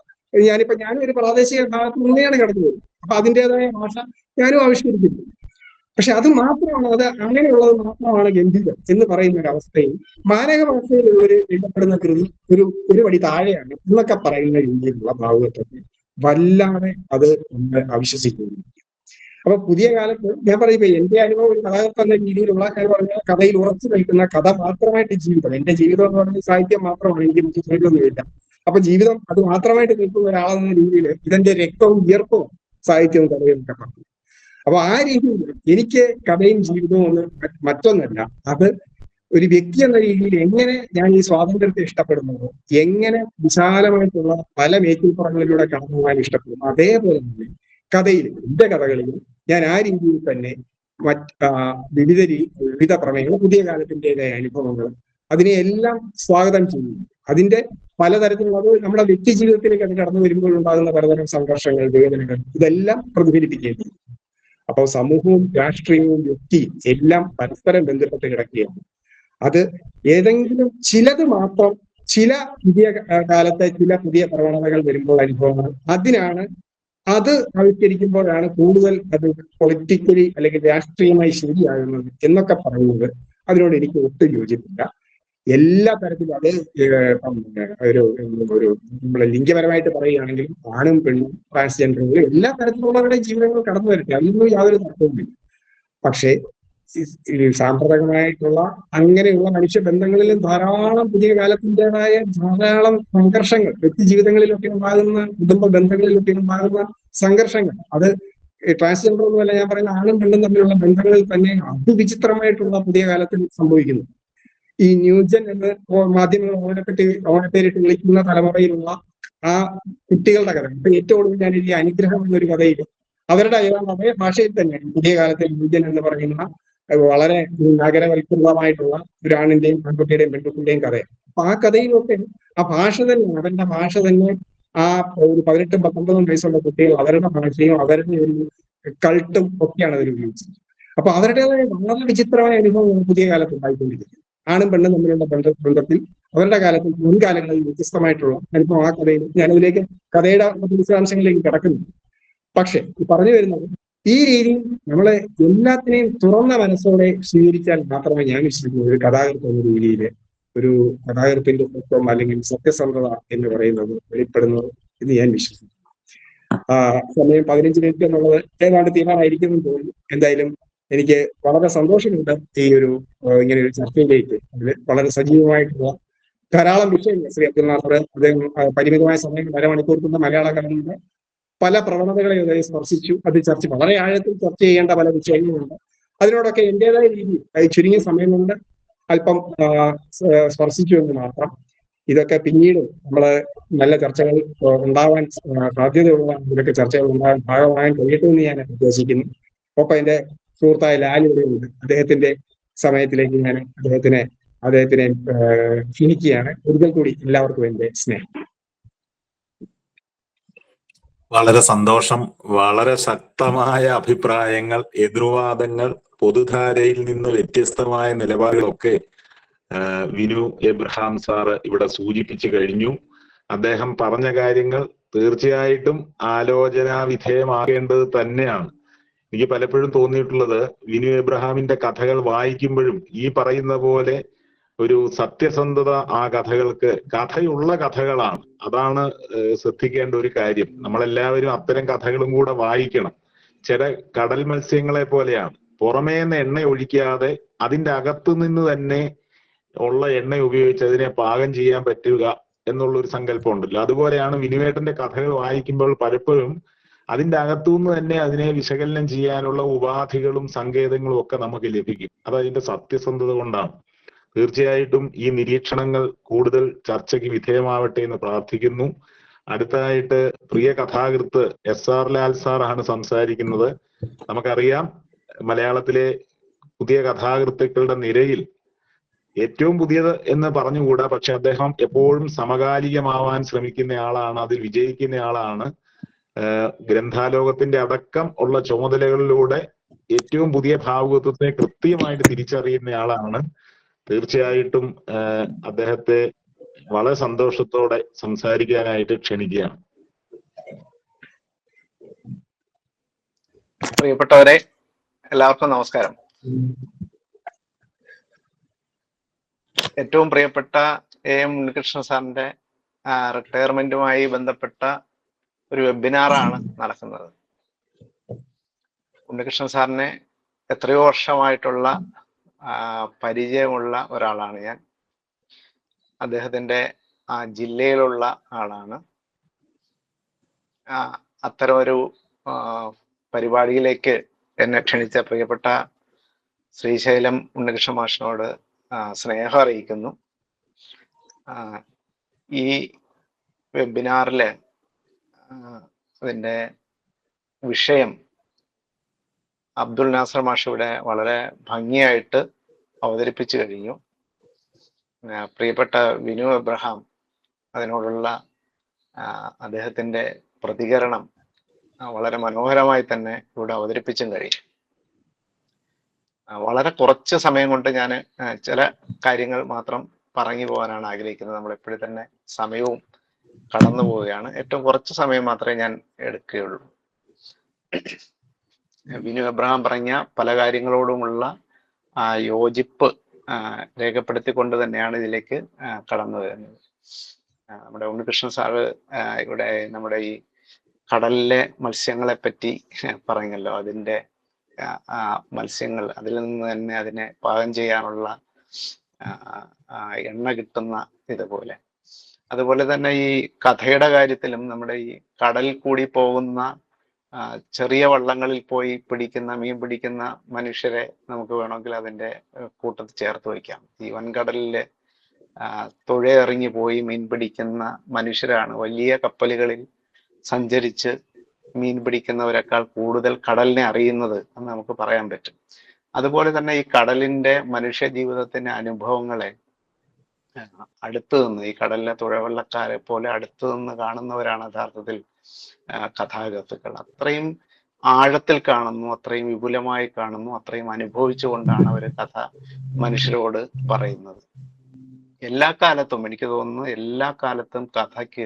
ഞാനും ഒരു പ്രാദേശിക ഭാഗത്ത് നിന്നെയാണ് കടന്നു വരുന്നത്. അപ്പൊ അതിൻ്റെതായ ഭാഷ ഞാനും ആവിഷ്കരിക്കുന്നു. പക്ഷെ അത് മാത്രമാണ്, അത് അങ്ങനെയുള്ളത് മാത്രമാണ് ഗംഭീരം എന്ന് പറയുന്ന ഒരു അവസ്ഥയിൽ മാനക ഭാഷയിലുള്ളവര് എഴുതപ്പെടുന്ന കൃതി ഒരു പടി താഴെയാണ് എന്നൊക്കെ പറയുന്ന രീതിയിലുള്ള ഭാവുകത്വത്തെ വല്ലാതെ അത് അവിശ്വസിക്കുന്നു. അപ്പൊ പുതിയ കാലത്ത് ഞാൻ പറയുമ്പോ എന്റെ അനുഭവം ഒരു കഥാകൃത്ത് എന്ന രീതിയിലുള്ള, ഞാൻ പറഞ്ഞ കഥയിൽ ഉറച്ചു നിൽക്കുന്ന കഥ മാത്രമായിട്ട് ജീവിതം, എന്റെ ജീവിതം എന്ന് പറഞ്ഞ സാഹിത്യം മാത്രമാണ്, എനിക്ക് മറ്റു ജീവിതമൊന്നുമില്ല. അപ്പൊ ജീവിതം അത് മാത്രമായിട്ട് നിൽക്കുന്ന ഒരാളെന്ന രീതിയിൽ ഇതെന്റെ രക്തവും വിയർപ്പവും സാഹിത്യവും കഥയും ഒക്കെ പറഞ്ഞു. അപ്പൊ ആ രീതിയിൽ എനിക്ക് കഥയും ജീവിതവും ഒന്നും മറ്റൊന്നല്ല, അത് ഒരു വ്യക്തി എന്ന രീതിയിൽ എങ്ങനെ ഞാൻ ഈ സ്വാതന്ത്ര്യത്തെ ഇഷ്ടപ്പെടുന്നതോ, എങ്ങനെ വിശാലമായിട്ടുള്ള പല മേച്ചിൽപ്പുറങ്ങളിലൂടെ കടന്നു പോകാൻ ഇഷ്ടപ്പെടുന്നു, അതേപോലെ തന്നെ കഥയിലും എന്റെ കഥകളിലും ഞാൻ ആ രീതിയിൽ തന്നെ വിവിധ പ്രമേയങ്ങൾ, പുതിയ കാലത്തിൻ്റെതായ അനുഭവങ്ങൾ, അതിനെയെല്ലാം സ്വാഗതം ചെയ്യുന്നു. അതിന്റെ പലതരത്തിലുള്ള, അത് നമ്മുടെ വ്യക്തി ജീവിതത്തിലേക്ക് അത് കടന്നു വരുമ്പോൾ ഉണ്ടാകുന്ന പലതരം സംഘർഷങ്ങൾ, വേദനകൾ, ഇതെല്ലാം പ്രതിഫലിപ്പിക്കേണ്ടി. അപ്പോൾ സമൂഹവും രാഷ്ട്രീയവും വ്യക്തിയും എല്ലാം പരസ്പരം ബന്ധപ്പെട്ട് കിടക്കുകയാണ്. അത് ഏതെങ്കിലും ചിലത് മാത്രം, ചില പുതിയ കാലത്തെ ചില പുതിയ പ്രവണതകൾ വരുമ്പോൾ അനുഭവങ്ങൾ, അത് ആവിഷ്കരിക്കുമ്പോഴാണ് കൂടുതൽ അത് പൊളിറ്റിക്കലി അല്ലെങ്കിൽ രാഷ്ട്രീയമായി ശരിയാകുന്നത് എന്നൊക്കെ പറയുന്നത് അതിനോട് എനിക്ക് ഒട്ടും യോജിപ്പില്ല. എല്ലാ തരത്തിലും അത് ഒരു നമ്മളെ ലിംഗപരമായിട്ട് പറയുകയാണെങ്കിൽ ആണും പെണ്ണും ട്രാൻസ്ജെൻഡറുകളും എല്ലാ തരത്തിലുള്ളവരുടെ ജീവിതങ്ങൾ കടന്നു വരട്ടെ, അതിനൊന്നും യാതൊരു തർക്കവുമില്ല. പക്ഷേ സാമ്പ്രദായികമായിട്ടുള്ള അങ്ങനെയുള്ള മനുഷ്യബന്ധങ്ങളിലും ധാരാളം പുതിയ കാലത്തിൻ്റെതായ ധാരാളം സംഘർഷങ്ങൾ, വ്യക്തി ജീവിതങ്ങളിലൊക്കെ ഉണ്ടാകുന്ന, കുടുംബ ബന്ധങ്ങളിലൊക്കെ ഉണ്ടാകുന്ന സംഘർഷങ്ങൾ, അത് ട്രാൻസ്ജെൻഡർ ഒന്നുമല്ല, ഞാൻ പറയുന്ന ആണും പെണ്ണും തമ്മിലുള്ള ബന്ധങ്ങളിൽ തന്നെ അതിവിചിത്രമായിട്ടുള്ള പുതിയ കാലത്തിൽ സംഭവിക്കുന്നു. ഈ ന്യൂജൻ എന്ന് മാധ്യമങ്ങൾ ഓണപ്പേരിട്ട് വിളിക്കുന്ന തലമുറയിലുള്ള ആ കുട്ടികളുടെ കഥ, ഇപ്പൊ ഏറ്റവും കൂടുതൽ ഞാൻ ഈ അനുഗ്രഹം എന്നൊരു കഥയിൽ അവരുടെ ഏതാണ്ട് അതേ ഭാഷയിൽ തന്നെ പുതിയ കാലത്തെ ന്യൂജൻ എന്ന് പറയുന്ന വളരെ നഗരവൽകൃതമായിട്ടുള്ള ഒരു ആണിന്റെയും പെൺകുട്ടിയുടെയും പെൺകുട്ടിയുടെയും കഥയാണ്. അപ്പൊ ആ കഥയിലൊക്കെ ആ ഭാഷ തന്നെ, അവന്റെ ഭാഷ തന്നെ, ആ ഒരു 18ഉം 19ഉം വയസ്സുള്ള കുട്ടികൾ അവരുടെ ഭാഷയും അവരുടെ ഒരു കൾട്ടും ഒക്കെയാണ് അതിൽ ഉപയോഗിച്ചത്. അപ്പൊ അവരുടേതായ വളരെ വിചിത്രമായ അനുഭവം പുതിയ കാലത്ത് ഉണ്ടായിക്കൊണ്ടിരിക്കുന്നു. ആണും പെണ്ണും തമ്മിലുള്ള ബന്ധത്തിൽ അവരുടെ കാലത്തിൽ മുൻകാലങ്ങളിൽ വ്യത്യസ്തമായിട്ടുള്ള അനുഭവം ആ കഥയിൽ, ഞാനതിലേക്ക് കഥയുടെ വിശദാംശങ്ങളിലേക്ക് കിടക്കുന്നു. പക്ഷെ പറഞ്ഞു വരുന്നത്, ഈ രീതിയിൽ നമ്മളെ എല്ലാത്തിനെയും തുറന്ന മനസ്സോടെ സ്വീകരിച്ചാൽ മാത്രമേ ഞാൻ വിശ്വസിക്കുന്നു ഒരു കഥാകൃത്ത് എന്ന രീതിയിൽ ഒരു കഥാകൃത്തിന്റെ തത്വം അല്ലെങ്കിൽ സത്യസന്ധത എന്ന് പറയുന്നത് വെളിപ്പെടുന്നത് എന്ന് ഞാൻ വിശ്വസിക്കുന്നു. സമയം 15 മിനിറ്റ് എന്നുള്ളത് ഏതാണ്ട് തീരാനായിരിക്കുന്നു തോന്നുന്നു. എന്തായാലും എനിക്ക് വളരെ സന്തോഷമുണ്ട് ഈ ഒരു ഇങ്ങനെ ഒരു ചർച്ചയിലേക്ക്. അതിൽ വളരെ സജീവമായിട്ടുള്ള ധാരാളം വിഷയങ്ങൾ ശ്രീ അബ്ദുൽ നാസർ അദ്ദേഹം പരിമിതമായ സമയം 1.5 മണിക്കൂർ കൊണ്ട് മലയാള കവിതയുടെ പല പ്രവണതകളെ അദ്ദേഹം സ്പർശിച്ചു. അത് വളരെ ആഴത്തിൽ ചർച്ച ചെയ്യേണ്ട പല വിഷയങ്ങളുണ്ട്. അതിനോടൊക്കെ എന്റേതായ രീതിയിൽ ചുരുങ്ങിയ സമയം കൊണ്ട് അല്പം സ്പർശിച്ചു എന്ന് മാത്രം. ഇതൊക്കെ പിന്നീട് നമ്മള് നല്ല ചർച്ചകൾ ഉണ്ടാവാൻ സാധ്യതയുള്ള ഇതൊക്കെ ചർച്ചകൾ ഉണ്ടാകാൻ ഭാഗമാകാൻ കഴിയട്ടെ എന്ന് ഞാൻ ഉദ്ദേശിക്കുന്നു. ഒപ്പം എന്റെ സുഹൃത്തായ ലാലിവിടെയുണ്ട്. അദ്ദേഹത്തിന്റെ സമയത്തിലേക്ക് ഞാൻ അദ്ദേഹത്തിനെ ക്ഷണിക്കുകയാണ്. ഒരിക്കൽ കൂടി എല്ലാവർക്കും എന്റെ സ്നേഹം. വളരെ സന്തോഷം. വളരെ ശക്തമായ അഭിപ്രായങ്ങൾ, എതിർവാദങ്ങൾ, പൊതുധാരയിൽ നിന്ന് വ്യത്യസ്തമായ നിലപാടുകളൊക്കെ വിനു എബ്രഹാം സാറ് ഇവിടെ സൂചിപ്പിച്ചു കഴിഞ്ഞു. അദ്ദേഹം പറഞ്ഞ കാര്യങ്ങൾ തീർച്ചയായിട്ടും ആലോചനാ വിധേയമാകേണ്ടത് തന്നെയാണ്. എനിക്ക് പലപ്പോഴും തോന്നിയിട്ടുള്ളത്, വിനു എബ്രഹാമിന്റെ കഥകൾ വായിക്കുമ്പോഴും ഈ പറയുന്ന പോലെ ഒരു സത്യസന്ധത ആ കഥകൾക്ക്, കഥയുള്ള കഥകളാണ്. അതാണ് ശ്രദ്ധിക്കേണ്ട ഒരു കാര്യം. നമ്മളെല്ലാവരും അത്തരം കഥകളും കൂടെ വായിക്കണം. ചില കടൽ മത്സ്യങ്ങളെ പോലെയാണ്, പുറമേന്ന് എണ്ണ ഒഴിക്കാതെ അതിന്റെ അകത്തു നിന്ന് തന്നെ ഉള്ള എണ്ണ ഉപയോഗിച്ച് അതിനെ പാകം ചെയ്യാൻ പറ്റുക എന്നുള്ളൊരു സങ്കല്പം ഉണ്ടല്ലോ. അതുപോലെയാണ് വിനുവേട്ടന്റെ കഥകൾ വായിക്കുമ്പോൾ പലപ്പോഴും അതിന്റെ അകത്തുനിന്ന് തന്നെ അതിനെ വിശകലനം ചെയ്യാനുള്ള ഉപാധികളും സങ്കേതങ്ങളും ഒക്കെ നമുക്ക് ലഭിക്കും. അത് അതിന്റെ സത്യസന്ധത കൊണ്ടാണ്. തീർച്ചയായിട്ടും ഈ നിരീക്ഷണങ്ങൾ കൂടുതൽ ചർച്ചയ്ക്ക് വിധേയമാവട്ടെ എന്ന് പ്രാർത്ഥിക്കുന്നു. അടുത്തതായിട്ട് പ്രിയ കഥാകൃത്ത് SR ലാൽ സാറാണ് സംസാരിക്കുന്നത്. നമുക്കറിയാം, മലയാളത്തിലെ പുതിയ കഥാകൃത്തുക്കളുടെ നിരയിൽ ഏറ്റവും പുതിയത് എന്ന് പറഞ്ഞുകൂടാ, പക്ഷെ അദ്ദേഹം എപ്പോഴും സമകാലികമാവാൻ ശ്രമിക്കുന്ന ആളാണ്, അതിൽ വിജയിക്കുന്ന ആളാണ്. ഗ്രന്ഥാലോകത്തിന്റെ അടക്കം ഉള്ള ചുമതലകളിലൂടെ ഏറ്റവും പുതിയ ഭാവുകത്വത്തെ കൃത്യമായിട്ട് തിരിച്ചറിയുന്ന ആളാണ്. തീർച്ചയായിട്ടും അദ്ദേഹത്തെ വളരെ സന്തോഷത്തോടെ സംസാരിക്കാനായിട്ട് ക്ഷണിക്കുകയാണ്. പ്രിയപ്പെട്ടവരെ, എല്ലാവർക്കും നമസ്കാരം. ഏറ്റവും പ്രിയപ്പെട്ട AM ഉണ്ണികൃഷ്ണൻ സാറിന്റെ റിട്ടയർമെന്റുമായി ബന്ധപ്പെട്ട ഒരു വെബിനാറാണ് നടക്കുന്നത്. ഉണ്ണികൃഷ്ണൻ സാറിനെ എത്രയോ വർഷമായിട്ടുള്ള പരിചയമുള്ള ഒരാളാണ് ഞാൻ. അദ്ദേഹത്തിന്റെ ജില്ലയിലുള്ള ആളാണ്. അത്തരമൊരു പരിപാടിയിലേക്ക് എന്നെ ക്ഷണിച്ച പ്രിയപ്പെട്ട ശ്രീശൈലം ഉണ്ണികൃഷ്ണ മാഷിനോട് സ്നേഹം അറിയിക്കുന്നു. ഈ വെബിനാറില് അതിൻ്റെ വിഷയം അബ്ദുൽ നാസർ മാഷ് ഇവിടെ വളരെ ഭംഗിയായിട്ട് അവതരിപ്പിച്ചു കഴിഞ്ഞു. പ്രിയപ്പെട്ട വിനു എബ്രഹാം അതിനോടുള്ള അദ്ദേഹത്തിൻ്റെ പ്രതികരണം വളരെ മനോഹരമായി തന്നെ ഇവിടെ അവതരിപ്പിച്ചും കഴിയും. വളരെ കുറച്ച് സമയം കൊണ്ട് ഞാൻ ചില കാര്യങ്ങൾ മാത്രം പറഞ്ഞു പോകാനാണ് ആഗ്രഹിക്കുന്നത്. നമ്മൾ എപ്പോഴും തന്നെ സമയവും കടന്നു പോവുകയാണ്. ഏറ്റവും കുറച്ച് സമയം മാത്രമേ ഞാൻ എടുക്കുകയുള്ളൂ. വിനു എബ്രഹാം പറഞ്ഞ പല കാര്യങ്ങളോടുമുള്ള യോജിപ്പ് രേഖപ്പെടുത്തിക്കൊണ്ട് തന്നെയാണ് ഇതിലേക്ക് കടന്നു വരുന്നത്. നമ്മുടെ ഉണ്ണികൃഷ്ണൻ സാറ് ഇവിടെ നമ്മുടെ ഈ കടലിലെ മത്സ്യങ്ങളെ പറ്റി പറഞ്ഞല്ലോ. അതിൻ്റെ മത്സ്യങ്ങൾ, അതിൽ നിന്ന് തന്നെ അതിനെ പാകം ചെയ്യാനുള്ള എണ്ണ കിട്ടുന്ന ഇതുപോലെ, അതുപോലെ തന്നെ ഈ കഥയുടെ കാര്യത്തിലും നമ്മുടെ ഈ കടലിൽ കൂടി പോകുന്ന ചെറിയ വള്ളങ്ങളിൽ പോയി മീൻ പിടിക്കുന്ന മനുഷ്യരെ നമുക്ക് വേണമെങ്കിൽ അതിൻ്റെ കൂട്ടത്തിൽ ചേർത്ത് വയ്ക്കാം. ഈ വൻകടലിലെ തുഴയെറിഞ്ഞു പോയി മീൻ പിടിക്കുന്ന മനുഷ്യരാണ് വലിയ കപ്പലുകളിൽ സഞ്ചരിച്ച് മീൻ പിടിക്കുന്നവരെക്കാൾ കൂടുതൽ കടലിനെ അറിയുന്നത് എന്ന് നമുക്ക് പറയാൻ പറ്റും. അതുപോലെ തന്നെ ഈ കടലിന്റെ മനുഷ്യ ജീവിതത്തിന്റെ അനുഭവങ്ങളെ അടുത്തു നിന്ന്, ഈ കടലിലെ തുഴവള്ളക്കാരെ പോലെ അടുത്തു നിന്ന് കാണുന്നവരാണ് യഥാർത്ഥത്തിൽ കഥാകൃത്തുക്കൾ. അത്രയും ആഴത്തിൽ കാണുന്നു, അത്രയും വിപുലമായി കാണുന്നു, അത്രയും അനുഭവിച്ചുകൊണ്ടാണ് അവർ കഥ മനുഷ്യരോട് പറയുന്നത്. എല്ലാ കാലത്തും എനിക്ക് തോന്നുന്നു എല്ലാ കാലത്തും കഥയ്ക്ക്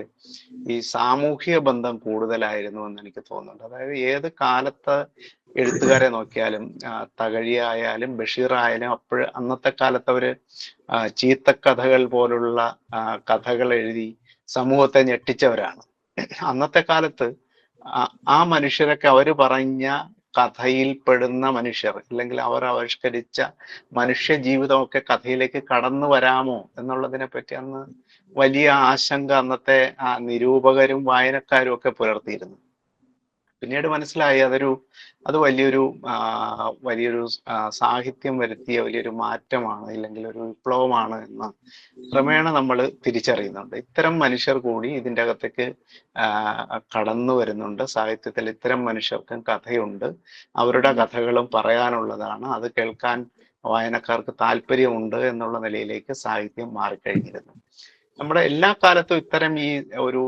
ഈ സാമൂഹിക ബന്ധം കൂടുതലായിരുന്നു എന്ന് എനിക്ക് തോന്നുന്നുണ്ട്. അതായത് ഏത് കാലത്ത് എഴുത്തുകാരെ നോക്കിയാലും തകഴിയായാലും ബഷീറായാലും അന്നത്തെ കാലത്ത് അവര് ചീത്തക്കഥകൾ പോലുള്ള കഥകൾ എഴുതി സമൂഹത്തെ ഞെട്ടിച്ചവരാണ്. അന്നത്തെ കാലത്ത് ആ മനുഷ്യരൊക്കെ അവര് പറഞ്ഞ കഥയിൽ പെടുന്ന മനുഷ്യർ, അല്ലെങ്കിൽ അവർ ആവിഷ്കരിച്ച മനുഷ്യ ജീവിതമൊക്കെ കഥയിലേക്ക് കടന്നു വരാമോ എന്നുള്ളതിനെ പറ്റി അന്ന് വലിയ ആശങ്ക അന്നത്തെ നിരൂപകരും വായനക്കാരും ഒക്കെ പുലർത്തിയിരുന്നു. പിന്നീട് മനസ്സിലായി അത് വലിയൊരു സാഹിത്യം വരുത്തിയ വലിയൊരു മാറ്റമാണ്, ഇല്ലെങ്കിൽ ഒരു വിപ്ലവമാണ് എന്ന് ക്രമേണ നമ്മൾ തിരിച്ചറിയുന്നുണ്ട്. ഇത്തരം മനുഷ്യർ കൂടി ഇതിൻ്റെ അകത്തേക്ക് കടന്നു വരുന്നുണ്ട്. സാഹിത്യത്തിൽ ഇത്തരം മനുഷ്യർക്കും കഥയുണ്ട്, അവരുടെ കഥകളും പറയാനുള്ളതാണ്, അത് കേൾക്കാൻ വായനക്കാർക്ക് താല്പര്യമുണ്ട് എന്നുള്ള നിലയിലേക്ക് സാഹിത്യം മാറിക്കഴിഞ്ഞിരുന്നു. നമ്മുടെ എല്ലാ കാലത്തും ഇത്തരം ഈ ഒരു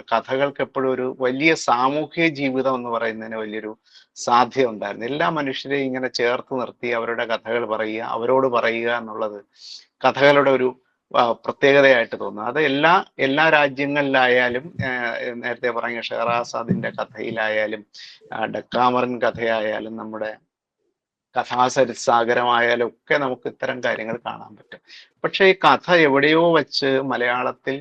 കഥകൾക്ക് എപ്പോഴും ഒരു വലിയ സാമൂഹിക ജീവിതം എന്ന് പറയുന്നതിന് വലിയൊരു സാധ്യത ഉണ്ടായിരുന്നു. എല്ലാ മനുഷ്യരെയും ഇങ്ങനെ ചേർത്ത് നിർത്തി അവരുടെ കഥകൾ പറയുക, അവരോട് പറയുക എന്നുള്ളത് കഥകളുടെ ഒരു പ്രത്യേകതയായിട്ട് തോന്നുന്നു. അത് എല്ലാ രാജ്യങ്ങളിലായാലും, നേരത്തെ പറഞ്ഞ ഷെഹറാസാദിന്റെ കഥയിലായാലും ഡക്കാമറൻ കഥയായാലും നമ്മുടെ കഥാസരിസാഗരമായാലും ഒക്കെ നമുക്ക് ഇത്തരം കാര്യങ്ങൾ കാണാൻ പറ്റും. പക്ഷെ ഈ കഥ എവിടെയോ വെച്ച് മലയാളത്തിൽ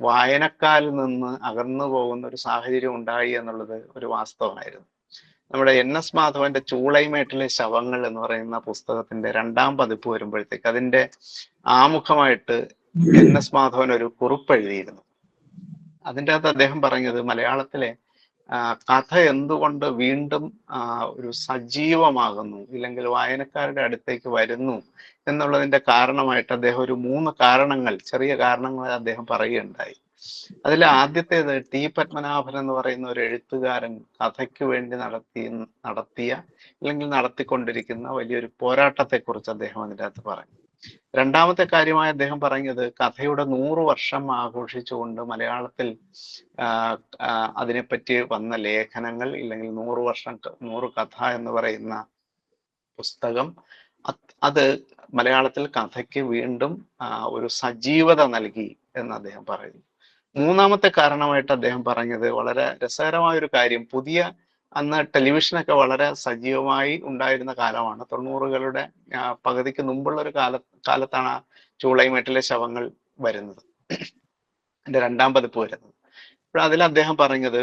വായനക്കാരിൽ നിന്ന് അകന്നു പോകുന്ന ഒരു സാഹചര്യം ഉണ്ടായി എന്നുള്ളത് ഒരു വാസ്തവമായിരുന്നു. നമ്മുടെ NS മാധവന്റെ ചൂളൈമേട്ടിലെ ശവങ്ങൾ എന്ന് പറയുന്ന പുസ്തകത്തിന്റെ 2ാം പതിപ്പ് വരുമ്പോഴത്തേക്ക് അതിന്റെ ആമുഖമായിട്ട് NS മാധവൻ ഒരു കുറിപ്പ് എഴുതിയിരുന്നു. അതിൻ്റെ അകത്ത് അദ്ദേഹം പറഞ്ഞത് മലയാളത്തിലെ കഥ എന്തുകൊണ്ട് വീണ്ടും ഒരു സജീവമാകുന്നു, ഇല്ലെങ്കിൽ വായനക്കാരുടെ അടുത്തേക്ക് വരുന്നു എന്നുള്ളതിന്റെ കാരണമായിട്ട് അദ്ദേഹം ഒരു 3 ചെറിയ കാരണങ്ങൾ അദ്ദേഹം പറയുകയുണ്ടായി. അതിൽ ആദ്യത്തേത് ടി പത്മനാഭൻ എന്ന് പറയുന്ന ഒരു എഴുത്തുകാരൻ കഥയ്ക്ക് വേണ്ടി നടത്തിയ അല്ലെങ്കിൽ നടത്തിക്കൊണ്ടിരിക്കുന്ന വലിയൊരു പോരാട്ടത്തെക്കുറിച്ച് അദ്ദേഹം അതിൻ്റെ അകത്ത് പറഞ്ഞു. 2ാമത്തെ കാര്യമായി അദ്ദേഹം പറഞ്ഞത് കഥയുടെ 100 വർഷം ആഘോഷിച്ചുകൊണ്ട് മലയാളത്തിൽ അതിനെപ്പറ്റി വന്ന ലേഖനങ്ങൾ, ഇല്ലെങ്കിൽ 100 കഥ എന്ന് പറയുന്ന പുസ്തകം, അത് മലയാളത്തിൽ കഥയ്ക്ക് വീണ്ടും ഒരു സജീവത നൽകി എന്ന് അദ്ദേഹം പറയുന്നു. 3ാമത്തെ കാരണമായിട്ട് അദ്ദേഹം പറഞ്ഞത് വളരെ രസകരമായ ഒരു കാര്യം, അന്ന് ടെലിവിഷനൊക്കെ വളരെ സജീവമായി ഉണ്ടായിരുന്ന കാലമാണ്. 90കളുടെ പകുതിക്ക് മുമ്പുള്ള ഒരു കാലത്താണ് ചൂളൈമേട്ടിലെ ശവങ്ങൾ വരുന്നത്, എൻ്റെ 2ാം പതിപ്പ് വരുന്നത്. അപ്പോൾ അതിൽ അദ്ദേഹം പറഞ്ഞത്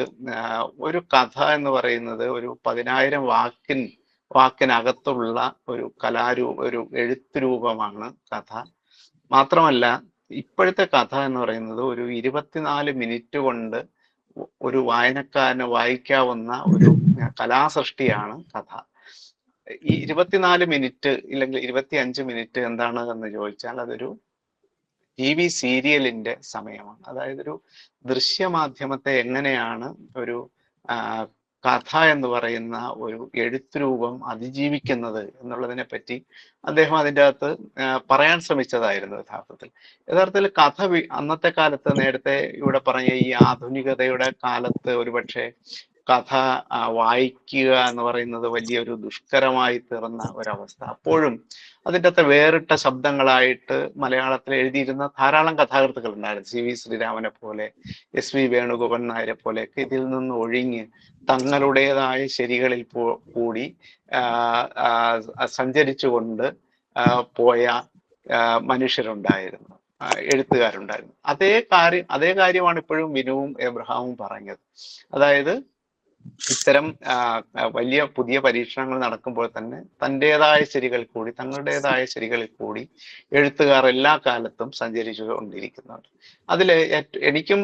ഒരു കഥ എന്ന് പറയുന്നത് ഒരു 10,000 വാക്കിനകത്തുള്ള ഒരു എഴുത്ത് രൂപമാണ് കഥ. മാത്രമല്ല ഇപ്പോഴത്തെ കഥ എന്ന് പറയുന്നത് ഒരു 24 മിനിറ്റ് കൊണ്ട് ഒരു വായനക്കാരന് വായിക്കാവുന്ന ഒരു കലാസൃഷ്ടിയാണ് കഥ. ഈ 24 മിനിറ്റ് ഇല്ലെങ്കിൽ 25 മിനിറ്റ് എന്താണ് എന്ന് ചോദിച്ചാൽ അതൊരു TV സീരിയലിന്റെ സമയമാണ്. അതായത് ഒരു ദൃശ്യമാധ്യമത്തെ എങ്ങനെയാണ് ഒരു കഥ എന്ന് പറയുന്ന ഒരു എഴുത്ത് രൂപം അതിജീവിക്കുന്നത് എന്നുള്ളതിനെ പറ്റി അദ്ദേഹം അതിൻ്റെ അകത്ത് പറയാൻ ശ്രമിച്ചതായിരുന്നു. യഥാർത്ഥത്തിൽ കഥ അന്നത്തെ കാലത്ത്, നേരത്തെ ഇവിടെ പറഞ്ഞ ഈ ആധുനികതയുടെ കാലത്ത് ഒരുപക്ഷെ കഥ വായിക്കുക എന്ന് പറയുന്നത് വലിയൊരു ദുഷ്കരമായി തീർന്ന ഒരവസ്ഥ. അപ്പോഴും അതിൻ്റെ അകത്ത് വേറിട്ട ശബ്ദങ്ങളായിട്ട് മലയാളത്തിൽ എഴുതിയിരുന്ന ധാരാളം കഥാകൃത്തുക്കൾ ഉണ്ടായിരുന്നു. CV ശ്രീരാമനെ പോലെ, SV വേണുഗോപൻ നായരെ പോലെയൊക്കെ ഇതിൽ നിന്ന് ഒഴിഞ്ഞ് തങ്ങളുടേതായ ശരികളിൽ കൂടി സഞ്ചരിച്ചുകൊണ്ട് പോയ മനുഷ്യരുണ്ടായിരുന്നു, എഴുത്തുകാരുണ്ടായിരുന്നു. അതേ കാര്യമാണ് ഇപ്പോഴും വിനുവും എബ്രഹാമും പറഞ്ഞത്. അതായത് ഇത്തരം വലിയ പുതിയ പരീക്ഷണങ്ങൾ നടക്കുമ്പോൾ തന്നെ തങ്ങളുടേതായ ശരികളിൽ കൂടി എഴുത്തുകാർ എല്ലാ കാലത്തും സഞ്ചരിച്ചു കൊണ്ടിരിക്കുന്നുണ്ട്. അതിൽ എനിക്കും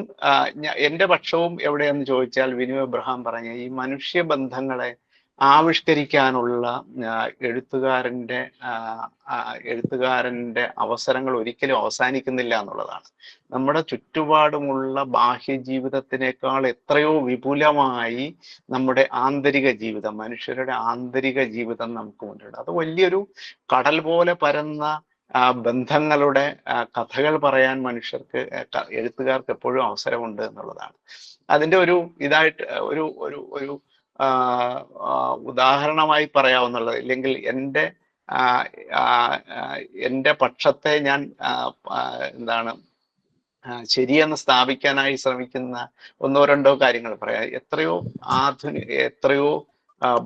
എൻ്റെ പക്ഷവും എവിടെയെന്ന് ചോദിച്ചാൽ വിനു എബ്രഹാം പറഞ്ഞ ഈ മനുഷ്യബന്ധങ്ങളെ ആവിഷ്കരിക്കാനുള്ള എഴുത്തുകാരന്റെ എഴുത്തുകാരന്റെ അവസരങ്ങൾ ഒരിക്കലും അവസാനിക്കുന്നില്ല എന്നുള്ളതാണ്. നമ്മുടെ ചുറ്റുപാടുമുള്ള ബാഹ്യ ജീവിതത്തിനേക്കാൾ എത്രയോ വിപുലമായി നമ്മുടെ ആന്തരിക ജീവിതം, മനുഷ്യരുടെ ആന്തരിക ജീവിതം നമുക്ക് മുന്നിലുണ്ട്. അത് വലിയൊരു കടൽ പോലെ പരന്ന ബന്ധങ്ങളുടെ കഥകൾ പറയാൻ മനുഷ്യർക്ക്, എഴുത്തുകാർക്ക് എപ്പോഴും അവസരമുണ്ട് എന്നുള്ളതാണ്. അതിന്റെ ഒരു ഇതായിട്ട് ഒരു ഒരു ഒരു ഉദാഹരണമായി പറയാവുന്നുള്ളത്, ഇല്ലെങ്കിൽ എൻ്റെ പക്ഷത്തെ ഞാൻ എന്താണ് ശരിയെന്ന് സ്ഥാപിക്കാനായി ശ്രമിക്കുന്ന ഒന്നോ രണ്ടോ കാര്യങ്ങൾ പറയാം. എത്രയോ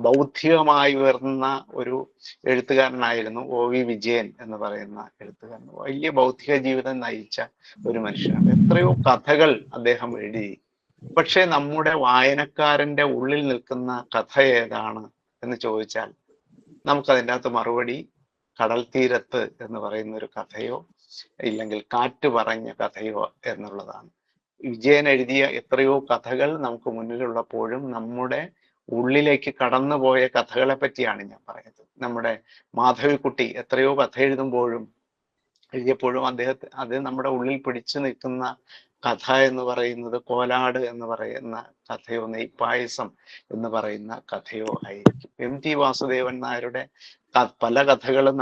ബൗദ്ധികമായി ഉയർന്ന ഒരു എഴുത്തുകാരനായിരുന്നു OV വിജയൻ എന്ന് പറയുന്ന എഴുത്തുകാരൻ. വലിയ ബൗദ്ധിക ജീവിതം നയിച്ച ഒരു മനുഷ്യനാണ്. എത്രയോ കഥകൾ അദ്ദേഹം എഴുതി. പക്ഷെ നമ്മുടെ വായനക്കാരന്റെ ഉള്ളിൽ നിൽക്കുന്ന കഥ ഏതാണ് എന്ന് ചോദിച്ചാൽ നമുക്കതിൻ്റെ അകത്ത് മറുപടി കടൽ തീരത്ത് എന്ന് പറയുന്ന ഒരു കഥയോ ഇല്ലെങ്കിൽ കാറ്റ് പറഞ്ഞ കഥയോ എന്നുള്ളതാണ്. വിജയൻ എഴുതിയ എത്രയോ കഥകൾ നമുക്ക് മുന്നിലുള്ളപ്പോഴും നമ്മുടെ ഉള്ളിലേക്ക് കടന്നുപോയ കഥകളെ പറ്റിയാണ് ഞാൻ പറയുന്നത്. നമ്മുടെ മാധവിക്കുട്ടി എത്രയോ കഥ എഴുതിയപ്പോഴും അത് നമ്മുടെ ഉള്ളിൽ പിടിച്ചു നിൽക്കുന്ന കഥ എന്ന് പറയുന്നത് കോലാട് എന്ന് പറയുന്ന കഥയോ നെയ്പായസം എന്ന് പറയുന്ന കഥയോ ആയിരിക്കും. MT വാസുദേവൻ നായരുടെ പല കഥകളും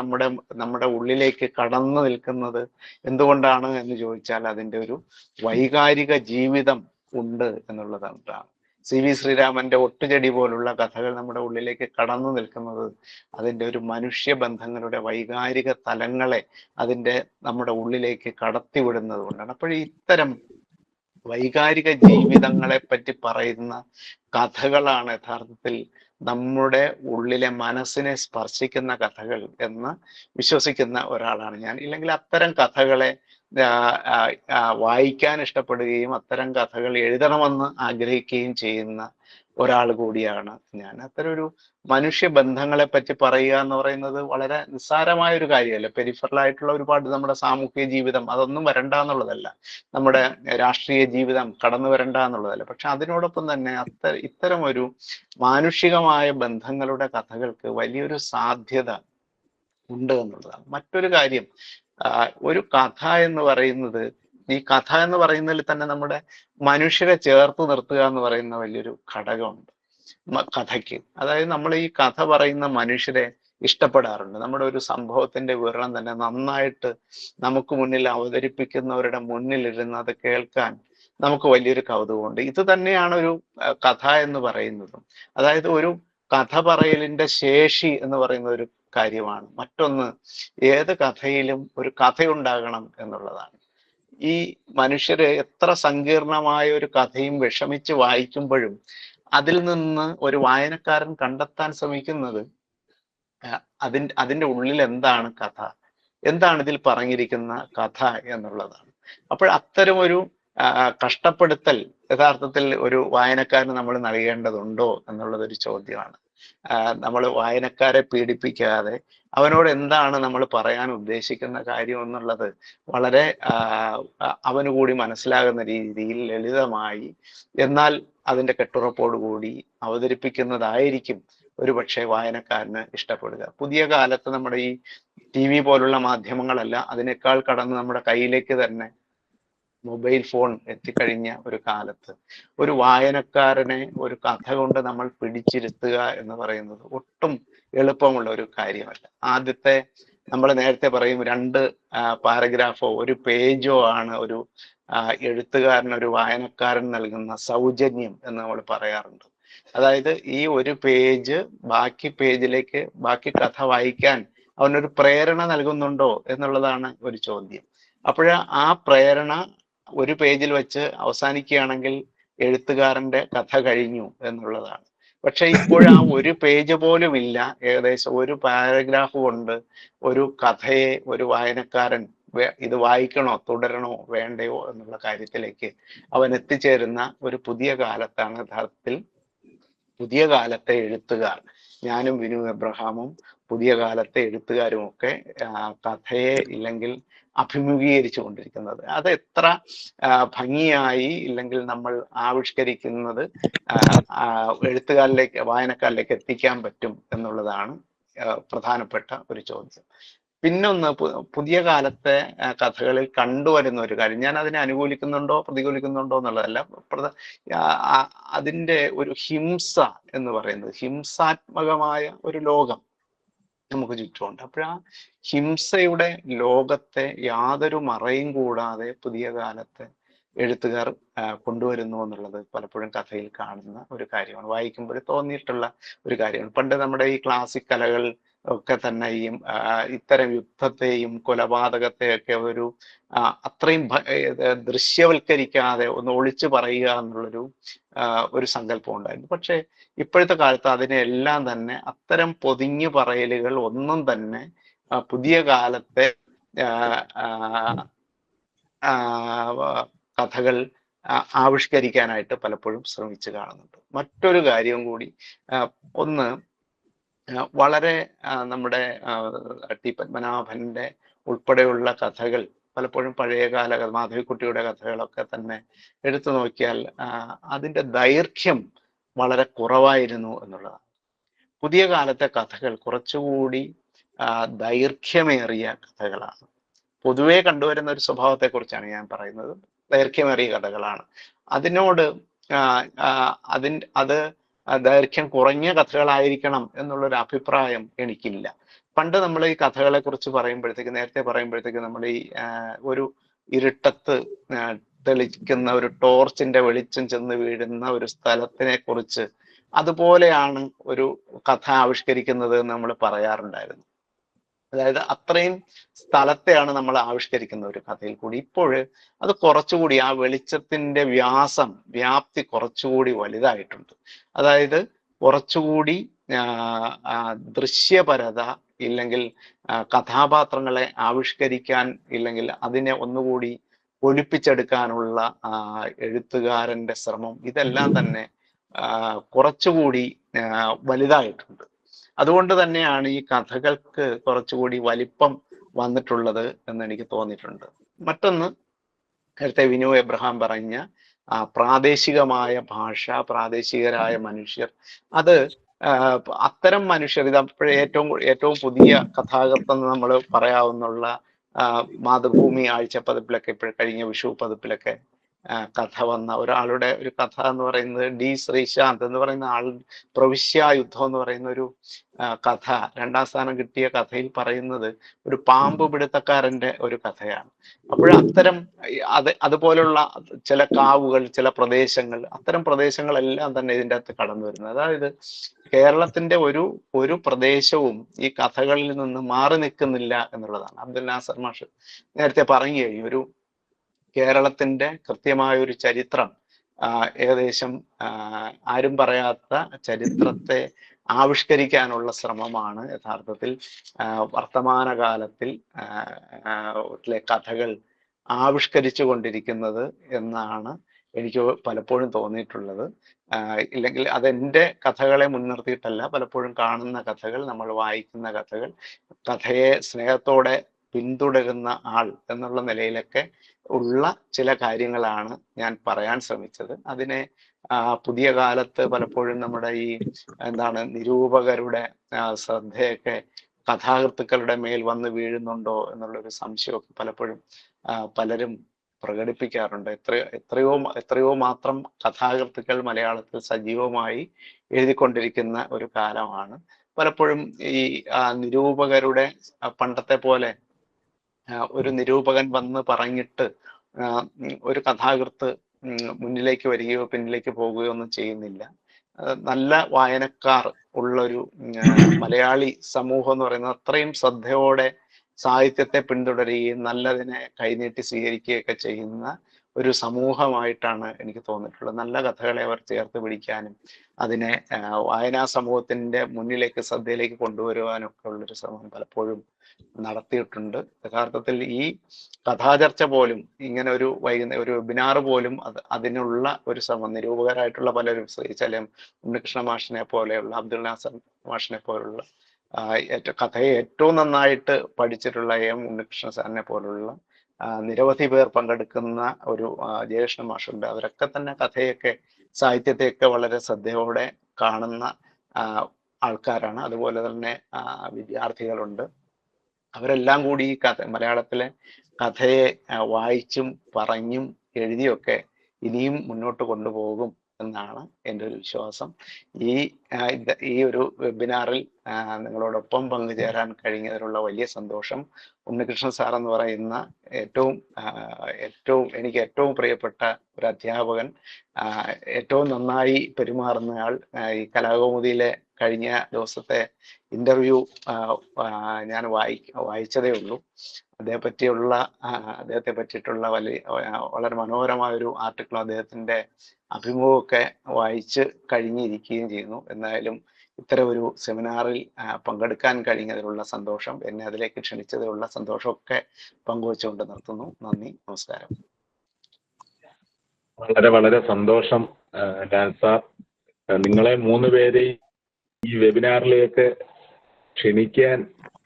നമ്മുടെ ഉള്ളിലേക്ക് കടന്നു നിൽക്കുന്നത് എന്തുകൊണ്ടാണ് എന്ന് ചോദിച്ചാൽ അതിൻ്റെ ഒരു വൈകാരിക ജീവിതം ഉണ്ട് എന്നുള്ളതാണ്. CV ശ്രീരാമന്റെ ഒട്ടുചെടി പോലുള്ള കഥകൾ നമ്മുടെ ഉള്ളിലേക്ക് കടന്നു നിൽക്കുന്നത് അതിൻ്റെ ഒരു മനുഷ്യ ബന്ധങ്ങളുടെ വൈകാരിക തലങ്ങളെ നമ്മുടെ ഉള്ളിലേക്ക് കടത്തിവിടുന്നത് കൊണ്ടാണ്. അപ്പോൾ ഇത്തരം വൈകാരിക ജീവിതങ്ങളെ പറ്റി പറയുന്ന കഥകളാണ് യഥാർത്ഥത്തിൽ നമ്മുടെ ഉള്ളിലെ മനസ്സിനെ സ്പർശിക്കുന്ന കഥകൾ എന്ന് വിശ്വസിക്കുന്ന ഒരാളാണ് ഞാൻ. ഇല്ലെങ്കിൽ അത്തരം കഥകളെ വായിക്കാൻ ഇഷ്ടപ്പെടുകയും അത്തരം കഥകൾ എഴുതണമെന്ന് ആഗ്രഹിക്കുകയും ചെയ്യുന്ന ഒരാൾ കൂടിയാണ് ഞാൻ. അത്തരം ഒരു മനുഷ്യ ബന്ധങ്ങളെ പറ്റി പറയുക എന്ന് പറയുന്നത് വളരെ നിസ്സാരമായ ഒരു കാര്യമല്ല. പെരിഫറലായിട്ടുള്ള ഒരുപാട് നമ്മുടെ സാമൂഹിക ജീവിതം അതൊന്നും വരണ്ട എന്നുള്ളതല്ല, നമ്മുടെ രാഷ്ട്രീയ ജീവിതം കടന്നു വരണ്ട എന്നുള്ളതല്ല. പക്ഷെ അതിനോടൊപ്പം തന്നെ ഇത്തരം ഒരു മാനുഷികമായ ബന്ധങ്ങളുടെ കഥകൾക്ക് വലിയൊരു സാധ്യത ഉണ്ട് എന്നുള്ളതാണ്. മറ്റൊരു കാര്യം, ഒരു കഥ എന്ന് പറയുന്നത്, ഈ കഥ എന്ന് പറയുന്നതിൽ തന്നെ നമ്മുടെ മനുഷ്യരെ ചേർത്ത് നിർത്തുക എന്ന് പറയുന്ന വലിയൊരു ഘടകമുണ്ട് കഥയ്ക്ക്. അതായത് നമ്മൾ ഈ കഥ പറയുന്ന മനുഷ്യരെ ഇഷ്ടപ്പെടാറുണ്ട്. നമ്മുടെ ഒരു സംഭവത്തിന്റെ വിവരണം തന്നെ നന്നായിട്ട് നമുക്ക് മുന്നിൽ അവതരിപ്പിക്കുന്നവരുടെ മുന്നിലിരുന്ന് അത് കേൾക്കാൻ നമുക്ക് വലിയൊരു കൗതുകമുണ്ട്. ഇത് തന്നെയാണ് ഒരു കഥ എന്ന് പറയുന്നതും. അതായത് ഒരു കഥ പറയലിന്റെ ശേഷി എന്ന് പറയുന്ന ഒരു കാര്യമാണ്. മറ്റൊന്ന്, ഏത് കഥയിലും ഒരു കഥയുണ്ടാകണം എന്നുള്ളതാണ്. ഈ മനുഷ്യര് എത്ര സങ്കീർണമായ ഒരു കഥയും വിഷമിച്ച് വായിക്കുമ്പോഴും അതിൽ നിന്ന് ഒരു വായനക്കാരൻ കണ്ടെത്താൻ ശ്രമിക്കുന്നത് അതിൻ്റെ ഉള്ളിൽ എന്താണ് കഥ, എന്താണ് ഇതിൽ പറഞ്ഞിരിക്കുന്ന കഥ എന്നുള്ളതാണ്. അപ്പോൾ അത്തരം ഒരു കഷ്ടപ്പെടുത്തൽ യഥാർത്ഥത്തിൽ ഒരു വായനക്കാരന് നമ്മൾ നൽകേണ്ടതുണ്ടോ എന്നുള്ളതൊരു ചോദ്യമാണ്. നമ്മൾ വായനക്കാരെ പീഡിപ്പിക്കാതെ അവനോട് എന്താണ് നമ്മൾ പറയാൻ ഉദ്ദേശിക്കുന്ന കാര്യം എന്നുള്ളത് വളരെ അവന് കൂടി മനസ്സിലാകുന്ന രീതിയിൽ ലളിതമായി എന്നാൽ അതിൻ്റെ കെട്ടുറപ്പോടുകൂടി അവതരിപ്പിക്കുന്നതായിരിക്കും ഒരു പക്ഷേ വായനക്കാരന് ഇഷ്ടപ്പെടുക. പുതിയ കാലത്ത് നമ്മുടെ ഈ TV പോലുള്ള മാധ്യമങ്ങളല്ല, അതിനേക്കാൾ കടന്ന് നമ്മുടെ കയ്യിലേക്ക് തന്നെ മൊബൈൽ ഫോൺ എത്തിക്കഴിഞ്ഞ ഒരു കാലത്ത് ഒരു വായനക്കാരനെ ഒരു കഥ കൊണ്ട് നമ്മൾ പിടിച്ചിരുത്തുക എന്ന് പറയുന്നത് ഒട്ടും എളുപ്പമുള്ള ഒരു കാര്യമല്ല. ആദ്യത്തെ നമ്മൾ നേരത്തെ പറയും 2 പാരഗ്രാഫോ 1 പേജോ ആണ് ഒരു എഴുത്തുകാരൻ ഒരു വായനക്കാരൻ നൽകുന്ന സൗജന്യം എന്ന് നമ്മൾ പറയാറുണ്ട്. അതായത് ഈ 1 പേജ് ബാക്കി കഥ വായിക്കാൻ അവനൊരു പ്രേരണ നൽകുന്നുണ്ടോ എന്നുള്ളതാണ് ഒരു ചോദ്യം. അപ്പോൾ ആ പ്രേരണ 1 പേജിൽ വെച്ച് അവസാനിക്കുകയാണെങ്കിൽ എഴുത്തുകാരന്റെ കഥ കഴിഞ്ഞു എന്നുള്ളതാണ്. പക്ഷെ ഇപ്പോൾ ആ 1 പേജ് പോലും ഇല്ല, ഏകദേശം 1 പാരഗ്രാഫ് കൊണ്ട് ഒരു കഥയെ ഒരു വായനക്കാരൻ ഇത് വായിക്കണോ തുടരണോ വേണ്ടയോ എന്നുള്ള കാര്യത്തിലേക്ക് അവൻ എത്തിച്ചേരുന്ന ഒരു പുതിയ കാലത്താണ് യഥാർത്ഥത്തിൽ പുതിയ കാലത്തെ എഴുത്തുകാർ. ഞാനും വിനു എബ്രഹാമും പുതിയ കാലത്തെ എഴുത്തുകാരും ഒക്കെ കഥയെ ഇല്ലെങ്കിൽ അഭിമുഖീകരിച്ചു കൊണ്ടിരിക്കുന്നത്. അത് എത്ര ഭംഗിയായി ഇല്ലെങ്കിൽ നമ്മൾ ആവിഷ്കരിക്കുന്നത് എഴുത്തുകാരിലേക്ക്, വായനക്കാരിലേക്ക് എത്തിക്കാൻ പറ്റും എന്നുള്ളതാണ് പ്രധാനപ്പെട്ട ഒരു ചോദ്യം. പിന്നൊന്ന്, പുതിയ കാലത്തെ കഥകളിൽ കണ്ടുവരുന്ന ഒരു കാര്യം, ഞാൻ അതിനെ അനുകൂലിക്കുന്നുണ്ടോ പ്രതികൂലിക്കുന്നുണ്ടോ എന്നുള്ളതല്ല, അതിൻ്റെ ഒരു ഹിംസ എന്ന് പറയുന്നത്, ഹിംസാത്മകമായ ഒരു ലോകം നമുക്ക് ചുറ്റുമുണ്ട്. അപ്പോഴാ ഹിംസയുടെ ലോകത്തെ യാതൊരു മറയും കൂടാതെ പുതിയ കാലത്തെ എഴുത്തുകാർ കൊണ്ടുവരുന്നു എന്നുള്ളത് പലപ്പോഴും കഥയിൽ കാണുന്ന ഒരു കാര്യമാണ്, വായിക്കുമ്പോൾ തോന്നിയിട്ടുള്ള ഒരു കാര്യമാണ്. പണ്ട് നമ്മുടെ ഈ ക്ലാസിക് കലകൾ ഒക്കെ തന്നെ ഈ ഇത്തരം യുദ്ധത്തെയും കൊലപാതകത്തെയൊക്കെ ഒരു അത്രയും ദൃശ്യവൽക്കരിക്കാതെ ഒന്ന് ഒളിച്ചു പറയുക എന്നുള്ളൊരു ഒരു സങ്കല്പം ഉണ്ടായിരുന്നു. പക്ഷെ ഇപ്പോഴത്തെ കാലത്ത് അതിനെല്ലാം തന്നെ അത്തരം പൊതിഞ്ഞു പറയലുകൾ ഒന്നും തന്നെ പുതിയ കാലത്തെ കഥകൾ ആവിഷ്കരിക്കാനായിട്ട് പലപ്പോഴും ശ്രമിച്ചു കാണുന്നുണ്ട്. മറ്റൊരു കാര്യവും കൂടി, ഒന്ന്, വളരെ നമ്മുടെ ടി പത്മനാഭന്റെ ഉൾപ്പെടെയുള്ള കഥകൾ പലപ്പോഴും പഴയകാല മാധവിക്കുട്ടിയുടെ കഥകളൊക്കെ തന്നെ എടുത്തു നോക്കിയാൽ അതിൻ്റെ ദൈർഘ്യം വളരെ കുറവായിരുന്നു എന്നുള്ളതാണ്. പുതിയ കാലത്തെ കഥകൾ കുറച്ചുകൂടി ദൈർഘ്യമേറിയ കഥകളാണ്. പൊതുവെ കണ്ടുവരുന്ന ഒരു സ്വഭാവത്തെക്കുറിച്ചാണ് ഞാൻ പറയുന്നത്. ദൈർഘ്യമേറിയ കഥകളാണ്. അതിനോട് അത് ദൈർഘ്യം കുറഞ്ഞ കഥകളായിരിക്കണം എന്നുള്ളൊരു അഭിപ്രായം എനിക്കില്ല. പണ്ട് നമ്മൾ ഈ കഥകളെ കുറിച്ച് പറയുമ്പോഴത്തേക്ക്, നേരത്തെ പറയുമ്പോഴത്തേക്ക്, നമ്മൾ ഈ ഒരു ഇരുട്ടത്ത് തെളിക്കുന്ന ഒരു ടോർച്ചിന്റെ വെളിച്ചം ചെന്ന് വീഴുന്ന ഒരു സ്ഥലത്തിനെ കുറിച്ച് അതുപോലെയാണ് ഒരു കഥ ആവിഷ്കരിക്കുന്നത് എന്ന് നമ്മൾ പറയാറുണ്ടായിരുന്നു. അതായത് അത്രയും സ്ഥലത്തെയാണ് നമ്മൾ ആവിഷ്കരിക്കുന്ന ഒരു കഥയിൽ കൂടി. ഇപ്പോൾ അത് കുറച്ചുകൂടി ആ വെളിച്ചത്തിന്റെ വ്യാപ്തി കുറച്ചുകൂടി വലുതായിട്ടുണ്ട്. അതായത് കുറച്ചുകൂടി ദൃശ്യപരത ഇല്ലെങ്കിൽ കഥാപാത്രങ്ങളെ ആവിഷ്കരിക്കാൻ ഇല്ലെങ്കിൽ അതിനെ ഒന്നുകൂടി ഒലിപ്പിച്ചെടുക്കാനുള്ള എഴുത്തുകാരന്റെ ശ്രമം, ഇതെല്ലാം തന്നെ കുറച്ചുകൂടി വലുതായിട്ടുണ്ട്. അതുകൊണ്ട് തന്നെയാണ് ഈ കഥകൾക്ക് കുറച്ചുകൂടി വലിപ്പം വന്നിട്ടുള്ളത് എന്ന് എനിക്ക് തോന്നിയിട്ടുണ്ട്. മറ്റൊന്ന്, നേരത്തെ വിനു എബ്രഹാം പറഞ്ഞ പ്രാദേശികമായ ഭാഷ, പ്രാദേശികരായ മനുഷ്യർ, അത് അത്തരം മനുഷ്യർ, ഇത് ഏറ്റവും പുതിയ കഥാകൃത്ത് നമ്മൾ പറയാവുന്നുള്ള മാതൃഭൂമി ആഴ്ചപ്പതിപ്പിലൊക്കെ, കഴിഞ്ഞ വിഷു പതിപ്പിലൊക്കെ കഥ വന്ന ഒരാളുടെ ഒരു കഥ എന്ന് പറയുന്നത് ഡി ശ്രീശാന്ത് എന്ന് പറയുന്ന ആൾ, പ്രവിശ്യ യുദ്ധം എന്ന് പറയുന്ന ഒരു കഥ, 2ാം സ്ഥാനം കിട്ടിയ കഥയിൽ പറയുന്നത് ഒരു പാമ്പ് പിടുത്തക്കാരന്റെ ഒരു കഥയാണ്. അപ്പോൾ അതുപോലുള്ള ചില കാവുകൾ, ചില പ്രദേശങ്ങൾ, അത്തരം പ്രദേശങ്ങളെല്ലാം തന്നെ ഇതിൻ്റെ അകത്ത് കടന്നു വരുന്നത്. അതായത് കേരളത്തിന്റെ ഒരു പ്രദേശവും ഈ കഥകളിൽ നിന്ന് മാറി നിൽക്കുന്നില്ല എന്നുള്ളതാണ്. അബ്ദുൽ നാസർ മാഷ് നേരത്തെ പറഞ്ഞു കഴിഞ്ഞു, ഒരു കേരളത്തിന്റെ കൃത്യമായ ഒരു ചരിത്രം, ഏകദേശം ആരും പറയാത്ത ചരിത്രത്തെ ആവിഷ്കരിക്കാനുള്ള ശ്രമമാണ് യഥാർത്ഥത്തിൽ വർത്തമാനകാലത്തിൽ കഥകൾ ആവിഷ്കരിച്ചു കൊണ്ടിരിക്കുന്നത് എന്നാണ് എനിക്ക് പലപ്പോഴും തോന്നിയിട്ടുള്ളത്. ഇല്ലെങ്കിൽ അതെൻ്റെ കഥകളെ മുൻനിർത്തിയിട്ടല്ല, പലപ്പോഴും കാണുന്ന കഥകൾ, നമ്മൾ വായിക്കുന്ന കഥകൾ, കഥയെ സ്നേഹത്തോടെ പിന്തുടരുന്ന ആൾ എന്നുള്ള നിലയിലൊക്കെ ഉള്ള ചില കാര്യങ്ങളാണ് ഞാൻ പറയാൻ ശ്രമിച്ചത്. അതിനെ പുതിയ കാലത്ത് പലപ്പോഴും നമ്മുടെ ഈ നിരൂപകരുടെ ശ്രദ്ധയൊക്കെ കഥാകൃത്തുക്കളുടെ മേൽ വന്ന് വീഴുന്നുണ്ടോ എന്നുള്ളൊരു സംശയമൊക്കെ പലപ്പോഴും പലരും പ്രകടിപ്പിക്കാറുണ്ട്. എത്രയോ മാത്രം കഥാകൃത്തുക്കൾ മലയാളത്തിൽ സജീവമായി എഴുതിക്കൊണ്ടിരിക്കുന്ന ഒരു കാലമാണ്. പലപ്പോഴും ഈ നിരൂപകരുടെ, പണ്ടത്തെ പോലെ ഒരു നിരൂപകൻ വന്ന് പറഞ്ഞിട്ട് ഒരു കഥാകൃത്ത് മുന്നിലേക്ക് വരികയോ പിന്നിലേക്ക് പോകുകയോ ഒന്നും ചെയ്യുന്നില്ല. നല്ല വായനക്കാർ ഉള്ളൊരു മലയാളി സമൂഹം എന്ന് പറയുന്നത് അത്രയും ശ്രദ്ധയോടെ സാഹിത്യത്തെ പിന്തുടരുകയും നല്ലതിനെ കൈനീട്ടി സ്വീകരിക്കുകയൊക്കെ ചെയ്യുന്ന ഒരു സമൂഹമായിട്ടാണ് എനിക്ക് തോന്നിയിട്ടുള്ളത്. നല്ല കഥകളെ അവർ ചേർത്ത് പിടിക്കാനും അതിനെ വായനാ സമൂഹത്തിന്റെ മുന്നിലേക്ക്, ശ്രദ്ധയിലേക്ക് കൊണ്ടുവരുവാനൊക്കെ ഉള്ളൊരു ശ്രമം പലപ്പോഴും നടത്തിയിട്ടുണ്ട്. യഥാർത്ഥത്തിൽ ഈ കഥാചർച്ച പോലും, ഇങ്ങനെ ഒരു ഒരു വെബിനാർ പോലും അതിനുള്ള ഒരു ശ്രമം നിരൂപകരായിട്ടുള്ള പലരും, ശ്രീചലം ഉണ്ണികൃഷ്ണ മാഷിനെ പോലെയുള്ള, അബ്ദുൽ നാസർ മാഷിനെ പോലുള്ള, കഥയെ ഏറ്റവും നന്നായിട്ട് പഠിച്ചിട്ടുള്ള എം ഉണ്ണികൃഷ്ണ സാറിനെ പോലുള്ള നിരവധി പേർ പങ്കെടുക്കുന്ന ഒരു ജയകൃഷ്ണ മാഷുണ്ട്. അവരൊക്കെ തന്നെ കഥയൊക്കെ, സാഹിത്യത്തെയൊക്കെ വളരെ ശ്രദ്ധയോടെ കാണുന്ന ആൾക്കാരാണ്. അതുപോലെ തന്നെ വിദ്യാർത്ഥികളുണ്ട്. അവരെല്ലാം കൂടി ഈ മലയാളത്തിലെ കഥയെ വായിച്ചും പറഞ്ഞും എഴുതിയൊക്കെ ഇനിയും മുന്നോട്ട് കൊണ്ടുപോകും എന്നാണ് എൻ്റെ ഒരു വിശ്വാസം. ഈ ഒരു വെബിനാറിൽ നിങ്ങളോടൊപ്പം പങ്കുചേരാൻ കഴിഞ്ഞതിലുള്ള വലിയ സന്തോഷം. ഉണ്ണികൃഷ്ണൻ സാർ എന്ന് പറയുന്ന എനിക്ക് ഏറ്റവും പ്രിയപ്പെട്ട ഒരു അധ്യാപകൻ, ഏറ്റവും നന്നായി പെരുമാറുന്നയാൾ, ഈ കലാകൗമുദിയിലെ കഴിഞ്ഞ ദിവസത്തെ ഇന്റർവ്യൂ ഞാൻ വായിച്ചതേ ഉള്ളൂ. അദ്ദേഹത്തെ പറ്റിയിട്ടുള്ള വളരെ മനോഹരമായ ഒരു ആർട്ടിക്കിളും അദ്ദേഹത്തിന്റെ അഭിമുഖമൊക്കെ വായിച്ച് കഴിഞ്ഞിരിക്കുകയും ചെയ്യുന്നു. എന്തായാലും ഇത്തരം ഒരു സെമിനാറിൽ പങ്കെടുക്കാൻ കഴിഞ്ഞതിലുള്ള സന്തോഷം, എന്നെ അതിലേക്ക് ക്ഷണിച്ചതിലുള്ള സന്തോഷമൊക്കെ പങ്കുവച്ചുകൊണ്ട് നിർത്തുന്നു. നന്ദി, നമസ്കാരം. വളരെ വളരെ സന്തോഷം ലാൽ സാർ. നിങ്ങളെ 3 പേരെയും ഈ വെബിനാറിലേക്ക് ക്ഷണിക്കാൻ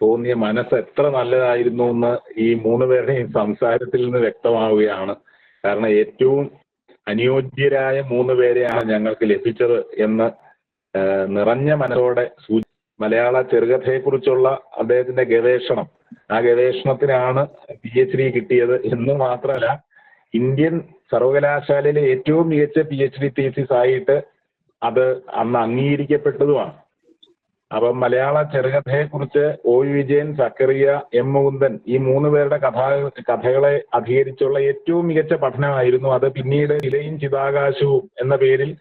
തോന്നിയ മനസ്സ് എത്ര നല്ലതായിരുന്നു എന്ന് ഈ 3 പേരുടെയും സംസാരത്തിൽ നിന്ന് വ്യക്തമാവുകയാണ്. കാരണം ഏറ്റവും അനുയോജ്യരായ 3 പേരെയാണ് ഞങ്ങൾക്ക് ലഭിച്ചത് എന്ന് നിറഞ്ഞ മനസ്സോടെ മലയാള ചെറുകഥയെക്കുറിച്ചുള്ള അദ്ദേഹത്തിന്റെ ഗവേഷണം, ആ ഗവേഷണത്തിനാണ് PhD കിട്ടിയത് എന്ന് മാത്രമല്ല, ഇന്ത്യൻ സർവകലാശാലയിലെ ഏറ്റവും മികച്ച PhD തീസിസ് ആയിട്ട് അത് അന്ന് അംഗീകരിക്കപ്പെട്ടതുമാണ്. അപ്പം മലയാള ചെറുകഥയെക്കുറിച്ച് OV വിജയൻ, സക്കറിയ, M മുകുന്ദൻ ഈ 3 പേരുടെ കഥകളെ അധികരിച്ചുള്ള ഏറ്റവും മികച്ച പഠനമായിരുന്നു അത്. പിന്നീട് ഇലയും ചിതാകാശവും എന്ന പേരിൽ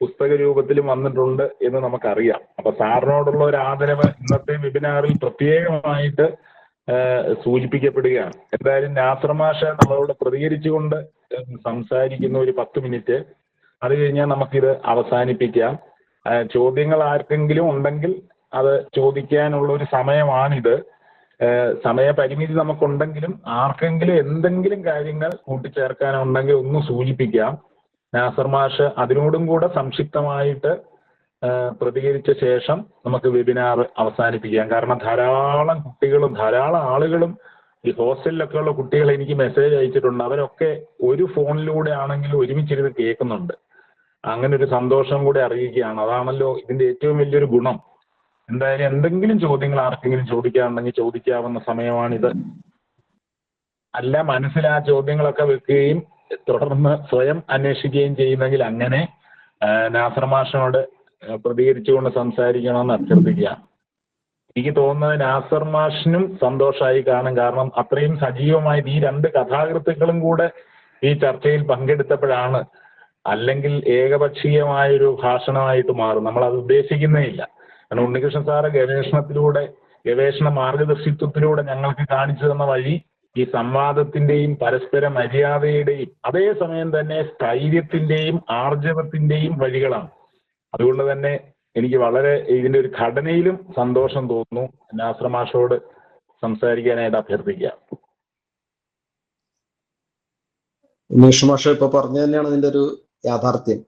പുസ്തക രൂപത്തിലും വന്നിട്ടുണ്ട് എന്ന് നമുക്കറിയാം. അപ്പൊ സാറിനോടുള്ള ഒരു ആദരവ് ഇന്നത്തെ വെബിനാറിൽ പ്രത്യേകമായിട്ട് സൂചിപ്പിക്കപ്പെടുകയാണ്. എന്തായാലും നാസർ മാഷ് നമ്മളോട് പ്രതികരിച്ചുകൊണ്ട് സംസാരിക്കുന്ന ഒരു 10 മിനിറ്റ്, അത് കഴിഞ്ഞാൽ നമുക്കിത് അവസാനിപ്പിക്കാം. ചോദ്യങ്ങൾ ആർക്കെങ്കിലും ഉണ്ടെങ്കിൽ അത് ചോദിക്കാനുള്ള ഒരു സമയമാണിത്. സമയപരിമിതി നമുക്കുണ്ടെങ്കിലും ആർക്കെങ്കിലും എന്തെങ്കിലും കാര്യങ്ങൾ കൂട്ടിച്ചേർക്കാനുണ്ടെങ്കിൽ ഒന്ന് സൂചിപ്പിക്കാം. നാസർ മാഷ് അതിനോടും കൂടെ സംക്ഷിപ്തമായിട്ട് പ്രതികരിച്ച ശേഷം നമുക്ക് വെബിനാർ അവസാനിപ്പിക്കാം. കാരണം ധാരാളം കുട്ടികളും ധാരാളം ആളുകളും ഈ ഹോസ്റ്റലിലൊക്കെ ഉള്ള കുട്ടികൾ എനിക്ക് മെസ്സേജ് അയച്ചിട്ടുണ്ട്. അവരൊക്കെ ഒരു ഫോണിലൂടെ ആണെങ്കിലും ഒരുമിച്ചിരുന്ന് കേൾക്കുന്നുണ്ട്. അങ്ങനെ ഒരു സന്തോഷം കൂടെ അറിയിക്കുകയാണ്. അതാണല്ലോ ഇതിന്റെ ഏറ്റവും വലിയൊരു ഗുണം. എന്തായാലും എന്തെങ്കിലും ചോദ്യങ്ങൾ ആർക്കെങ്കിലും ചോദിക്കാനുണ്ടെങ്കിൽ ചോദിക്കാവുന്ന സമയമാണിത്. അല്ല, മനസ്സിൽ ആ ചോദ്യങ്ങളൊക്കെ വെക്കുകയും തുടർന്ന് സ്വയം അന്വേഷിക്കുകയും ചെയ്യുന്നെങ്കിൽ അങ്ങനെ നാസർ മാഷിനോട് പ്രതികരിച്ചുകൊണ്ട് സംസാരിക്കണമെന്ന് അഭ്യർത്ഥിക്കുകയാണ്. എനിക്ക് തോന്നുന്നത് നാസർ മാഷിനും സന്തോഷമായി കാണും. കാരണം അത്രയും സജീവമായത് ഈ 2 കഥാകൃത്തുക്കളും കൂടെ ഈ ചർച്ചയിൽ പങ്കെടുത്തപ്പോഴാണ്. അല്ലെങ്കിൽ ഏകപക്ഷീയമായൊരു ഭാഷണമായിട്ട് മാറും. നമ്മൾ അത് ഉദ്ദേശിക്കുന്നേ ഇല്ല. കാരണം ഉണ്ണികൃഷ്ണൻ സാറ് ഗവേഷണ മാർഗദർശിത്വത്തിലൂടെ ഞങ്ങൾക്ക് കാണിച്ചു തന്ന വഴി ഈ സംവാദത്തിന്റെയും പരസ്പര മര്യാദയുടെയും അതേസമയം തന്നെ സ്ഥൈര്യത്തിന്റെയും ആർജവത്തിന്റെയും വഴികളാണ്. അതുകൊണ്ട് തന്നെ എനിക്ക് വളരെ ഇതിന്റെ ഒരു ഘടനയിലും സന്തോഷം തോന്നുന്നു. നാസർ മാഷോട് സംസാരിക്കാനായിട്ട് അഭ്യർത്ഥിക്കുക. ഉമേഷ് മാഷ് ഇപ്പൊ പറഞ്ഞു തന്നെയാണ് ഇതിന്റെ ഒരു യാഥാർത്ഥ്യം.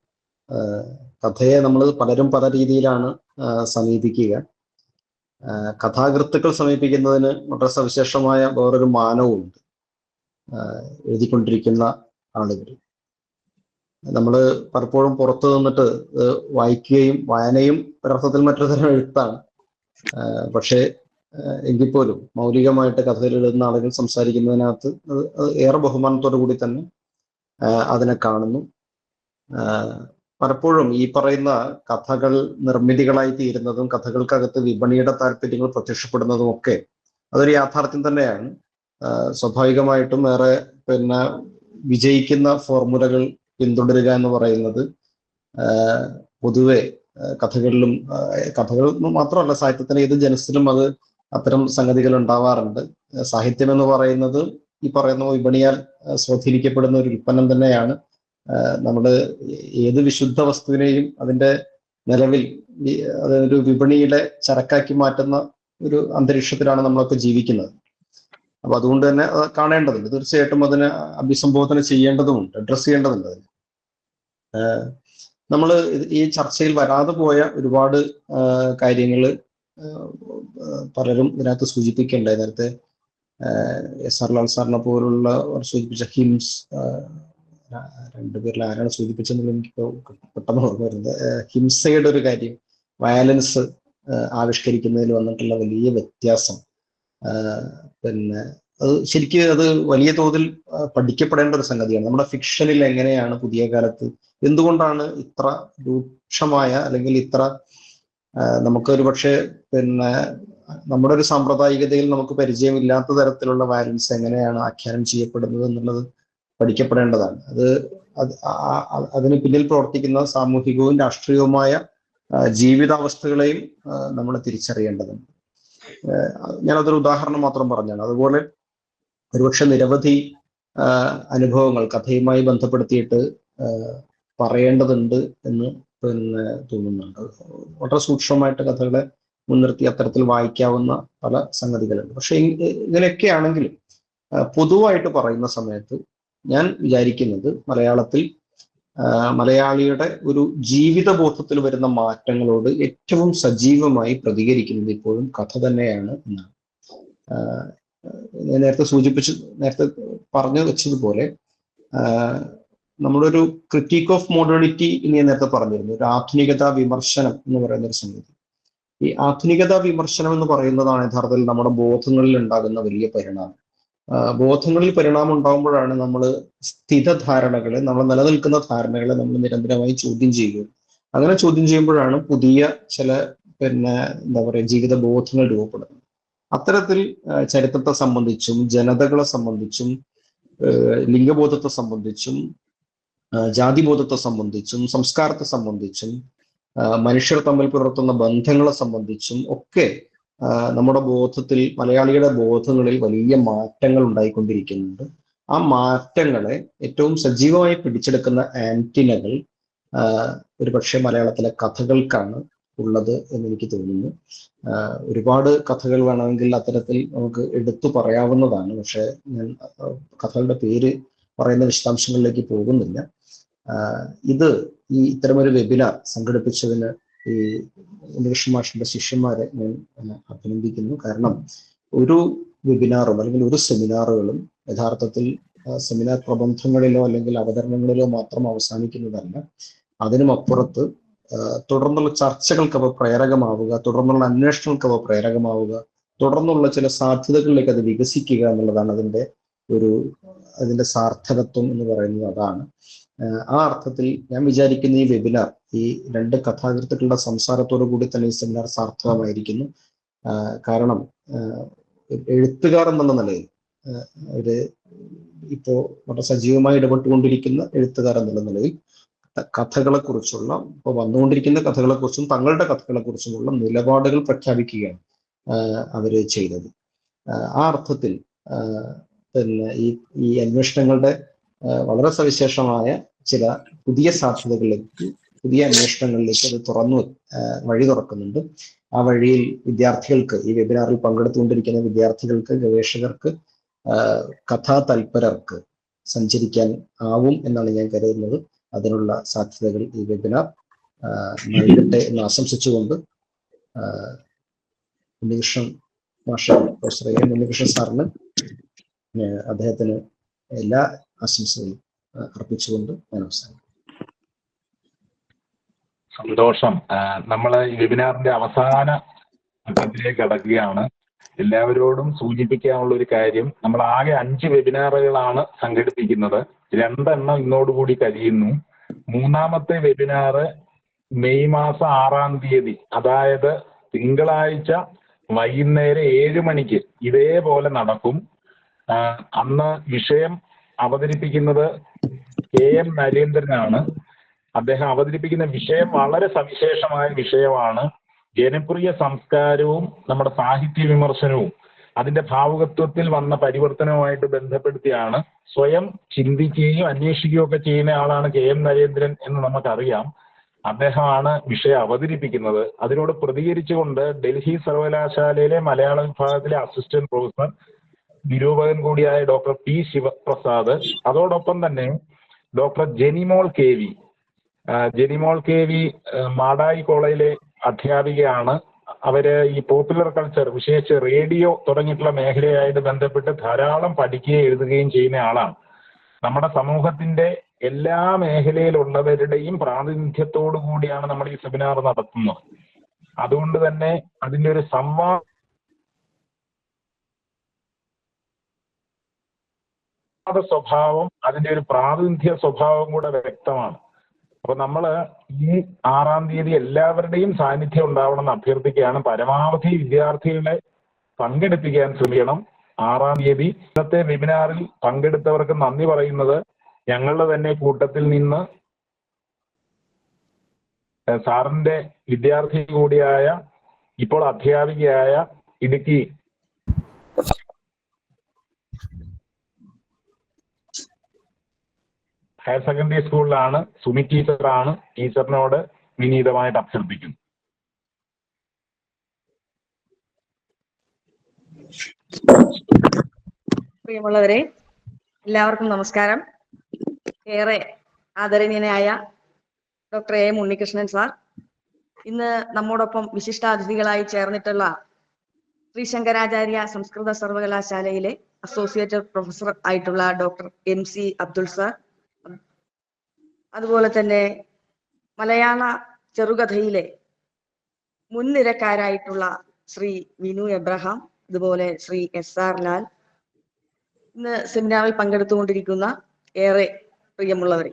കഥയെ നമ്മൾ പലരും പല രീതിയിലാണ് സമീപിക്കുക. കഥാകൃത്തുക്കൾ സമീപിക്കുന്നതിന് വളരെ സവിശേഷമായ വേറൊരു മാനവുമുണ്ട്. എഴുതിക്കൊണ്ടിരിക്കുന്ന ആളുകൾ നമ്മൾ പലപ്പോഴും പുറത്തു നിന്നിട്ട് വായിക്കുകയും, വായനയും ഒരർത്ഥത്തിൽ മറ്റൊരു തരം എഴുത്താണ്. പക്ഷേ എങ്കിൽ പോലും മൗലികമായിട്ട് കഥയിൽ എഴുതുന്ന ആളുകൾ സംസാരിക്കുന്നതിനകത്ത് ഏറെ ബഹുമാനത്തോടു കൂടി തന്നെ അതിനെ കാണുന്നു. പലപ്പോഴും ഈ പറയുന്ന കഥകൾ നിർമ്മിതികളായി തീരുന്നതും കഥകൾക്കകത്ത് വിപണിയുടെ താല്പര്യങ്ങൾ പ്രത്യക്ഷപ്പെടുന്നതും ഒക്കെ അതൊരു യാഥാർത്ഥ്യം തന്നെയാണ്. സ്വാഭാവികമായിട്ടും ഏറെ വിജയിക്കുന്ന ഫോർമുലകൾ പിന്തുടരുക എന്ന് പറയുന്നത് പൊതുവെ കഥകൾ മാത്രമല്ല, സാഹിത്യത്തിന് ഏത് ജനസിലും അത് അത്തരം സംഗതികൾ ഉണ്ടാവാറുണ്ട്. സാഹിത്യം എന്ന് പറയുന്നത് ഈ പറയുന്ന വിപണിയാൽ സ്വാധീനിക്കപ്പെടുന്ന ഒരു ഉൽപ്പന്നം തന്നെയാണ്. നമ്മൾ ഏത് വിശുദ്ധ വസ്തുവിനെയും അതിന്റെ നിലവിൽ അതൊരു വിപണിയിലെ ചരക്കാക്കി മാറ്റുന്ന ഒരു അന്തരീക്ഷത്തിലാണ് നമ്മളൊക്കെ ജീവിക്കുന്നത്. അപ്പൊ അതുകൊണ്ട് തന്നെ കാണേണ്ടതുണ്ട്, തീർച്ചയായിട്ടും അതിനെ അഭിസംബോധന ചെയ്യേണ്ടതുമുണ്ട്, അഡ്രസ് ചെയ്യേണ്ടതുണ്ട്. അതിന് നമ്മൾ ഈ ചർച്ചയിൽ വരാതെ പോയ ഒരുപാട് കാര്യങ്ങൾ പലരും ഇതിനകത്ത് സൂചിപ്പിക്കേണ്ടായി. നേരത്തെ SR ലാൽ സാറിനെ പോലുള്ള സൂചിപ്പിച്ച ഹിംസ്, രണ്ടുപേരിൽ ആരാണ് സൂചിപ്പിച്ചെന്നുള്ളത് എനിക്ക് പെട്ടെന്ന് ഓർമ്മ വരുന്നത്. ഹിംസയുടെ ഒരു കാര്യം, വയലൻസ് ആവിഷ്കരിക്കുന്നതിൽ വന്നിട്ടുള്ള വലിയ വ്യത്യാസം, പിന്നെ അത് ശരിക്കും അത് വലിയ തോതിൽ പഠിക്കപ്പെടേണ്ട ഒരു സംഗതിയാണ്. നമ്മുടെ ഫിക്ഷനിൽ എങ്ങനെയാണ് പുതിയ കാലത്ത് എന്തുകൊണ്ടാണ് ഇത്ര രൂക്ഷമായ അല്ലെങ്കിൽ ഇത്ര നമുക്കൊരു പക്ഷേ പിന്നെ നമ്മുടെ ഒരു സാമ്പ്രദായികതയിൽ നമുക്ക് പരിചയമില്ലാത്ത തരത്തിലുള്ള വയലൻസ് എങ്ങനെയാണ് ആഖ്യാനം ചെയ്യപ്പെടുന്നത് എന്നുള്ളത് പഠിക്കപ്പെടേണ്ടതാണ്. അതിന് പിന്നിൽ പ്രവർത്തിക്കുന്ന സാമൂഹികവും രാഷ്ട്രീയവുമായ ജീവിതാവസ്ഥകളെയും നമ്മൾ തിരിച്ചറിയേണ്ടതുണ്ട്. ഞാനതൊരു ഉദാഹരണം മാത്രം പറഞ്ഞാണ്. അതുപോലെ ഒരുപക്ഷെ നിരവധി അനുഭവങ്ങൾ കഥയുമായി ബന്ധപ്പെടുത്തിയിട്ട് പറയേണ്ടതുണ്ട് എന്ന് പിന്നെ തോന്നുന്നുണ്ട്. വളരെ സൂക്ഷ്മമായിട്ട് കഥകളെ മുൻനിർത്തി അത്തരത്തിൽ വായിക്കാവുന്ന പല സംഗതികളുണ്ട്. പക്ഷെ ഇങ്ങനെയൊക്കെയാണെങ്കിലും പൊതുവായിട്ട് പറയുന്ന സമയത്ത് ഞാൻ വിചാരിക്കുന്നത് മലയാളത്തിൽ മലയാളിയുടെ ഒരു ജീവിതബോധത്തിൽ വരുന്ന മാറ്റങ്ങളോട് ഏറ്റവും സജീവമായി പ്രതികരിക്കുന്നത് ഇപ്പോഴും കഥ തന്നെയാണ് എന്നാണ്. ഞാൻ നേരത്തെ പറഞ്ഞു വെച്ചതുപോലെ നമ്മളൊരു ക്രിറ്റിക് ഓഫ് മോഡേണിറ്റി എന്ന് ഞാൻ നേരത്തെ പറഞ്ഞിരുന്നു, ഒരു ആധുനികതാ വിമർശനം എന്ന് പറയുന്ന ഒരു സംഗതി. ഈ ആധുനികതാ വിമർശനം എന്ന് പറയുന്നതാണ് യഥാർത്ഥത്തിൽ നമ്മുടെ ബോധങ്ങളിൽ ഉണ്ടാകുന്ന വലിയ പരിണാമം. ബോധങ്ങളിൽ പരിണാമം ഉണ്ടാകുമ്പോഴാണ് നമ്മൾ സ്ഥിതധാരണകളെ, നമ്മൾ നിലനിൽക്കുന്ന ധാരണകളെ നമ്മൾ നിരന്തരമായി ചോദ്യം ചെയ്യുക. അങ്ങനെ ചോദ്യം ചെയ്യുമ്പോഴാണ് പുതിയ ചില എന്താ പറയുക ജീവിത ബോധങ്ങൾ രൂപപ്പെടുന്നത്. അത്തരത്തിൽ ചരിത്രത്തെ സംബന്ധിച്ചും ജനതകളെ സംബന്ധിച്ചും ലിംഗബോധത്തെ സംബന്ധിച്ചും ജാതിബോധത്തെ സംബന്ധിച്ചും സംസ്കാരത്തെ സംബന്ധിച്ചും മനുഷ്യർ തമ്മിൽ പുലർത്തുന്ന ബന്ധങ്ങളെ സംബന്ധിച്ചും ഒക്കെ നമ്മുടെ ബോധത്തിൽ, മലയാളിയുടെ ബോധങ്ങളിൽ വലിയ മാറ്റങ്ങൾ ഉണ്ടായിക്കൊണ്ടിരിക്കുന്നുണ്ട്. ആ മാറ്റങ്ങളെ ഏറ്റവും സജീവമായി പിടിച്ചെടുക്കുന്ന ആന്റിനകൾ ഒരുപക്ഷെ മലയാളത്തിലെ കഥകൾക്കാണ് ഉള്ളത് എന്ന് എനിക്ക് തോന്നുന്നു. ഒരുപാട് കഥകൾ വേണമെങ്കിൽ അത്തരത്തിൽ നമുക്ക് എടുത്തു പറയാവുന്നതാണ്. പക്ഷെ ഞാൻ കഥകളുടെ പേര് പറയുന്ന വിശദാംശങ്ങളിലേക്ക് പോകുന്നില്ല. ഇത്തരമൊരു വെബിനാർ സംഘടിപ്പിച്ചതിന് ഈ ഉണ്ണികൃഷ്ണൻ മാഷിന്റെ ശിഷ്യന്മാരെ ഞാൻ അഭിനന്ദിക്കുന്നു. കാരണം ഒരു വെബിനാറും അല്ലെങ്കിൽ ഒരു സെമിനാറുകളും യഥാർത്ഥത്തിൽ സെമിനാർ പ്രബന്ധങ്ങളിലോ അല്ലെങ്കിൽ അവതരണങ്ങളിലോ മാത്രം അവസാനിക്കുന്നതല്ല. അതിനും അപ്പുറത്ത് തുടർന്നുള്ള ചർച്ചകൾക്ക് അവ പ്രേരകമാവുക, തുടർന്നുള്ള അന്വേഷണങ്ങൾക്ക് അവ പ്രേരകമാവുക, തുടർന്നുള്ള ചില സാധ്യതകളിലേക്ക് അത് വികസിക്കുക എന്നുള്ളതാണ് അതിന്റെ സാർത്ഥകത്വം എന്ന് പറയുന്നത്. അതാണ് ആ അർത്ഥത്തിൽ ഞാൻ വിചാരിക്കുന്ന ഈ വെബിനാർ, ഈ രണ്ട് കഥാകൃത്തുക്കളുടെ സംസാരത്തോടു കൂടി തന്നെ ഈ സെമിനാർ സാർത്ഥകമായിരിക്കുന്നു. കാരണം എഴുത്തുകാർ എന്നുള്ള നിലയിൽ ഇപ്പോ വളരെ സജീവമായി ഇടപെട്ടുകൊണ്ടിരിക്കുന്ന എഴുത്തുകാർ എന്നുള്ള നിലയിൽ കഥകളെ കുറിച്ചുള്ള, ഇപ്പോൾ വന്നുകൊണ്ടിരിക്കുന്ന കഥകളെ കുറിച്ചും തങ്ങളുടെ കഥകളെ കുറിച്ചുമുള്ള നിലപാടുകൾ പ്രഖ്യാപിക്കുകയാണ് അവര് ചെയ്തത്. ആ അർത്ഥത്തിൽ ഈ അന്വേഷണങ്ങളുടെ വളരെ സവിശേഷമായ ചില പുതിയ സാധ്യതകളിലേക്ക്, പുതിയ അന്വേഷണങ്ങളിലേക്ക് അത് വഴി തുറക്കുന്നുണ്ട്. ആ വഴിയിൽ വിദ്യാർത്ഥികൾക്ക്, ഈ വെബിനാറിൽ പങ്കെടുത്തുകൊണ്ടിരിക്കുന്ന വിദ്യാർത്ഥികൾക്ക്, ഗവേഷകർക്ക്, കഥാ തൽപരർക്ക് സഞ്ചരിക്കാൻ ആവും എന്നാണ് ഞാൻ കരുതുന്നത്. അതിനുള്ള സാധ്യതകൾ ഈ വെബിനാർ നൽകട്ടെ എന്ന് ആശംസിച്ചുകൊണ്ട് ഉണ്ണികൃഷ്ണൻ പ്രൊഫസർ ഉണ്ണികൃഷ്ണൻ സാറിന് അദ്ദേഹത്തിന് എല്ലാ ആശംസകളും അർപ്പിച്ചുകൊണ്ട് ഞാൻ അവസാനിക്കും. സന്തോഷം. നമ്മൾ ഈ വെബിനാറിന്റെ അവസാന ഘട്ടത്തിലേക്ക് കടക്കുകയാണ്. എല്ലാവരോടും സൂചിപ്പിക്കാനുള്ള ഒരു കാര്യം, നമ്മൾ ആകെ 5 വെബിനാറുകളാണ് സംഘടിപ്പിക്കുന്നത്. 2 എണ്ണം ഇന്നോടുകൂടി കഴിയുന്നു. 3ാമത്തെ വെബിനാർ മെയ് മാസം 6-ാം തീയതി, അതായത് തിങ്കളാഴ്ച വൈകുന്നേരം 7 മണിക്ക് ഇതേപോലെ നടക്കും. അന്ന് വിഷയം അവതരിപ്പിക്കുന്നത് KM നരേന്ദ്രനാണ്. അദ്ദേഹം അവതരിപ്പിക്കുന്ന വിഷയം വളരെ സവിശേഷമായ വിഷയമാണ്. ജനപ്രിയ സംസ്കാരവും നമ്മുടെ സാഹിത്യ വിമർശനവും അതിന്റെ ഭാവുകത്വത്തിൽ വന്ന പരിവർത്തനവുമായിട്ട് ബന്ധപ്പെടുത്തിയാണ് സ്വയം ചിന്തിക്കുകയും അന്വേഷിക്കുകയും ഒക്കെ ചെയ്യുന്ന ആളാണ് KM നരേന്ദ്രൻ എന്ന് നമുക്കറിയാം. അദ്ദേഹമാണ് വിഷയം അവതരിപ്പിക്കുന്നത്. അതിനോട് പ്രതികരിച്ചുകൊണ്ട് ഡൽഹി സർവകലാശാലയിലെ മലയാള വിഭാഗത്തിലെ അസിസ്റ്റന്റ് പ്രൊഫസർ നിരൂപകൻ കൂടിയായ ഡോക്ടർ P. ശിവപ്രസാദ്, അതോടൊപ്പം തന്നെ ഡോക്ടർ ജെനിമോൾ കെ വി മാടായി കോളേജിലെ അധ്യാപികയാണ്. അവര് ഈ പോപ്പുലർ കൾച്ചർ, വിശേഷിച്ച് റേഡിയോ തുടങ്ങിയിട്ടുള്ള മേഖലയായിട്ട് ബന്ധപ്പെട്ട് ധാരാളം പഠിക്കുകയും എഴുതുകയും ചെയ്യുന്ന ആളാണ്. നമ്മുടെ സമൂഹത്തിന്റെ എല്ലാ മേഖലയിലുള്ളവരുടെയും പ്രാതിനിധ്യത്തോടു കൂടിയാണ് നമ്മൾ ഈ സെമിനാർ നടത്തുന്നത്. അതുകൊണ്ട് തന്നെ അതിന്റെ ഒരു സംവാദ സ്വഭാവം, അതിന്റെ ഒരു പ്രാതിനിധ്യ സ്വഭാവം കൂടെ വ്യക്തമാണ്. അപ്പൊ നമ്മള് ഈ 6-ാം തീയതി എല്ലാവരുടെയും സാന്നിധ്യം ഉണ്ടാവണമെന്ന് അഭ്യർത്ഥിക്കുകയാണ്. പരമാവധി വിദ്യാർത്ഥികളെ പങ്കെടുപ്പിക്കാൻ ശ്രമിക്കണം. 6-ാം തീയതി ഇന്നത്തെ വെബിനാറിൽ പങ്കെടുത്തവർക്ക് നന്ദി പറയുന്നത് ഞങ്ങളുടെ തന്നെ കൂട്ടത്തിൽ നിന്ന് സാറിന്റെ വിദ്യാർത്ഥി കൂടിയായ, ഇപ്പോൾ അധ്യാപികയായ ഇടുക്കി ഹയർ സെക്കൻഡറി സ്കൂളിലാണ് സുമി ടീച്ചറാണ്. ടീച്ചറിനോട് വിനീതമായിട്ട് അഭ്യർത്ഥിക്കുന്നു. പ്രിയമുള്ളവരെ, എല്ലാവർക്കും നമസ്കാരം. ഏറെ ആദരണീയനായ ഡോക്ടർ AM ഉണ്ണികൃഷ്ണൻ സാർ, ഇന്ന് നമ്മോടൊപ്പം വിശിഷ്ടാതിഥികളായി ചേർന്നിട്ടുള്ള ശ്രീ ശങ്കരാചാര്യ സംസ്കൃത സർവകലാശാലയിലെ അസോസിയേറ്റ് പ്രൊഫസർ ആയിട്ടുള്ള ഡോക്ടർ MC അബ്ദുൾ സാർ, അതുപോലെ തന്നെ മലയാള ചെറുകഥയിലെ മുൻനിരക്കാരായിട്ടുള്ള ശ്രീ വിനു എബ്രഹാം, അതുപോലെ ശ്രീ SR ലാൽ, ഇന്ന് സെമിനാറിൽ പങ്കെടുത്തുകൊണ്ടിരിക്കുന്ന ഏറെ പ്രിയമുള്ളവരെ,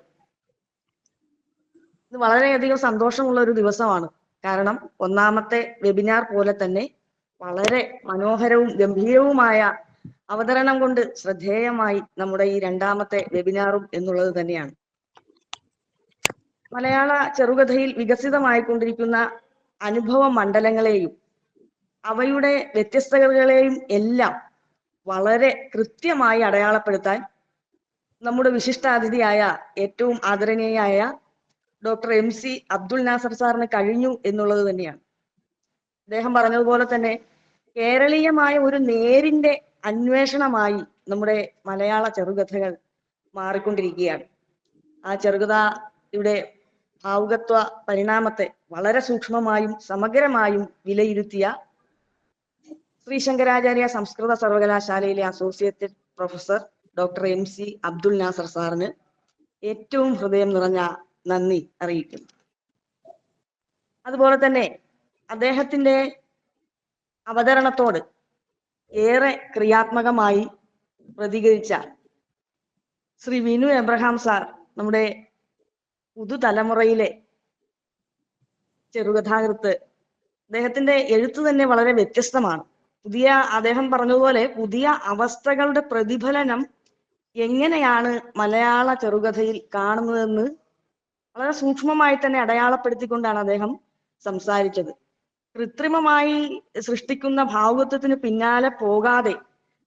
ഇത് വളരെയധികം സന്തോഷമുള്ള ഒരു ദിവസമാണ്. കാരണം ഒന്നാമത്തെ വെബിനാർ പോലെ തന്നെ വളരെ മനോഹരവും ഗംഭീരവുമായ അവതരണം കൊണ്ട് ശ്രദ്ധേയമായി നമ്മുടെ ഈ 2ാമത്തെ വെബിനാറും എന്നുള്ളത് തന്നെയാണ്. മലയാള ചെറുകഥയിൽ വികസിതമായിക്കൊണ്ടിരിക്കുന്ന അനുഭവ മണ്ഡലങ്ങളെയും അവയുടെ വ്യത്യസ്തതകളെയും എല്ലാം വളരെ കൃത്യമായി അടയാളപ്പെടുത്താൻ നമ്മുടെ വിശിഷ്ടാതിഥിയായ ഏറ്റവും ആദരണീയയായ ഡോക്ടർ MC അബ്ദുൾ നാസർ സാറിന് കഴിഞ്ഞു എന്നുള്ളത് തന്നെയാണ്. അദ്ദേഹം പറഞ്ഞതുപോലെ തന്നെ കേരളീയമായ ഒരു നേരിന്റെ അന്വേഷണമായി നമ്മുടെ മലയാള ചെറുകഥകൾ മാറിക്കൊണ്ടിരിക്കുകയാണ്. ആ ചെറുകഥയുടെ ഭാവുകത്വ പരിണാമത്തെ വളരെ സൂക്ഷ്മമായും സമഗ്രമായും വിലയിരുത്തിയ ശ്രീ ശങ്കരാചാര്യ സംസ്കൃത സർവകലാശാലയിലെ associate professor doctor MC Abdul Nasser സാറിന് ഏറ്റവും ഹൃദയം നിറഞ്ഞ നന്ദി അറിയിക്കുന്നു. അതുപോലെ തന്നെ അദ്ദേഹത്തിന്റെ അവതരണത്തോട് ഏറെ ക്രിയാത്മകമായി പ്രതികരിച്ച ശ്രീ വിനു എബ്രഹാം സാർ, നമ്മുടെ പുതുതലമുറയിലെ ചെറുകഥാകൃത്ത്. അദ്ദേഹത്തിന്റെ എഴുത്ത് തന്നെ വളരെ വ്യത്യസ്തമാണ്. അദ്ദേഹം പറഞ്ഞതുപോലെ പുതിയ അവസ്ഥകളുടെ പ്രതിഫലനം എങ്ങനെയാണ് മലയാള ചെറുകഥയിൽ കാണുന്നതെന്ന് വളരെ സൂക്ഷ്മമായി തന്നെ അടയാളപ്പെടുത്തിക്കൊണ്ടാണ് അദ്ദേഹം സംസാരിച്ചത്. കൃത്രിമമായി സൃഷ്ടിക്കുന്ന ഭാവുകത്വത്തിന് പിന്നാലെ പോകാതെ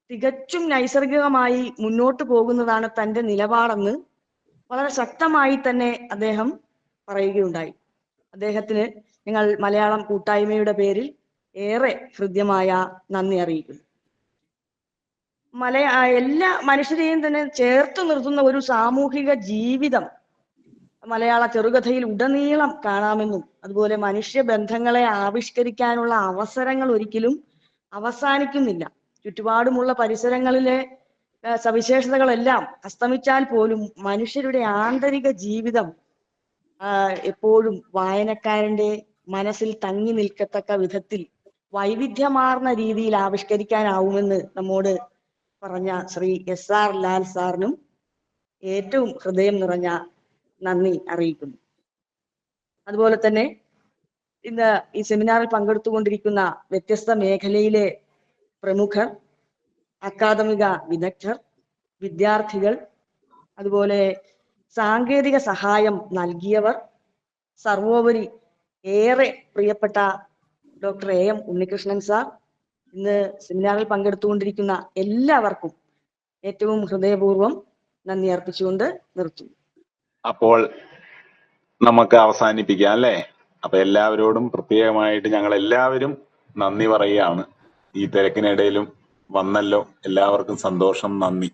തികച്ചും നൈസർഗികമായി മുന്നോട്ട് പോകുന്നതാണ് തന്റെ നിലപാടെന്ന് വളരെ ശക്തമായി തന്നെ അദ്ദേഹം പറയുകയുണ്ടായി. അദ്ദേഹത്തിന് ഞങ്ങൾ മലയാളം കൂട്ടായ്മയുടെ പേരിൽ ഏറെ ഹൃദ്യമായ നന്ദി അറിയിക്കുന്നു. എല്ലാ മനുഷ്യരെയും തന്നെ ചേർത്ത് നിർത്തുന്ന ഒരു സാമൂഹിക ജീവിതം മലയാള ചെറുകഥയിൽ ഉടനീളം കാണാമെന്നും, അതുപോലെ മനുഷ്യബന്ധങ്ങളെ ആവിഷ്കരിക്കാനുള്ള അവസരങ്ങൾ ഒരിക്കലും അവസാനിക്കുന്നില്ല. ചുറ്റുപാടുമുള്ള പരിസരങ്ങളിലെ സവിശേഷതകളെല്ലാം അസ്തമിച്ചാൽ പോലും മനുഷ്യരുടെ ആന്തരിക ജീവിതം എപ്പോഴും വായനക്കാരന്റെ മനസ്സിൽ തങ്ങി നിൽക്കത്തക്ക വിധത്തിൽ വൈവിധ്യമാർന്ന രീതിയിൽ ആവിഷ്കരിക്കാനാവുമെന്ന് നമ്മോട് പറഞ്ഞ ശ്രീ SR ലാൽ സാറിനും ഏറ്റവും ഹൃദയം നിറഞ്ഞ നന്ദി അറിയിക്കുന്നു. അതുപോലെ തന്നെ ഇന്ന് ഈ സെമിനാറിൽ പങ്കെടുത്തുകൊണ്ടിരിക്കുന്ന വ്യത്യസ്ത മേഖലയിലെ പ്രമുഖർ, അക്കാദമിക വിദഗ്ധർ, വിദ്യാർത്ഥികൾ, അതുപോലെ സാങ്കേതിക സഹായം നൽകിയവർ, സർവോപരി ഏറെ പ്രിയപ്പെട്ട ഡോക്ടർ AM ഉണ്ണികൃഷ്ണൻ സാർ, ഇന്ന് സെമിനാറിൽ പങ്കെടുത്തുകൊണ്ടിരിക്കുന്ന എല്ലാവർക്കും ഏറ്റവും ഹൃദയപൂർവ്വം നന്ദി അർപ്പിച്ചുകൊണ്ട് നിർത്തുന്നു. അപ്പോൾ നമുക്ക് അവസാനിപ്പിക്കാം അല്ലേ? അപ്പൊ എല്ലാവരോടും പ്രത്യേകമായിട്ട് ഞങ്ങൾ എല്ലാവരും നന്ദി പറയുകയാണ്. ഈ തിരക്കിനിടയിലും വന്നല്ലോ, എല്ലാവർക്കും സന്തോഷം, നന്ദി.